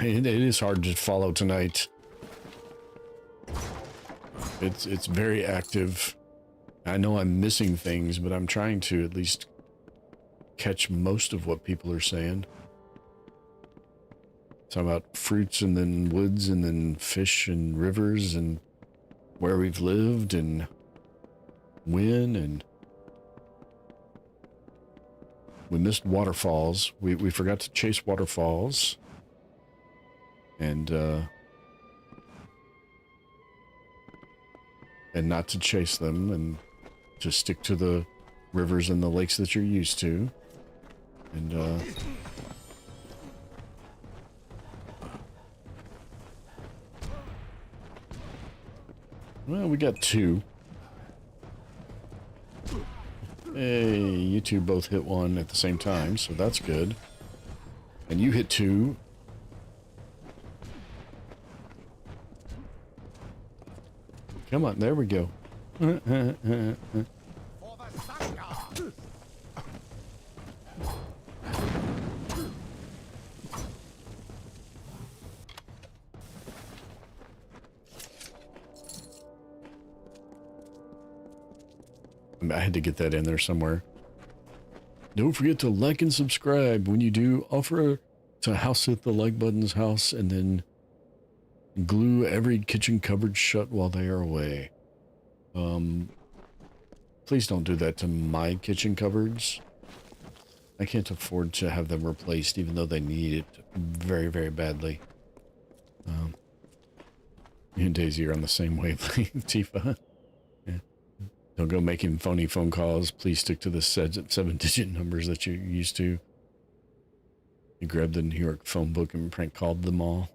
it is hard to follow tonight. It's very active. I know I'm missing things, but I'm trying to at least catch most of what people are saying. Talk about fruits and then woods and then fish and rivers and where we've lived and when, and we missed waterfalls. We forgot to chase waterfalls. And and not to chase them, and to stick to the rivers and the lakes that you're used to. And, well, we got 2. Hey, you two both hit 1 at the same time, so that's good. And you hit 2. Come on, there we go. I had to get that in there somewhere. Don't forget to like and subscribe. When you do, offer to house hit the like button's house and then glue every kitchen cupboard shut while they are away. Please don't do that to my kitchen cupboards. I can't afford to have them replaced, even though they need it very, very badly. Me and Daisy are on the same wavelength, Tifa. Yeah. Don't go making phony phone calls. Please stick to the 7-digit numbers that you're used to. You grabbed the New York phone book and prank called them all.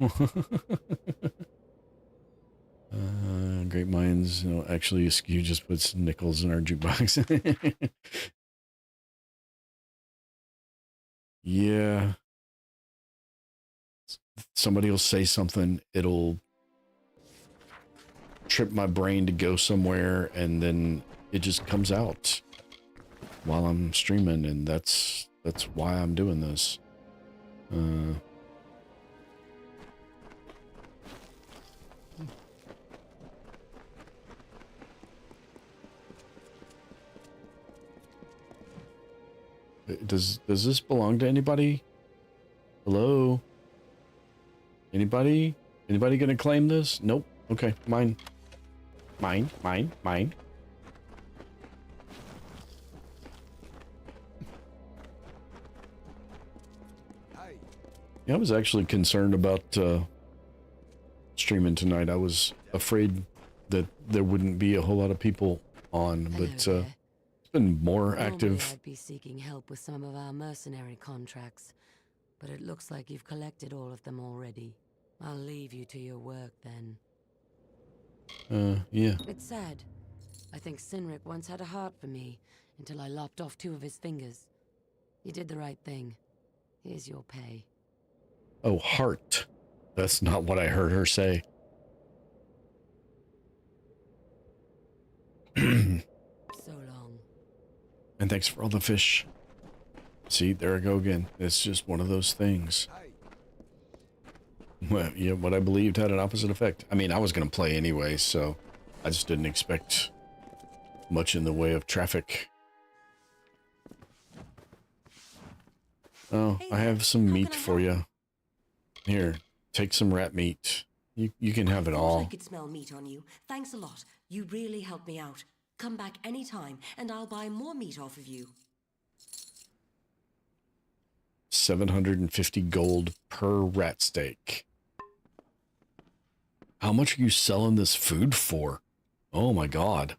Great minds, actually Askew just puts nickels in our jukebox. Yeah. Somebody will say something, it'll trip my brain to go somewhere, and then it just comes out while I'm streaming, and that's why I'm doing this. Does this belong to anybody? Hello? Anybody? Anybody gonna claim this? Nope. Okay, mine. Mine. Yeah, I was actually concerned about streaming tonight. I was afraid that there wouldn't be a whole lot of people on, but it's been more active. Normally I'd be seeking help with some of our mercenary contracts, but it looks like you've collected all of them already. I'll leave you to your work then. Yeah. It's sad. I think Sinric once had a heart for me until I lopped off 2 of his fingers. You did the right thing. Here's your pay. Oh, heart. That's not what I heard her say. So long. And thanks for all the fish. See, there I go again. It's just one of those things. Well, yeah, what I believed had an opposite effect. I mean, I was going to play anyway, so I just didn't expect much in the way of traffic. Oh, I have some meat for you. Here, take some rat meat. You can have it all. I could smell meat on you. Thanks a lot. You really helped me out. Come back anytime, and I'll buy more meat off of you. 750 gold per rat steak. How much are you selling this food for? Oh my god.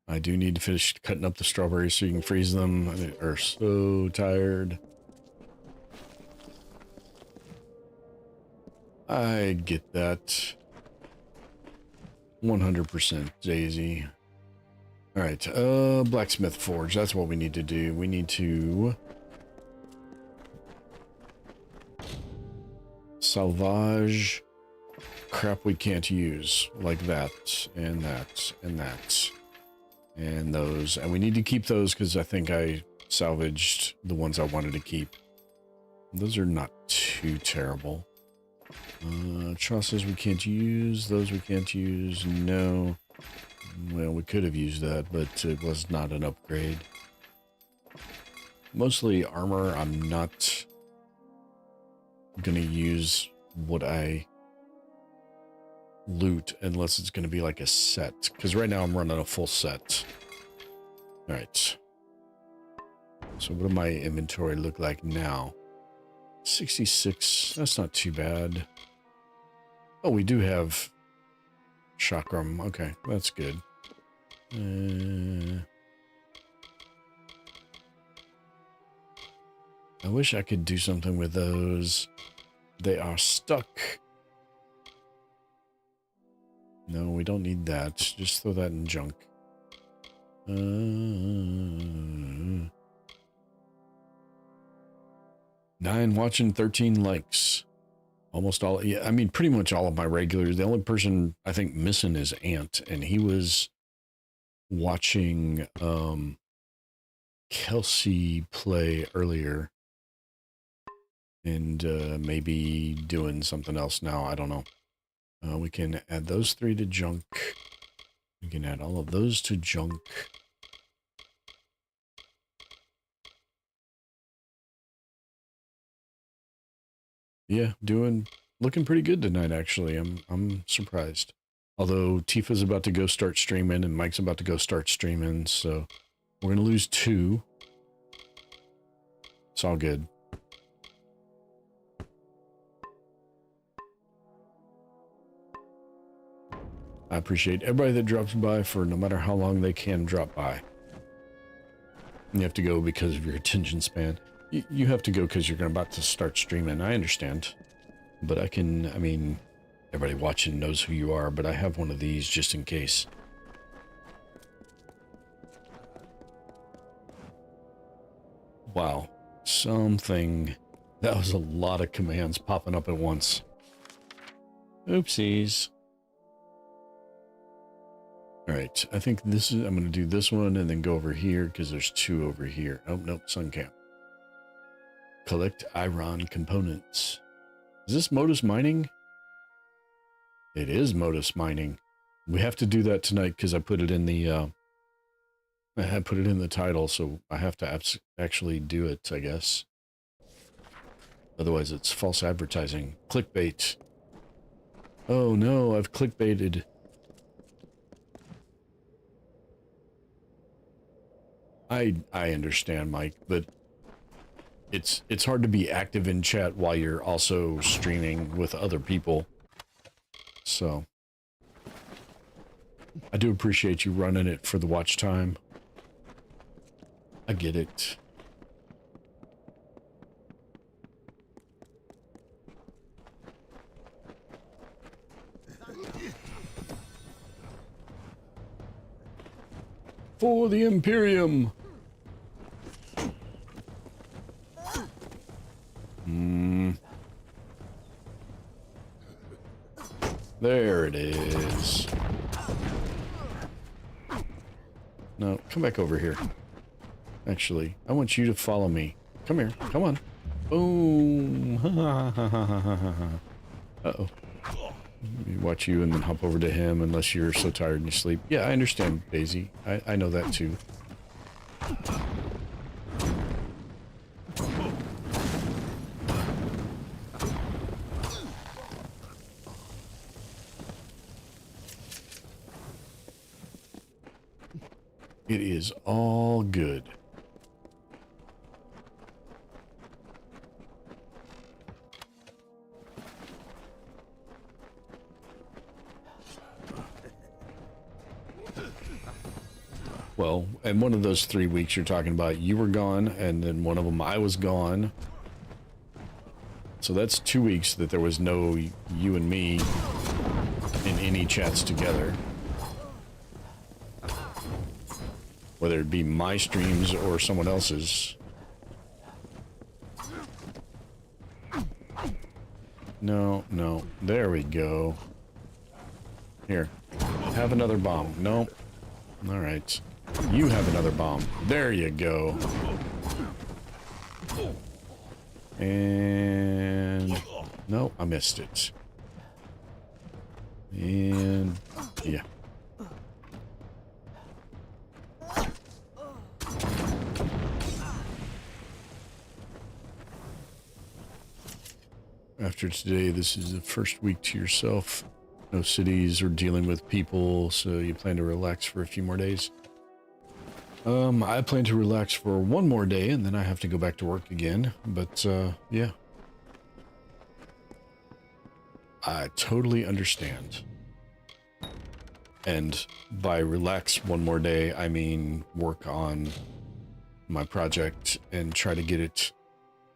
I do need to finish cutting up the strawberries so you can freeze them. They are so tired. I get that. 100% Daisy. Alright, blacksmith forge. That's what we need to do. We need to salvage crap we can't use, like that, and that, and that, and those. And we need to keep those because I think I salvaged the ones I wanted to keep. Those are not too terrible. Trusses we can't use, those we can't use, no. Well, we could have used that, but it was not an upgrade. Mostly armor, I'm not gonna use what I loot unless it's gonna be like a set, because right now I'm running a full set. Alright. So what does my inventory look like now? 66, that's not too bad. Oh, we do have chakram. Okay, that's good. I wish I could do something with those. They are stuck. No, we don't need that. Just throw that in junk. 9 watching, 13 likes. Almost all, yeah, I mean, pretty much all of my regulars. The only person I think missing is Ant, and he was watching Kelsey play earlier. And maybe doing something else now. I don't know. We can add those 3 to junk. We can add all of those to junk. Yeah, looking pretty good tonight, actually. I'm surprised. Although Tifa's about to go start streaming and Mike's about to go start streaming, so we're gonna lose 2. It's all good. I appreciate everybody that drops by for no matter how long they can drop by. You have to go because of your attention span. You have to go because you're about to start streaming. I understand. But I mean, everybody watching knows who you are, but I have one of these just in case. Wow. That was a lot of commands popping up at once. Oopsies. All right, I think I'm going to do this one and then go over here because there's 2 over here. Oh, nope, Sun Camp. Collect iron components. Is this Motus mining? It is Motus mining. We have to do that tonight because I put it in the title, so I have to actually do it, I guess. Otherwise, it's false advertising. Clickbait. Oh no, I've clickbaited. I understand, Mike, but it's hard to be active in chat while you're also streaming with other people. So I do appreciate you running it for the watch time. I get it. For the Imperium. There it is. No, come back over here. Actually, I want you to follow me. Come here. Come on. Boom. Uh-oh. Watch you and then hop over to him unless you're so tired and you sleep. Yeah, I understand, Daisy. I know that too. It is all good. Well, and one of those 3 weeks you're talking about, you were gone, and then one of them I was gone. So that's 2 weeks that there was no you and me in any chats together. Whether it be my streams or someone else's. No, no. There we go. Here. Have another bomb. No. All right. You have another bomb. There you go. And... no, I missed it. And... yeah. After today, this is the first week to yourself. No cities or dealing with people, so you plan to relax for a few more days? I plan to relax for 1 more day, and then I have to go back to work again. But, yeah. I totally understand. And by relax one more day, I mean work on my project and try to get it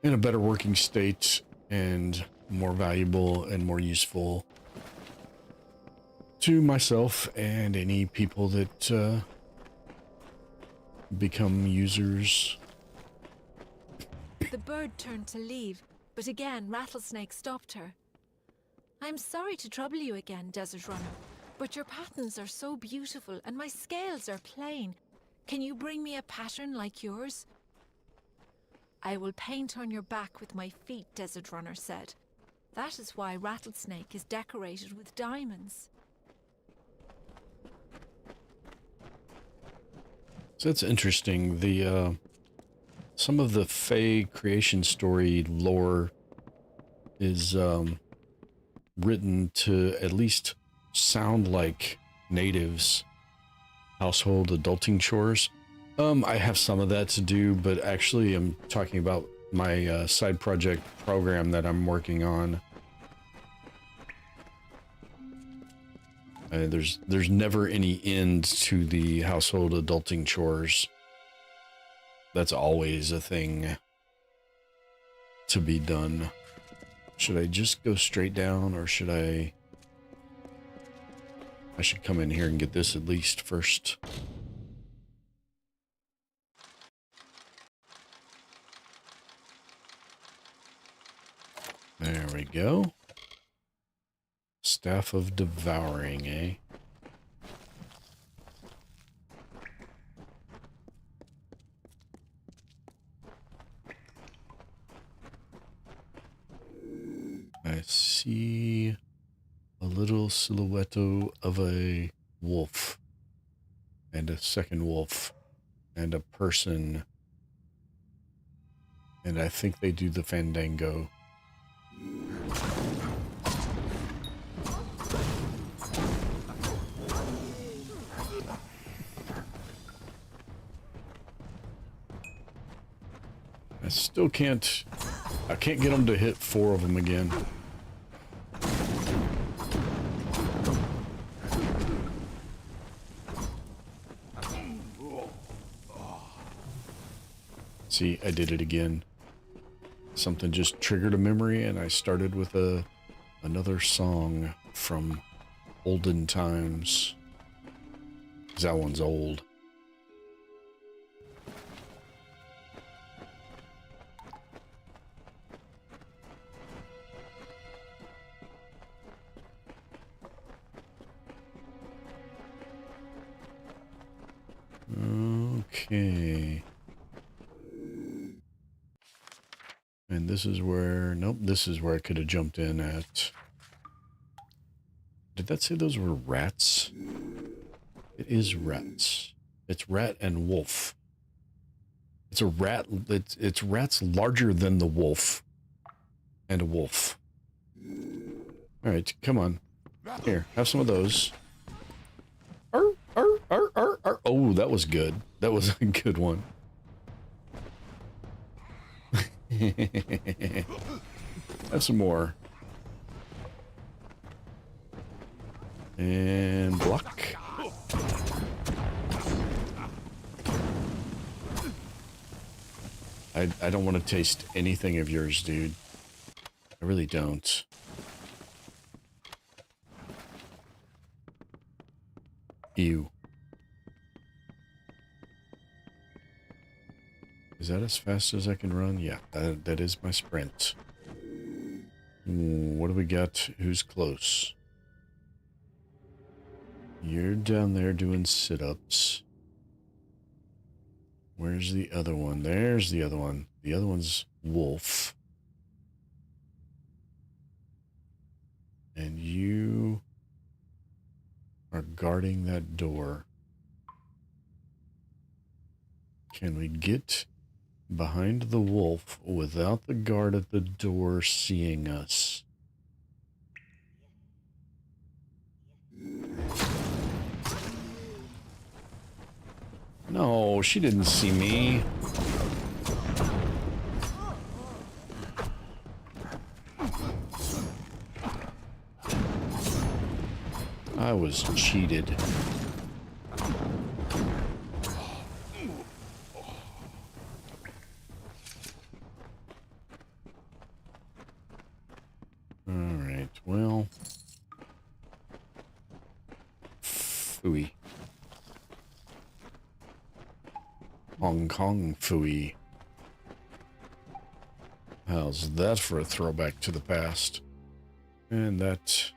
in a better working state and more valuable and more useful to myself and any people that become users. The bird turned to leave, but again Rattlesnake stopped her. I'm sorry to trouble you again, Desert Runner, but your patterns are so beautiful and my scales are plain. Can you bring me a pattern like yours? I will paint on your back with my feet, Desert Runner said. That is why Rattlesnake is decorated with diamonds. So that's interesting. The some of the Fae creation story lore is written to at least sound like natives' household adulting chores. I have some of that to do, but actually I'm talking about my side project program that I'm working on. There's never any end to the household adulting chores. That's always a thing to be done. Should I just go straight down, or should I should come in here and get this at least first. There we go. Staff of Devouring, eh? I see a little silhouette of a wolf, and a second wolf, and a person, and I think they do the fandango. I still can't, I can't get them to hit 4 of them again. See, I did it again. Something just triggered a memory, and I started with another song from olden times. 'Cause that one's old. Okay. And this is where, nope, this is where I could have jumped in at. Did that say those were rats? It is rats. It's rat and wolf. It's a rat, it's rats larger than the wolf. And a wolf. Alright, come on. Here, have some of those. Arr, arr, arr, arr, arr. Oh, that was good. That was a good one. Have some more. And block. I don't want to taste anything of yours, dude. I really don't. Ew. Is that as fast as I can run? Yeah, that is my sprint. What do we got? Who's close? You're down there doing sit-ups. Where's the other one? There's the other one. The other one's wolf. And you are guarding that door. Can we get behind the wolf without the guard at the door seeing us? No, she didn't see me. I was cheated. Alright, well. Phooey. Hong Kong phooey. How's that for a throwback to the past? And that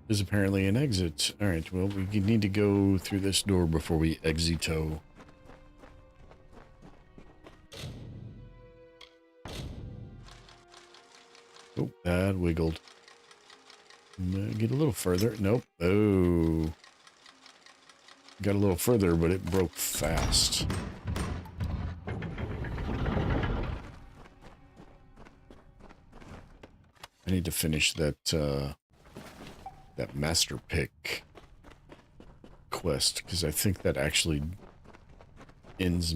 is apparently an exit. Alright, well, we need to go through this door before we exito. Oh, that wiggled. Get a little further. Nope. Oh. Got a little further, but it broke fast. I need to finish that, that master pick quest, because I think that actually ends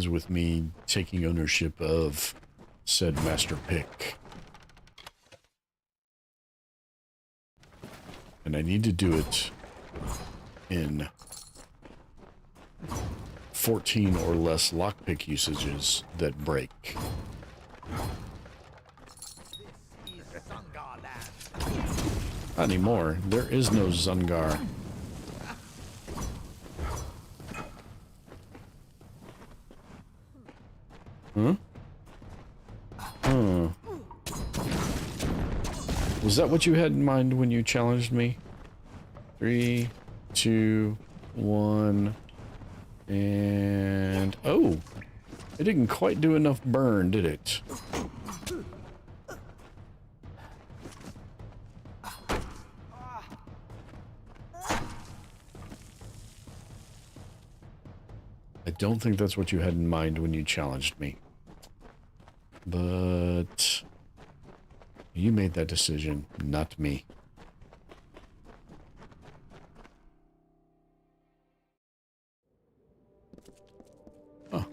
with me taking ownership of said master pick. And I need to do it in 14 or less lockpick usages that break. Not anymore. There is no Zungar. Huh? Huh. Was that what you had in mind when you challenged me? 3, 2, 1, and... Oh! It didn't quite do enough burn, did it? I don't think that's what you had in mind when you challenged me. But... you made that decision, not me. Oh,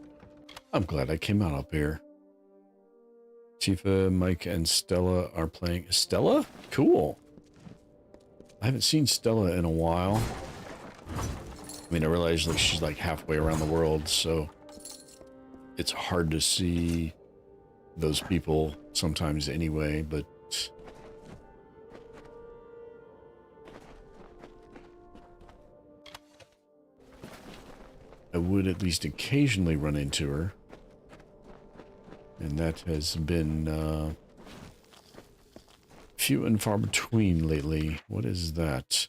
I'm glad I came out up here. Tifa, Mike, and Stella are playing. Stella? Cool. I haven't seen Stella in a while. I mean, I realize like she's like halfway around the world, so it's hard to see those people sometimes anyway, but I would at least occasionally run into her, and that has been few and far between lately. What is that?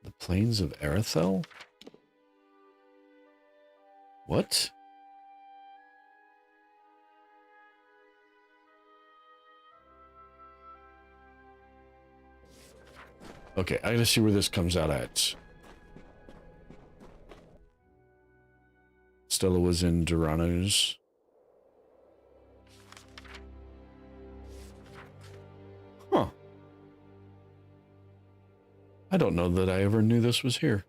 The Plains of Arethel? What? Okay, I gotta see where this comes out at. Stella was in Durano's. Huh. I don't know that I ever knew this was here.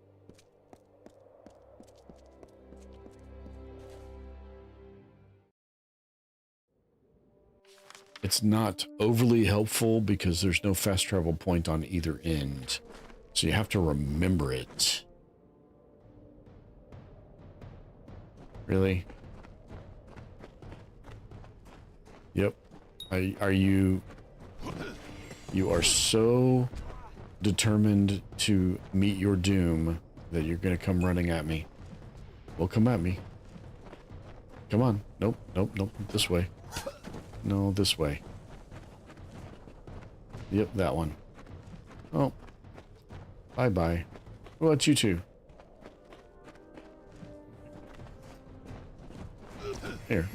It's not overly helpful because there's no fast travel point on either end. So you have to remember it. Really? Yep. Are you... You are so determined to meet your doom that you're going to come running at me. Well, come at me. Come on. Nope, nope, nope. This way. No, this way. Yep, that one. Oh. Bye-bye. What about you two? Here.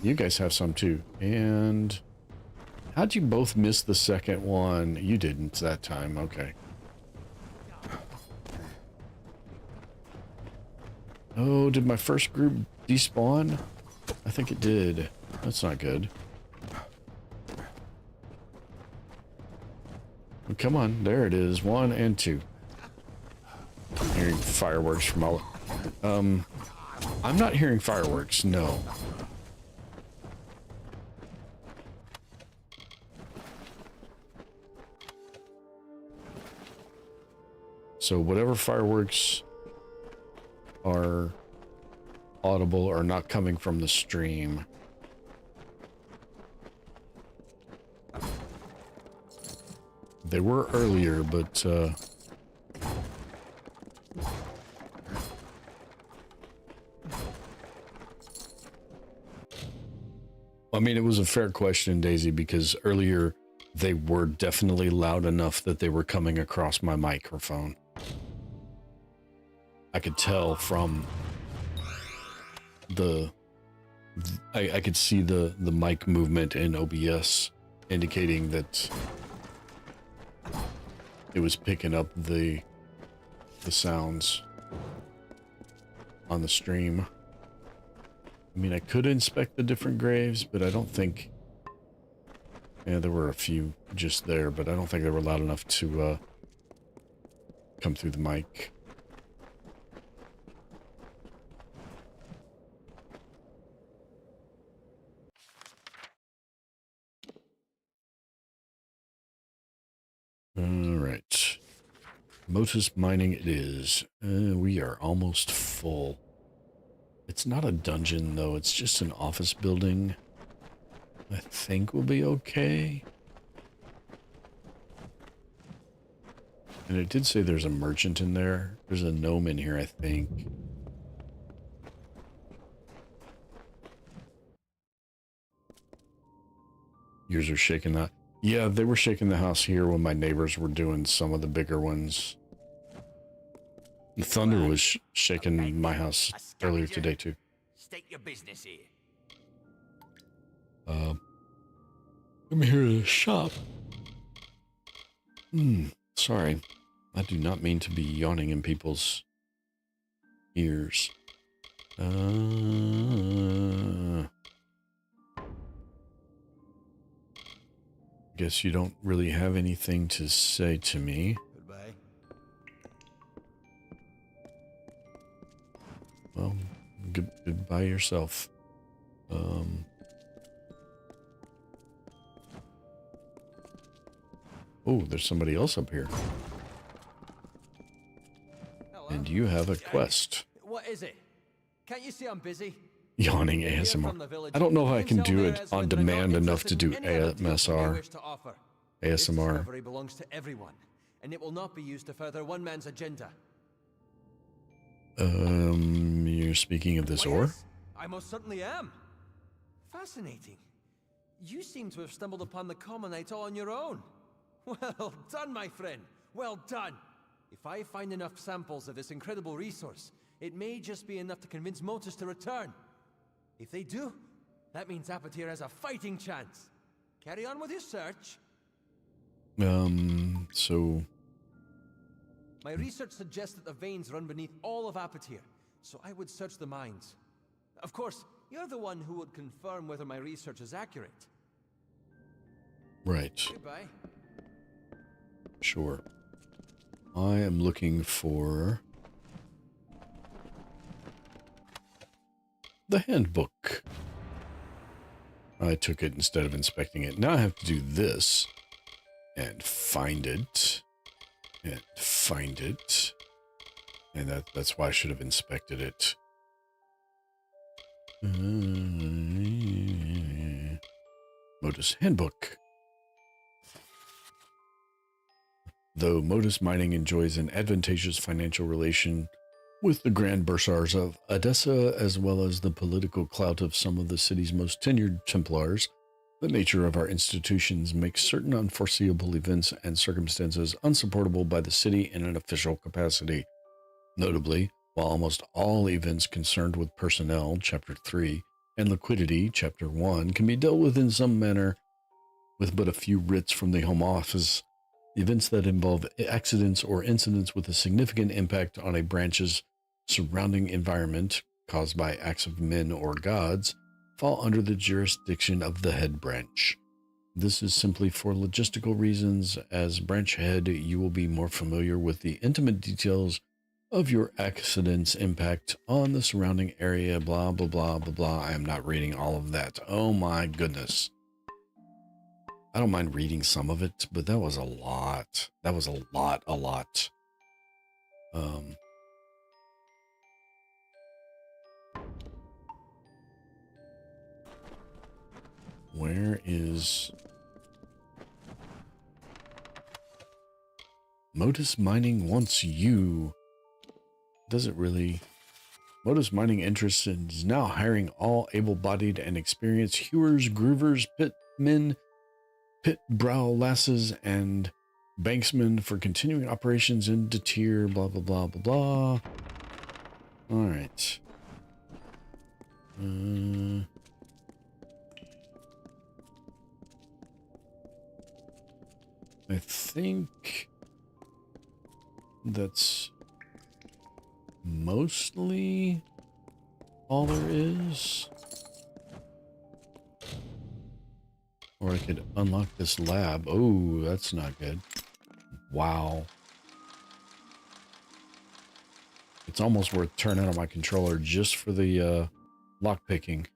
You guys have some too. And... how'd you both miss the second one? You didn't that time. Okay. Oh, did my first group despawn? I think it did. That's not good. Well, come on. There it is. 1 and 2. Hearing fireworks from all... I'm not hearing fireworks. No. So whatever fireworks are audible are not coming from the stream. They were earlier, but I mean, it was a fair question, Daisy, because earlier they were definitely loud enough that they were coming across my microphone. I could tell from I could see the mic movement in OBS indicating that it was picking up the sounds on the stream. I mean, I could inspect the different graves, but I don't think... Yeah, there were a few just there, but I don't think they were loud enough to come through the mic. Alright. Motus mining it is. We are almost full. It's not a dungeon, though. It's just an office building. I think we'll be okay. And it did say there's a merchant in there. There's a gnome in here, I think. Yours are shaking that. Yeah, they were shaking the house here when my neighbors were doing some of the bigger ones. The thunder was shaking my house earlier today, too. State your business here. I'm here at a shop. Sorry. I do not mean to be yawning in people's ears. Guess you don't really have anything to say to me. Goodbye. Well, goodbye yourself. Oh, there's somebody else up here. Hello. And you have a quest. What is it? Can't you see I'm busy? Yawning ASMR. I don't know if I can do it on demand enough to do ASMR. This discovery belongs to everyone, and it will not be used to further one man's agenda. You're speaking of this ore? Yes, I most certainly am. Fascinating. You seem to have stumbled upon the Commonites all on your own. Well done, my friend. Well done. If I find enough samples of this incredible resource, it may just be enough to convince Motus to return. If they do, that means Apatir has a fighting chance. Carry on with your search. So... My research suggests that the veins run beneath all of Apatir, so I would search the mines. Of course, you're the one who would confirm whether my research is accurate. Right. Goodbye. Sure. I am looking for... the handbook. I took it instead of inspecting it. Now I have to do this. And find it. And find it. And that's why I should have inspected it. Motus Handbook. Though Motus Mining enjoys an advantageous financial relation with the Grand Bursars of Edessa, as well as the political clout of some of the city's most tenured Templars, the nature of our institutions makes certain unforeseeable events and circumstances unsupportable by the city in an official capacity. Notably, while almost all events concerned with personnel, Chapter 3, and liquidity, Chapter 1, can be dealt with in some manner with but a few writs from the Home Office, events that involve accidents or incidents with a significant impact on a branch's surrounding environment caused by acts of men or gods fall under the jurisdiction of the head branch. This is simply for logistical reasons. As branch head, you will be more familiar with the intimate details of your accident's impact on the surrounding area, blah, blah, blah, blah, blah. I am not reading all of that. Oh my goodness. I don't mind reading some of it, but that was a lot. That was a lot. Where is Motus Mining wants you? Does it really? Motus Mining Interest is now hiring all able-bodied and experienced hewers, groovers, pitmen, pit brow lasses, and banksmen for continuing operations in Detyre, blah, blah, blah, blah, blah. All right. I think that's mostly all there is. Or I could unlock this lab. Oh, that's not good. Wow. It's almost worth turning on my controller just for the lock picking.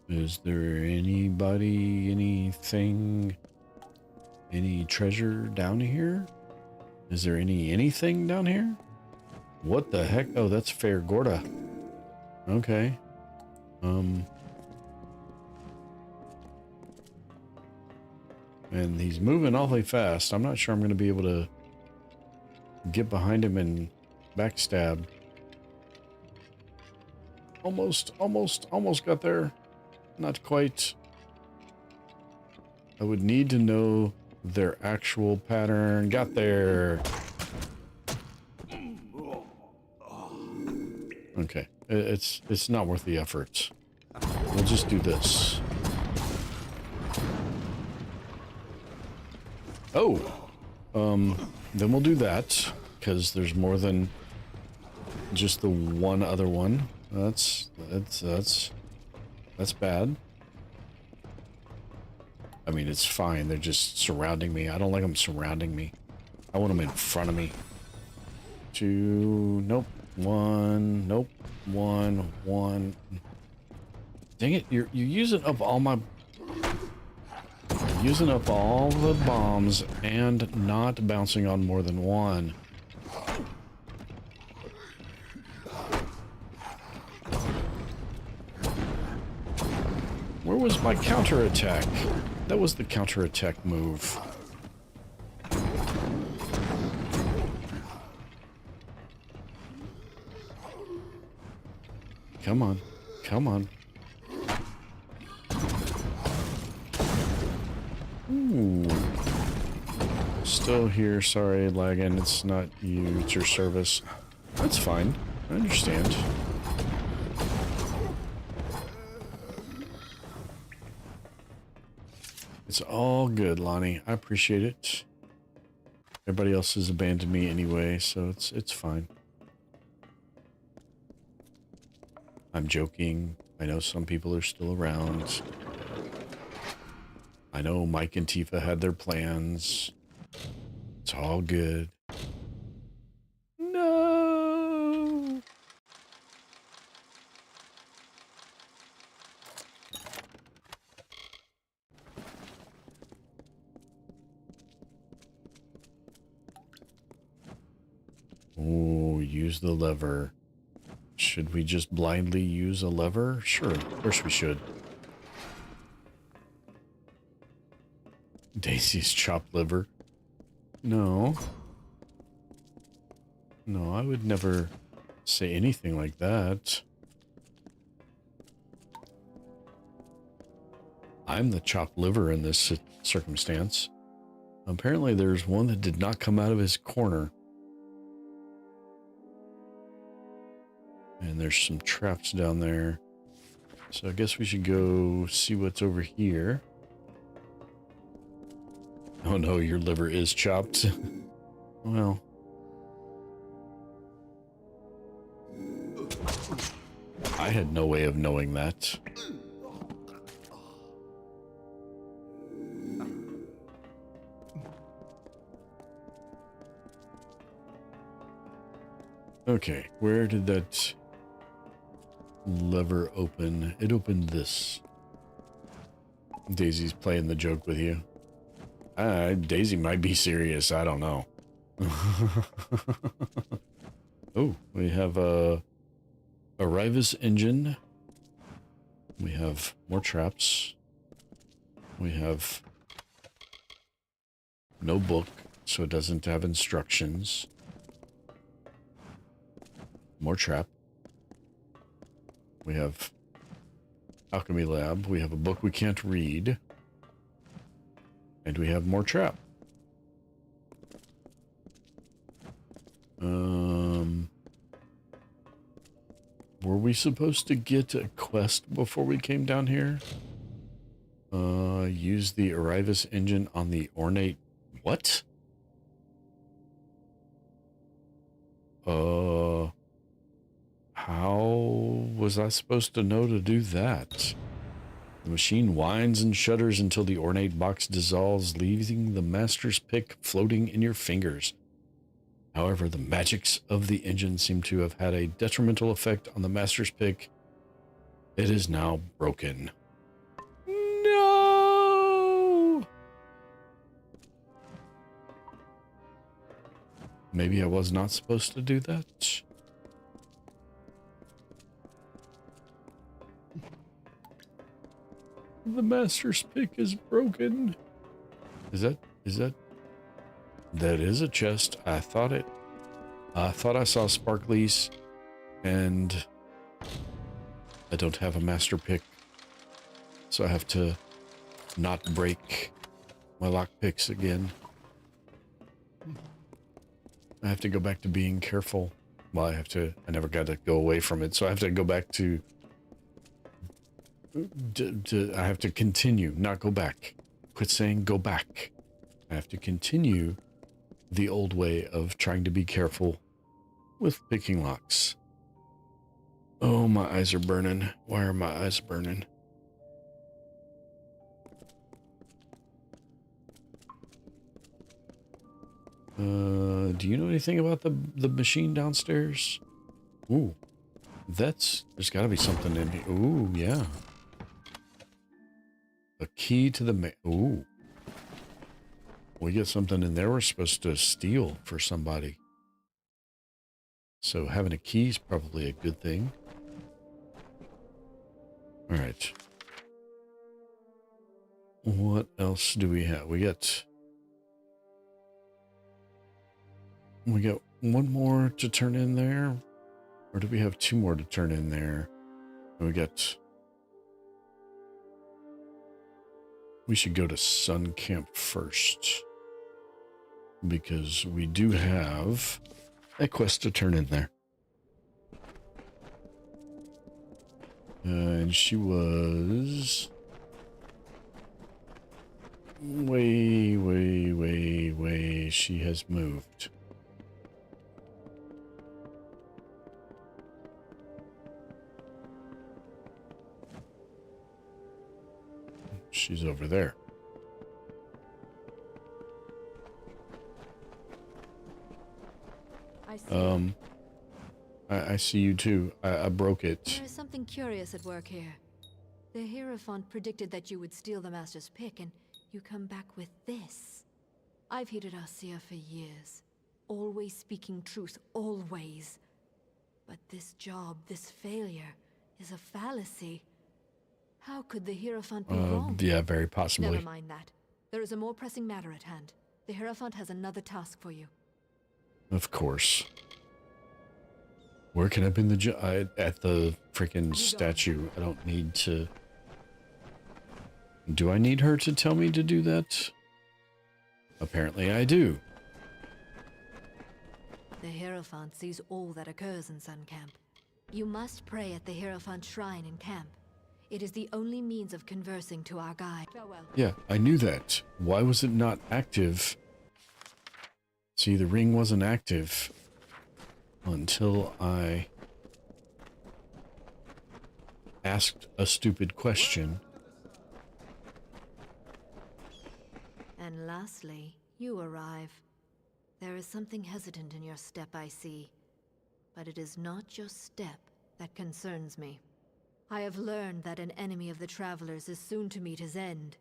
Is there anybody, anything, any treasure down here? Is there anything down here? What the heck? Oh, that's Fair Gorda. Okay. And he's moving awfully fast. I'm not sure I'm going to be able to get behind him and backstab. Almost got there. Not quite. I would need to know their actual pattern. Got there. Okay. It's not worth the effort. We'll just do this. Oh. Then we'll do that, because there's more than just the one other one. That's bad. I mean, it's fine. They're just surrounding me. I don't like them surrounding me. I want them in front of me. 2, nope. 1, nope. 1. Dang it, you're using up all my... Using up all the bombs and not bouncing on more than one. Where was my counterattack? That was the counterattack move. Come on. Come on. Ooh. Still here. Sorry, lagging. It's not you. It's your service. That's fine. I understand. It's all good, Lonnie. I appreciate it. Everybody else has abandoned me anyway, so it's fine. I'm joking. I know some people are still around. I know Mike and Tifa had their plans. It's all good. No. Oh, use the lever. Should we just blindly use a lever? Sure, of course we should. Daisy's chopped liver. No. No, I would never say anything like that. I'm the chopped liver in this circumstance. Apparently there's one that did not come out of his corner. And there's some traps down there. So I guess we should go see what's over here. Oh no, your liver is chopped. Well. I had no way of knowing that. Okay, where did that lever open? It opened this. Daisy's playing the joke with you. Daisy might be serious. I don't know. Oh, we have a Arrivus engine. We have more traps. We have no book, so it doesn't have instructions. More trap. We have alchemy lab. We have a book we can't read. And we have more trap. Were we supposed to get a quest before we came down here? Use the Arrivus engine on the ornate... What? How was I supposed to know to do that? The machine whines and shudders until the ornate box dissolves, leaving the master's pick floating in your fingers. However, the magics of the engine seem to have had a detrimental effect on the master's pick. It is now broken. No! Maybe I was not supposed to do that. The master's pick is broken. Is that that is a chest. I thought I saw sparklies, and I don't have a master pick, so I have to not break my lock picks again. I have to go back to being careful. Well, I never got to go away from it, so I have to go back to I have to continue, not go back. Quit saying go back. I have to continue the old way of trying to be careful with picking locks. Oh, my eyes are burning. Why are my eyes burning? Do you know anything about the machine downstairs? Ooh, there's gotta be something in here. Ooh, yeah. A key to the ooh. We get something in there we're supposed to steal for somebody. So having a key is probably a good thing. All right. What else do we have? We got one more to turn in there. Or do we have two more to turn in there? We should go to Sun Camp first, because we do have a quest to turn in there. And she was way, she has moved. She's over there. I see. I see you too. I broke it. There is something curious at work here. The Hierophant predicted that you would steal the Master's pick, and you come back with this. I've hated Arcia for years. Always speaking truth, always. But this job, this failure, is a fallacy. How could the Hierophant be wrong? Yeah, very possibly. Never mind that. There is a more pressing matter at hand. The Hierophant has another task for you. Of course. Where can I pin the at the freaking statue? I don't need to. Do I need her to tell me to do that? Apparently I do. The Hierophant sees all that occurs in Sun Camp. You must pray at the Hierophant shrine in camp. It is the only means of conversing to our guide. Farewell. Yeah, I knew that. Why was it not active? See, the ring wasn't active until I asked a stupid question. And lastly, you arrive. There is something hesitant in your step, I see. But it is not your step that concerns me. I have learned that an enemy of the Travelers is soon to meet his end.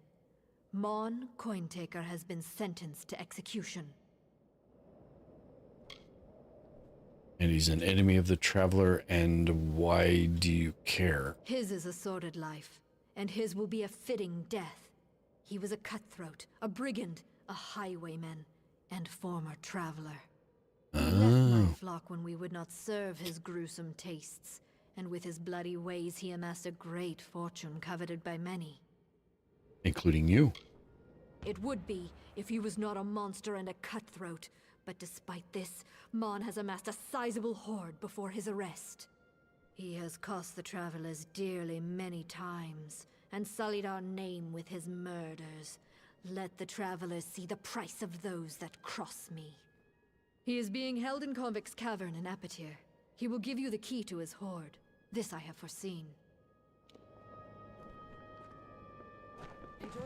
Mon Cointaker has been sentenced to execution. And he's an enemy of the Traveler, and why do you care? His is a sordid life, and his will be a fitting death. He was a cutthroat, a brigand, a highwayman, and former Traveler. He left my flock when we would not serve his gruesome tastes, and with his bloody ways he amassed a great fortune coveted by many. Including you. It would be if he was not a monster and a cutthroat, but despite this, Mon has amassed a sizable hoard before his arrest. He has cost the Travelers dearly many times, and sullied our name with his murders. Let the Travelers see the price of those that cross me. He is being held in Convict's Cavern in Apatir. He will give you the key to his hoard. This I have foreseen.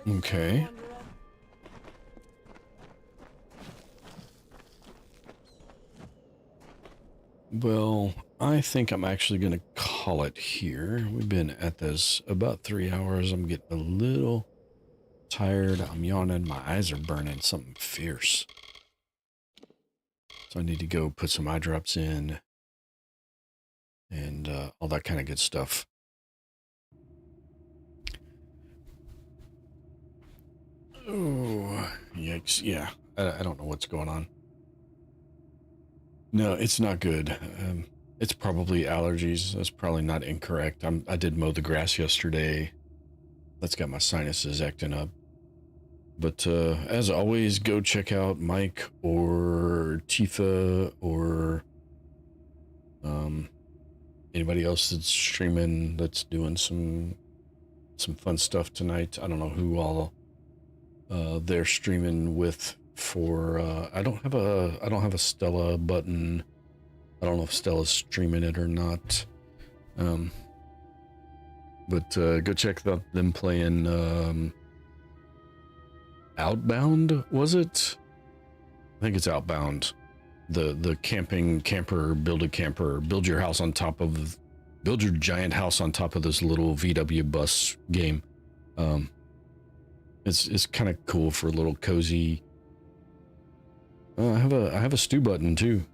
Okay. Well, I think I'm actually going to call it here. We've been at this about 3 hours. I'm getting a little tired. I'm yawning. My eyes are burning. Something fierce. So I need to go put some eye drops in and all that kind of good stuff. Oh, yikes. Yeah, I don't know what's going on. No, it's not good. It's probably allergies. That's probably not incorrect. I did mow the grass yesterday. That's got my sinuses acting up. But as always, go check out Mike or Tifa or anybody else that's streaming that's doing some fun stuff tonight. I don't know who all they're streaming with for I don't have a Stella button. I don't know if Stella's streaming it or not. But go check out them playing Outbound, was it? I think it's Outbound. The camper, build a camper, build your giant house on top of this little VW bus game. It's kind of cool for a little cozy. I have a stew button too.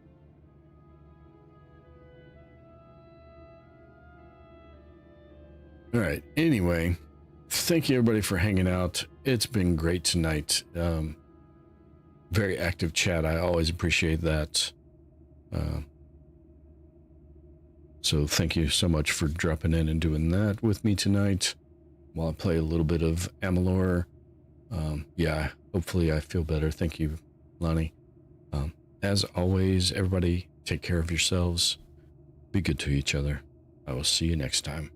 All right. Anyway, thank you everybody for hanging out. It's been great tonight. Very active chat. I always appreciate that. So thank you so much for dropping in and doing that with me tonight while I play a little bit of Amalur. Yeah, hopefully I feel better. Thank you, Lonnie. As always, everybody take care of yourselves. Be good to each other. I will see you next time.